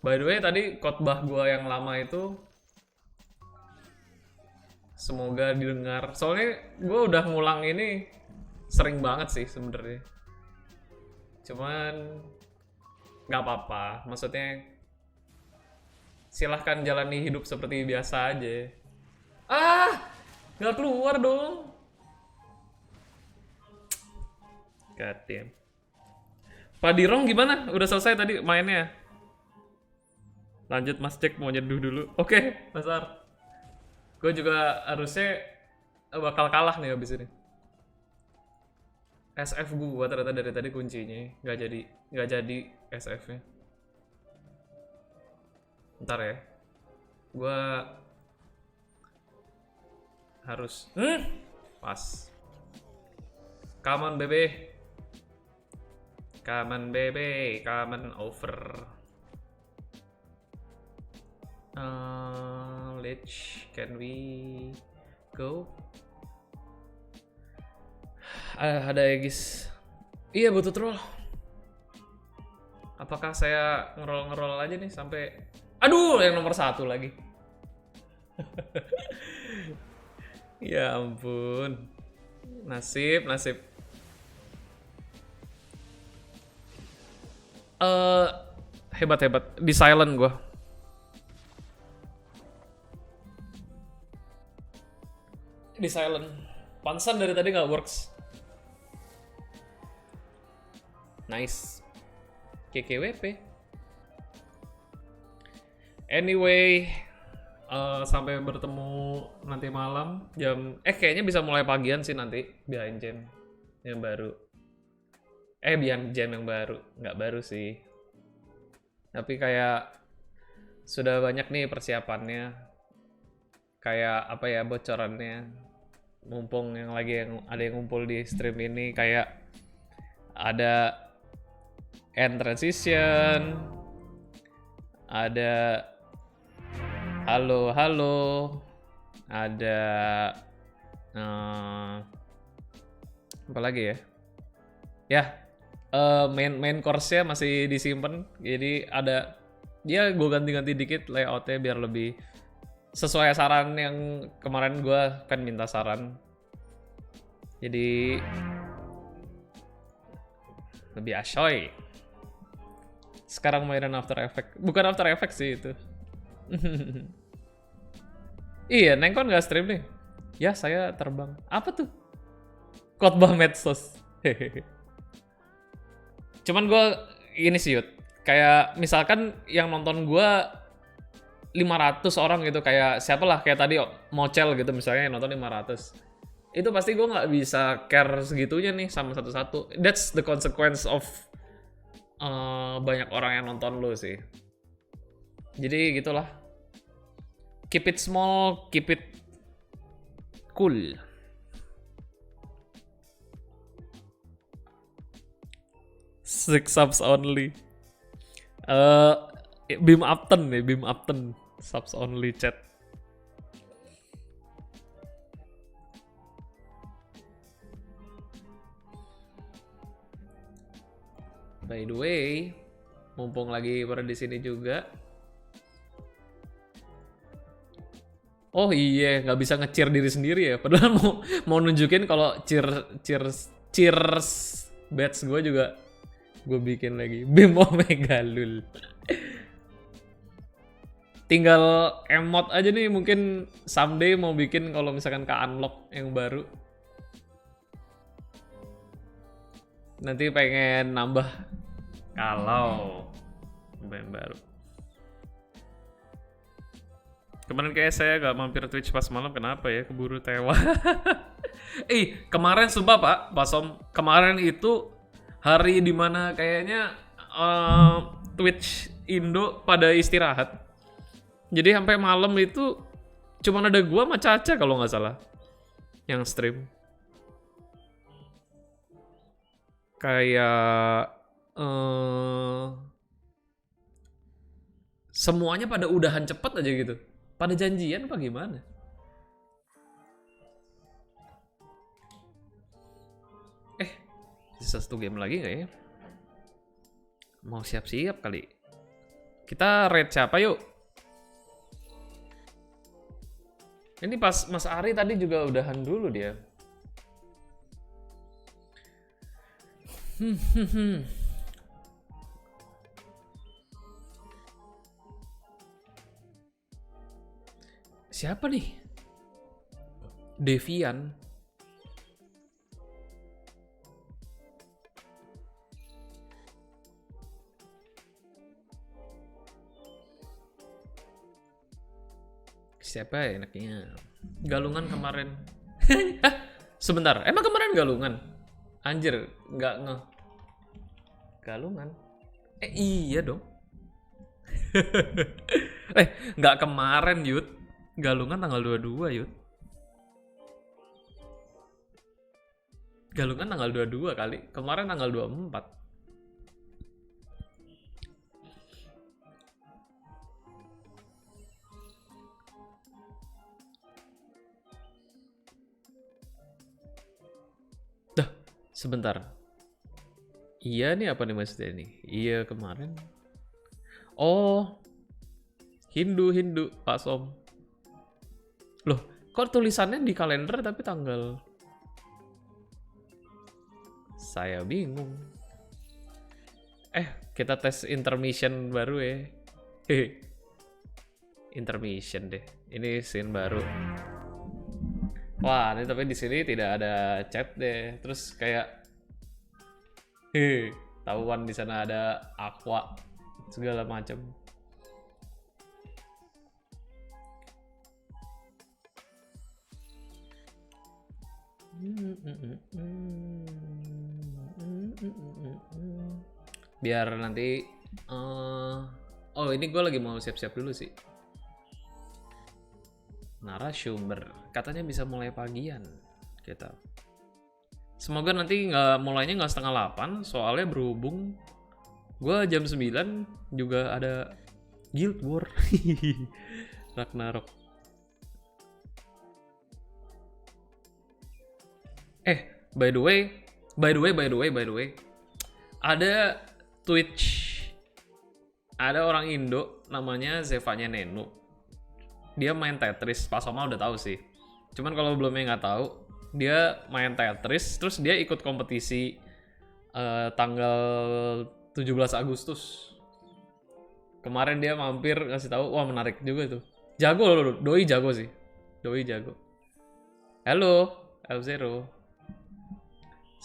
By the way, tadi khotbah gua yang lama itu semoga didengar. Soalnya gua udah ngulang ini sering banget sih sebenarnya. Cuman nggak apa-apa. Maksudnya silahkan jalani hidup seperti biasa aja. Ah, nggak keluar dong. God damn. Pak Dirong gimana? Udah selesai tadi mainnya? Lanjut Mas Cek mau nyeduh dulu. Oke, Mas Ar. Gue juga harusnya bakal kalah nih abis ini. SF gua ternyata dari tadi kuncinya nggak jadi SF-nya. Ntar ya. Gua harus pas. Come on baby. Come on baby, come on over. Can we go? Ada Aegis. Iya butuh troll. Apakah saya ngerol aja nih sampai... Aduh, yang nomor 1 lagi. Ya ampun. Nasib. Hebat. Di silent gua. Di silent. Pansan dari tadi nggak works. Nice. KKWP. Anyway, sampai bertemu nanti malam jam kayaknya bisa mulai pagian sih nanti behind jam yang baru. Behind jam yang baru, nggak baru sih. Tapi kayak sudah banyak nih persiapannya. Kayak apa ya bocorannya. Mumpung yang ada yang ngumpul di stream ini kayak ada end transition, ada halo, ada apa lagi ya? Ya, main course-nya masih disimpan, jadi ada ya gue ganti-ganti dikit layoutnya biar lebih sesuai saran yang kemarin gue kan minta saran, jadi lebih asoy. Sekarang mainan After Effects. Bukan After Effects sih itu. Iya, Nengkon nggak stream nih. Ya, saya terbang. Apa tuh? Khotbah medsos. Cuman gue ini sih, Yud. Kayak misalkan yang nonton gue 500 orang gitu. Kayak siapa lah, kayak tadi Mocel gitu misalnya yang nonton 500. Itu pasti gue nggak bisa care segitunya nih sama satu-satu. That's the consequence of banyak orang yang nonton lo sih. Jadi gitulah. Keep it small, keep it cool. Six subs only. Bim Upton nih, Bim Upton. Subs only chat. By the way, mumpung lagi pada di sini juga. Oh iya, nggak bisa nge-cheer diri sendiri ya. Padahal mau nunjukin kalau cheers batch gue juga gue bikin lagi. Bim Omega lul. Tinggal emot aja nih, mungkin someday mau bikin kalau misalkan ke unlock yang baru. Nanti pengen nambah kalau yang baru. Kemarin kayak saya gak mampir Twitch pas malam, kenapa ya? Keburu tewa. Kemarin sumpah Pak Som, kemarin itu hari dimana kayaknya Twitch Indo pada istirahat. Jadi sampai malam itu cuman ada gua sama Caca kalau nggak salah yang stream. Kayak semuanya pada udahan cepet aja gitu. Pada janjian apa gimana? Sisa 1 game lagi nggak ya? Mau siap-siap kali. Kita raid siapa yuk? Ini pas Mas Ari tadi juga udahan dulu dia. Siapa nih? Devian. Siapa ya enaknya? Galungan kemarin. Hah? Sebentar, emang kemarin galungan? Anjir, nggak nge. Galungan? Iya dong. Nggak kemarin, Yud. Galungan tanggal 22, Yud. Galungan tanggal 22 kali. Kemarin tanggal 24. Dah, sebentar. Iya nih apa nih maksudnya nih? Iya kemarin. Oh, Hindu, Pak Som. Loh, kok tulisannya di kalender tapi tanggal? Saya bingung. Kita tes intermission baru ya. Hehe. Intermission deh. Ini scene baru. Wah, ini tapi di sini tidak ada chat deh. Terus kayak tahuan di sana ada aqua segala macam. Biar nanti oh ini gue lagi mau siap-siap dulu sih. Narasumber katanya bisa mulai pagian kita. Semoga nanti mulainya nggak setengah 8 soalnya berhubung gue jam 9 juga ada Guild War. Ragnarok. By the way, ada Twitch, ada orang Indo namanya Zevanya Nenu. Dia main Tetris, Pak Soma udah tahu sih. Cuman kalau belumnya nggak tahu, dia main Tetris, terus dia ikut kompetisi tanggal 17 Agustus. Kemarin dia mampir ngasih tahu, wah menarik juga tuh. Jago loh, doi jago sih. Doi jago. Halo, L0.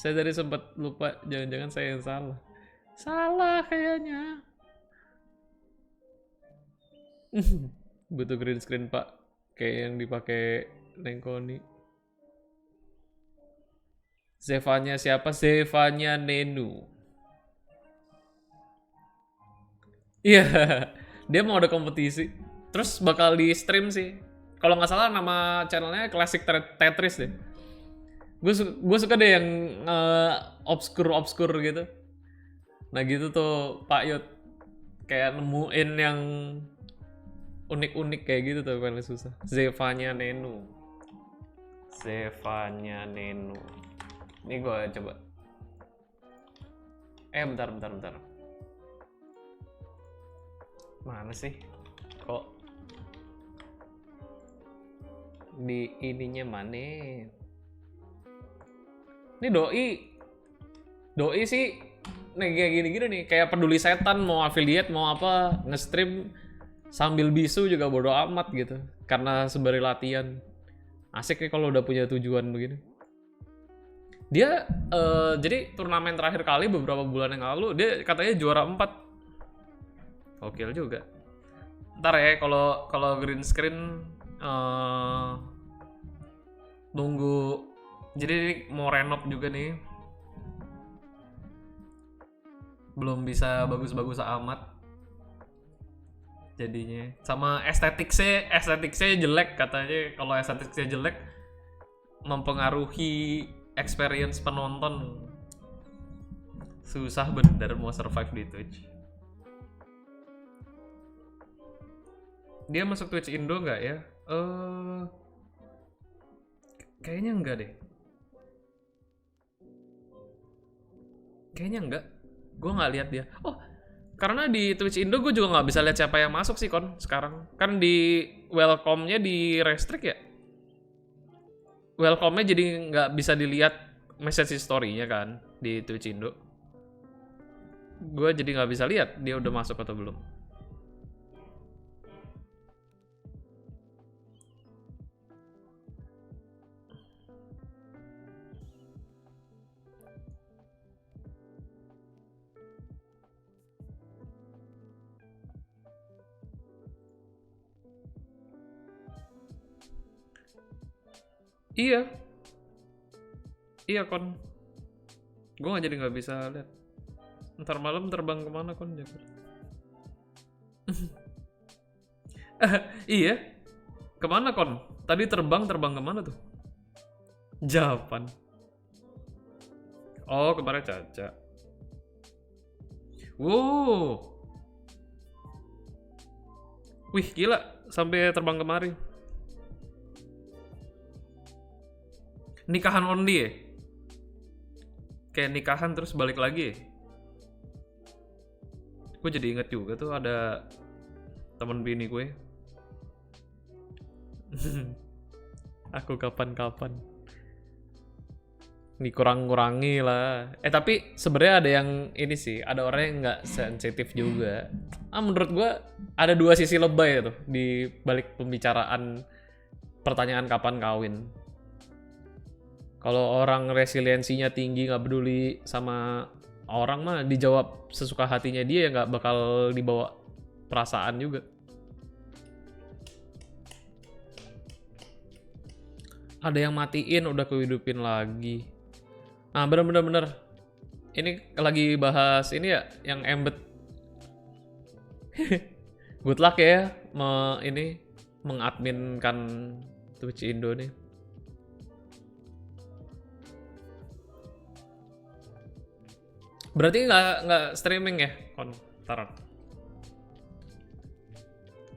Saya tadi sempat lupa, jangan-jangan saya yang salah. Salah kayaknya. Butuh green screen pak, kayak yang dipakai Nengkoni. Zevanya siapa? Zevanya Nenu. Iya, dia mau ada kompetisi. Terus bakal di stream sih. Kalau nggak salah nama channelnya Classic Tetris deh. Gue suka deh yang obskur gitu. Nah gitu tuh Pak Yot kayak nemuin yang unik-unik kayak gitu tuh paling susah. Zevanya Nenu. Ini gue coba. Bentar. Mana sih? Kok di ininya mana? Ini doi sih nih kayak gini-gini nih, kayak peduli setan, mau affiliate mau apa, nge-stream sambil bisu juga bodo amat gitu, karena sembari latihan. Asik nih kalau udah punya tujuan begini. Dia jadi turnamen terakhir kali beberapa bulan yang lalu dia katanya juara 4. Gokil juga. Ntar ya kalau green screen nunggu. Jadi ini mau renov juga nih. Belum bisa bagus-bagus amat jadinya. Sama estetiknya jelek katanya. Kalau estetiknya jelek mempengaruhi experience penonton. Susah bener mau survive di Twitch. Dia masuk Twitch Indo nggak ya? Kayaknya enggak deh. Kayaknya enggak. Gue nggak lihat dia. Oh, Karena di Twitch Indo gue juga nggak bisa lihat siapa yang masuk sih Kon sekarang. Kan di welcome-nya di restrict ya. Welcome-nya jadi nggak bisa dilihat message story-nya kan di Twitch Indo. Gue jadi nggak bisa lihat dia udah masuk atau belum. Iya, iya Kon. Gue nggak jadi nggak bisa lihat. Ntar malam terbang kemana Kon? Jakarta. Iya, kemana Kon? Tadi terbang kemana tuh? Japan. Oh, kemarin Caca. Wow. Wih, gila. Sampai terbang kemari. Nikahan only ya? Kayak nikahan terus balik lagi ya? Gue jadi inget juga tuh ada temen bini gue. Aku kapan-kapan. Dikurang-kurangi lah. Tapi sebenarnya ada yang ini sih, ada orang yang nggak sensitif juga. Menurut gue ada dua sisi lebay tuh di balik pembicaraan pertanyaan kapan kawin. Kalau orang resiliensinya tinggi, nggak peduli sama orang mah dijawab sesuka hatinya dia, ya nggak bakal dibawa perasaan juga. Ada yang matiin udah kehidupin lagi. Bener. Ini lagi bahas ini ya, yang embed. Good luck ya, mengadminkan Twitch Indo nih. Berarti nggak streaming ya, Kon? Taruh.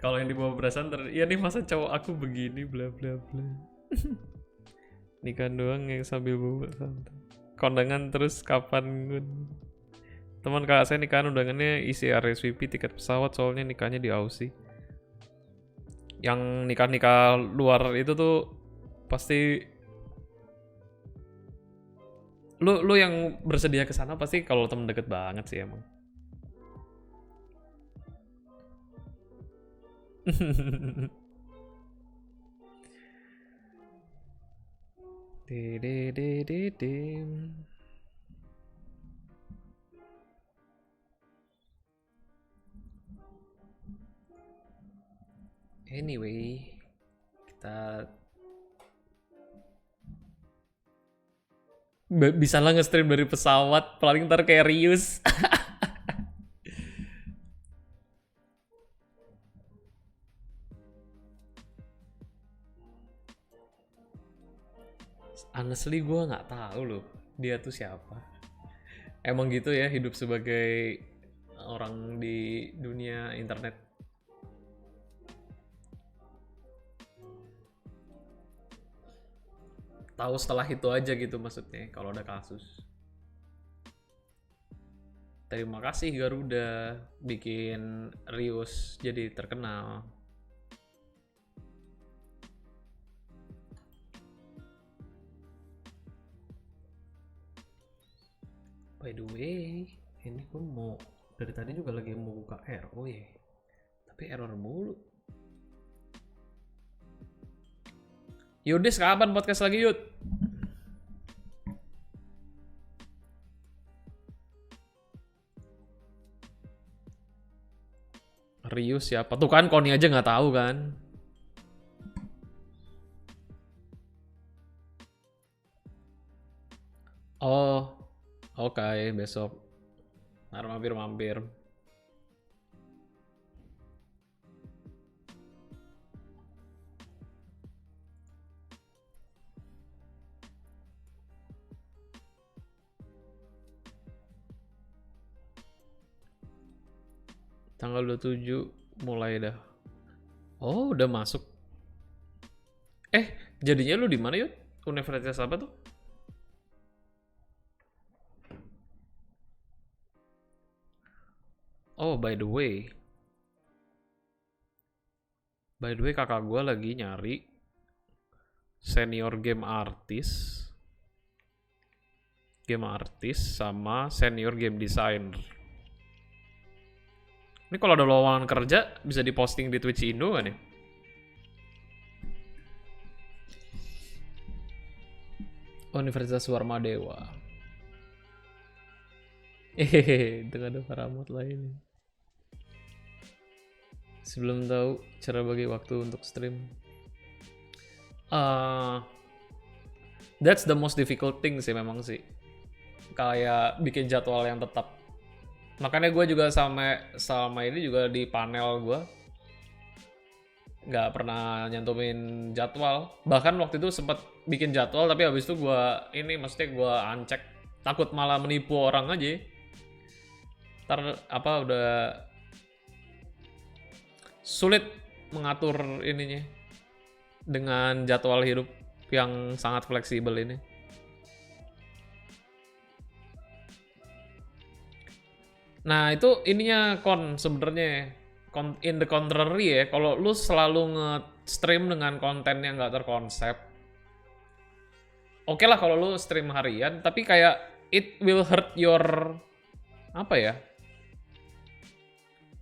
Kalau yang dibawa perasaan ya nih masa cowok aku begini bla bla bla. Nikah doang yang sambil bawa santai. Kondangan terus kapan gun? Teman kakak saya nikahan undangannya isi RSVP tiket pesawat soalnya nikahnya di Aussie. Yang nikah luar itu tuh pasti lu yang bersedia ke sana pasti kalau temen deket banget sih emang. Anyway, kita bisa lah nge-stream dari pesawat, paling ntar kayak Rius. Honestly gue nggak tahu loh dia tuh siapa. Emang gitu ya hidup sebagai orang di dunia internet. Tahu setelah itu aja gitu maksudnya kalau ada kasus. Terima kasih Garuda bikin Rius jadi terkenal. By the way, ini gue mau dari tadi juga lagi mau buka RO ya, tapi error mulu. Yudis kapan podcast lagi Yud? Rius siapa? Tuh kan Koni aja nggak tahu kan? Oh, oke, besok. Mampir. Tanggal 27 mulai dah. Oh, udah masuk. Jadinya lu di mana Yud? Universitas apa tuh? Oh, by the way. By the way, kakak gue lagi nyari senior game artist sama senior game designer. Ini kalau ada lowongan kerja bisa diposting di Twitch Indo kan ya? Universitas Warmadewa. Itu ada Paramount lain. Sebelum tahu cara bagi waktu untuk stream. That's the most difficult thing sih memang sih. Kayak bikin jadwal yang tetap. Makanya gue juga sama ini juga di panel gue nggak pernah nyantumin jadwal. Bahkan waktu itu sempat bikin jadwal tapi habis itu maksudnya gue uncheck, takut malah menipu orang aja. Ntar udah sulit mengatur ininya dengan jadwal hidup yang sangat fleksibel ini. Nah itu ininya sebenarnya in the contrary ya, kalau lu selalu nge-stream dengan konten yang nggak terkonsep, oke lah kalau lu stream harian, tapi kayak it will hurt your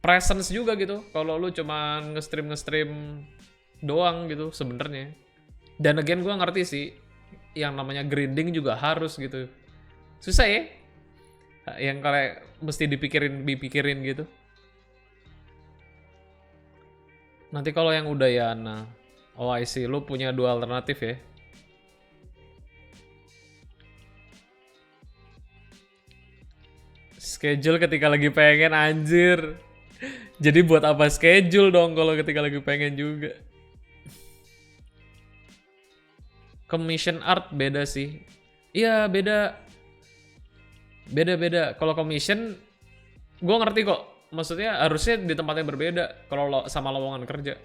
presence juga gitu kalau lu cuma nge-stream doang gitu sebenarnya. Dan again gue ngerti sih yang namanya grinding juga harus gitu, susah ya yang kayak mesti dipikirin gitu. Nanti kalau yang Udayana, oh I see, lu punya dua alternatif ya. Schedule ketika lagi pengen, anjir. Jadi buat apa schedule dong kalau ketika lagi pengen juga. Commission art beda sih. Iya beda. Kalau commission, gue ngerti kok. Maksudnya harusnya di tempat yang berbeda kalau sama lowongan kerja.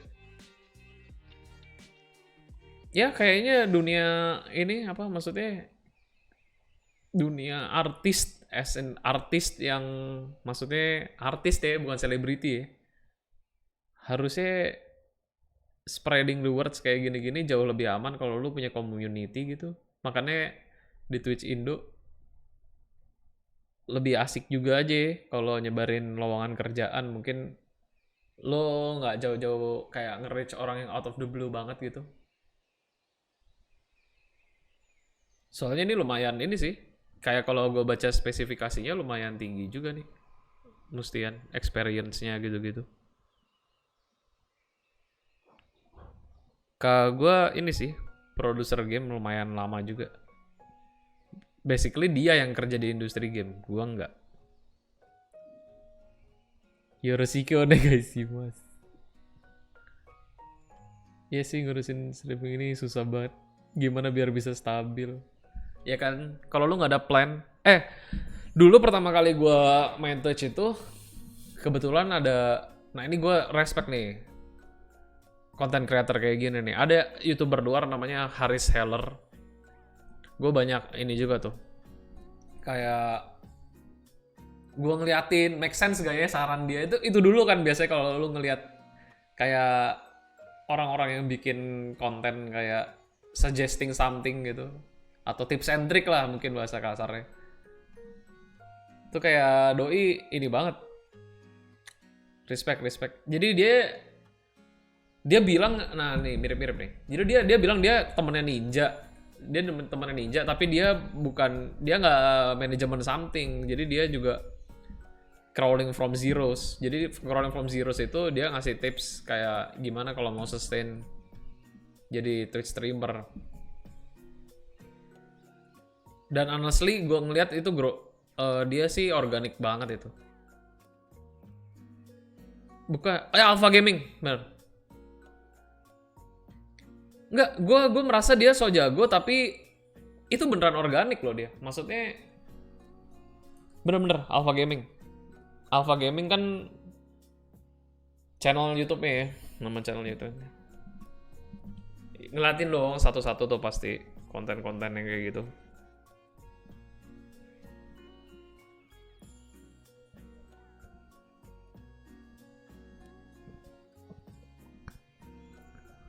Ya kayaknya dunia ini maksudnya dunia artis, as an artist yang maksudnya artis ya, bukan selebriti ya. Harusnya spreading the words kayak gini-gini jauh lebih aman kalau lu punya community gitu. Makanya di Twitch Indo lebih asik juga aja kalau nyebarin lowongan kerjaan. Mungkin lo nggak jauh-jauh kayak nge-reach orang yang out of the blue banget gitu. Soalnya ini lumayan ini sih, kayak kalau gue baca spesifikasinya lumayan tinggi juga nih, mustian experience-nya gitu-gitu. Gue ini sih produser game lumayan lama juga. Basically dia yang kerja di industri game, gua enggak. Yoroshiku onegaishimasu. Ya sih ngurusin streaming ini susah banget. Gimana biar bisa stabil? Ya kan, kalau lu nggak ada plan. Dulu pertama kali gua main Twitch itu kebetulan ada. Nah ini gua respect nih. Content creator kayak gini nih. Ada YouTuber luar namanya Haris Heller. Gue banyak ini juga tuh. Kayak gue ngeliatin make sense gak ya saran dia itu dulu kan biasanya kalau lu ngeliat kayak orang-orang yang bikin konten kayak suggesting something gitu atau tips and trick lah mungkin bahasa kasarnya. Itu kayak doi ini banget. Respect. Jadi dia bilang, nah nih mirip-mirip nih. Jadi dia bilang dia temennya ninja. Dia temennya ninja tapi dia nggak manajemen something, jadi dia juga crawling from zeros. Jadi crawling from zeros itu dia ngasih tips kayak gimana kalau mau sustain jadi Twitch streamer. Dan honestly gue ngeliat itu dia sih organik banget itu. Alpha Gaming bener. Enggak, gue merasa dia so jago tapi itu beneran organik loh dia. Maksudnya bener-bener Alpha Gaming kan channel YouTube-nya ya, nama channel YouTube. Ngeliatin dong satu-satu tuh pasti konten-konten yang kayak gitu.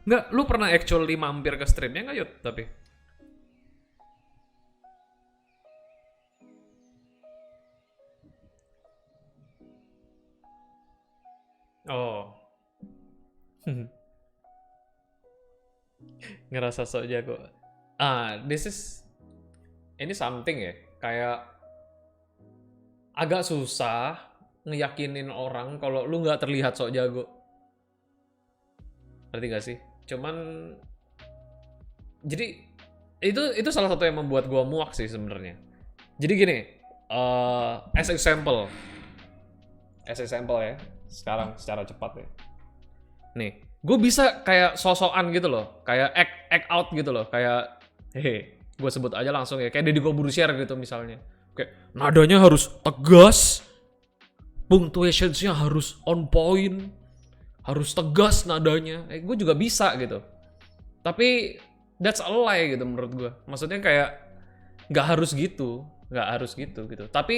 Nggak, lu pernah actually mampir ke streamnya nggak Yud? Tapi oh, ngerasa sok jago. This is ini something ya, kayak agak susah ngeyakinin orang kalau lu nggak terlihat sok jago. Ngerti gak sih? Cuman jadi itu salah satu yang membuat gua muak sih sebenarnya. Jadi gini, as example ya, sekarang secara cepat ya. Nih, gue bisa kayak sosokan gitu loh, kayak act out gitu loh, kayak hehe, gue sebut aja langsung ya, kayak Deddy Corbuzier gitu misalnya. Kayak nadanya harus tegas, punctuationsnya harus on point, harus tegas nadanya. Gue juga bisa gitu. Tapi that's a lie gitu menurut gue. Maksudnya kayak nggak harus gitu, gitu. Tapi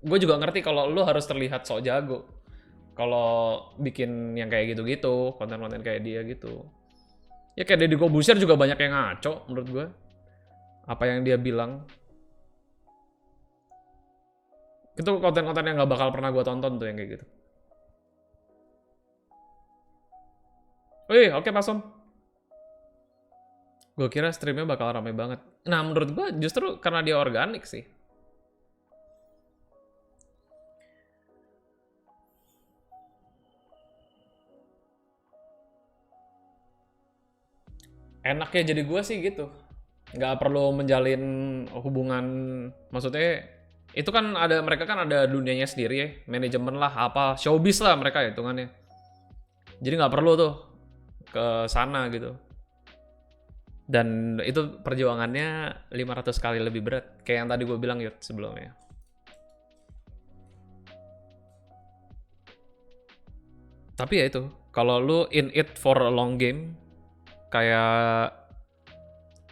gue juga ngerti kalau lu harus terlihat sok jago kalau bikin yang kayak gitu-gitu, konten-konten kayak dia gitu. Ya kayak Deddy Corbuzier juga banyak yang ngaco menurut gue. Apa yang dia bilang. Itu konten-konten yang gak bakal pernah gue tonton tuh yang kayak gitu. Wih, oke Pak Som. Gue kira streamnya bakal rame banget. Nah menurut gue justru karena dia organik sih. Enaknya jadi gue sih gitu, nggak perlu menjalin hubungan, maksudnya itu kan mereka kan ada dunianya sendiri ya, manajemen lah, apa showbiz lah mereka hitungannya, jadi nggak perlu tuh ke sana gitu, dan itu perjuangannya 500 kali lebih berat kayak yang tadi gue bilang Yud sebelumnya. Tapi ya itu, kalau lu in it for a long game, kayak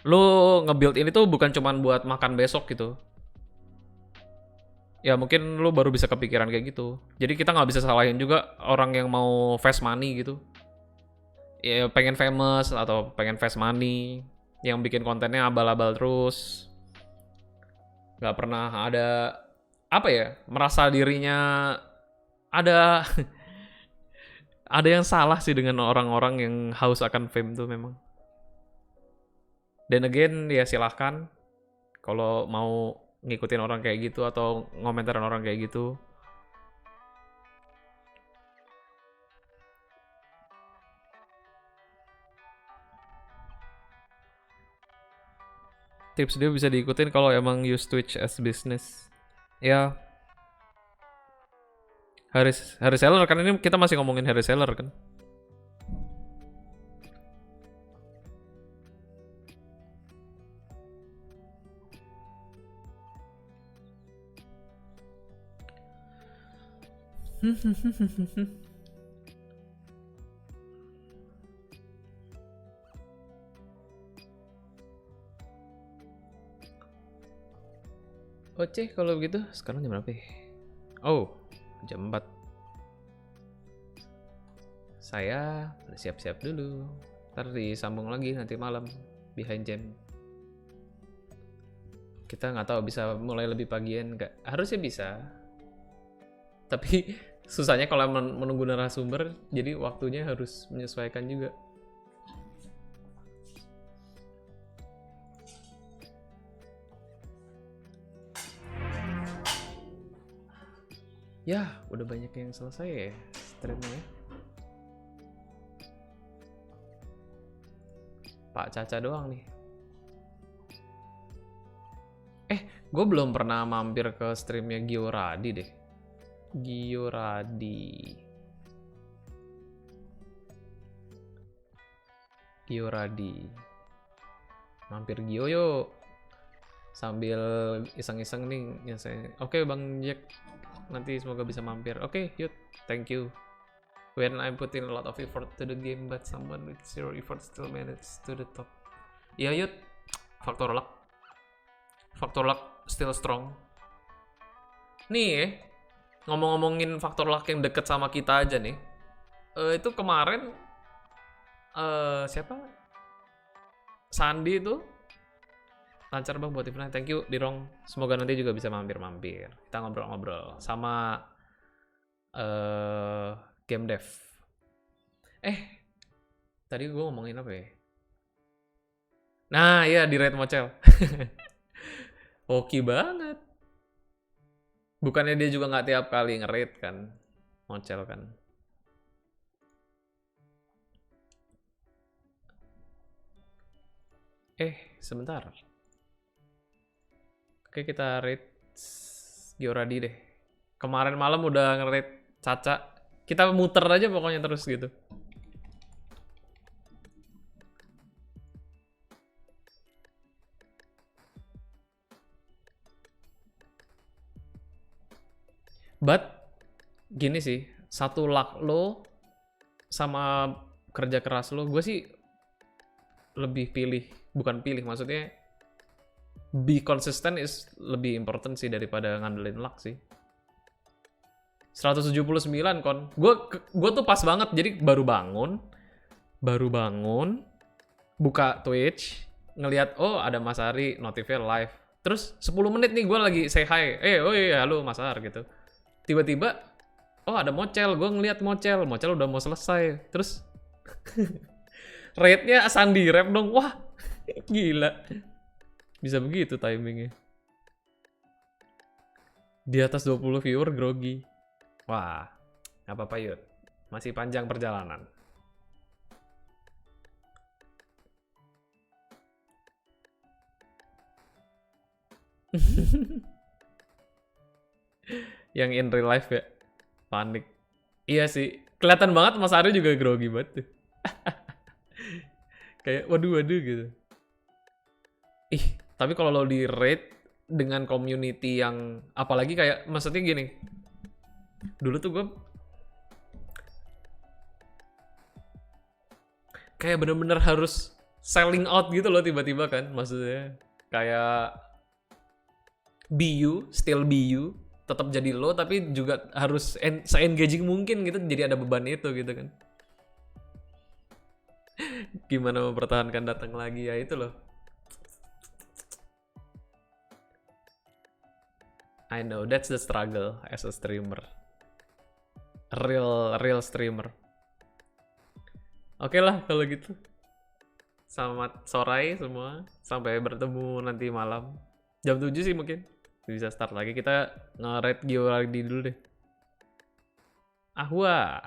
lu nge-build ini tuh bukan cuman buat makan besok gitu. Ya mungkin lu baru bisa kepikiran kayak gitu. Jadi kita nggak bisa salahin juga orang yang mau fast money gitu. Ya pengen famous atau pengen fast money, yang bikin kontennya abal-abal terus. Nggak pernah ada, apa ya, merasa dirinya ada ada yang salah sih dengan orang-orang yang haus akan fame tuh memang. Dan again, ya silahkan kalau mau ngikutin orang kayak gitu atau ngomentarin orang kayak gitu. Tips dia bisa diikutin kalau emang use Twitch as business. Ya, Harry Seller kan, ini kita masih ngomongin Harry Seller kan. Oke, kalau begitu sekarang jam berapa ya? Oh, jam 4. Saya siap-siap dulu. Ntar disambung lagi nanti malam behind jam. Kita nggak tahu bisa mulai lebih pagian nggak? Harusnya bisa. Tapi susahnya kalau menunggu narasumber, jadi waktunya harus menyesuaikan juga. Ya, udah banyak yang selesai ya streamnya ya. Pak Caca doang nih. Gue belum pernah mampir ke streamnya Gio Radi deh. Gio Radi. Mampir Gio yuk. Sambil iseng-iseng nih ya saya. Oke, Bang Jack. Nanti semoga bisa mampir. Oke, yuk. Thank you. When I put in a lot of effort to the game, but someone with zero effort still managed to the top. Ya, yuk. Faktor luck still strong. Nih ya, ngomong-ngomongin faktor luck yang deket sama kita aja nih. Itu kemarin Siapa? Sandi itu lancar bang buat eventnya. Thank you Dirong. Semoga nanti juga bisa mampir-mampir. Kita ngobrol-ngobrol sama game dev. Tadi gue ngomongin apa ya? Nah, ya di Red Mocel. Oke banget. Bukannya dia juga nggak tiap kali nge-raid kan? Mocel kan. Sebentar. Oke, kita raid Gioradi deh. Kemarin malam udah nge-raid Caca. Kita muter aja pokoknya terus gitu. But gini sih, satu luck lo sama kerja keras lo, gue sih lebih pilih, bukan pilih maksudnya be consistent is lebih important sih daripada ngandelin luck sih. 179 kon. Gue tuh pas banget, jadi baru bangun, buka Twitch, ngelihat oh ada Mas Ari notifnya live. Terus 10 menit nih gue lagi say hi. Oh iya halo Mas Ar gitu. Tiba-tiba oh ada Mocel, gue ngeliat Mocel udah mau selesai. Terus rate-nya Sandi Rap dong. Wah, gila. Bisa begitu timingnya. Di atas 20 viewer grogi. Wah, nggak apa-apa Yud. Masih panjang perjalanan. Yang in real life ya, panik. Iya sih, kelihatan banget Mas Aryo juga grogi banget tuh. Kayak waduh gitu. Tapi kalau lo di rate dengan community yang apalagi kayak maksudnya gini. Dulu tuh gue kayak bener-bener harus selling out gitu loh tiba-tiba kan, maksudnya kayak BU, still BU, tetap jadi lo tapi juga harus se-engaging mungkin gitu, jadi ada beban itu gitu kan. Gimana mempertahankan datang lagi ya itu loh. I know that's the struggle as a streamer. Real streamer. Oke lah kalau gitu. Selamat sore semua. Sampai bertemu nanti malam. Jam 7 sih mungkin. Bisa start lagi. Kita nge-raid Gio lagi dulu deh. Ahwa.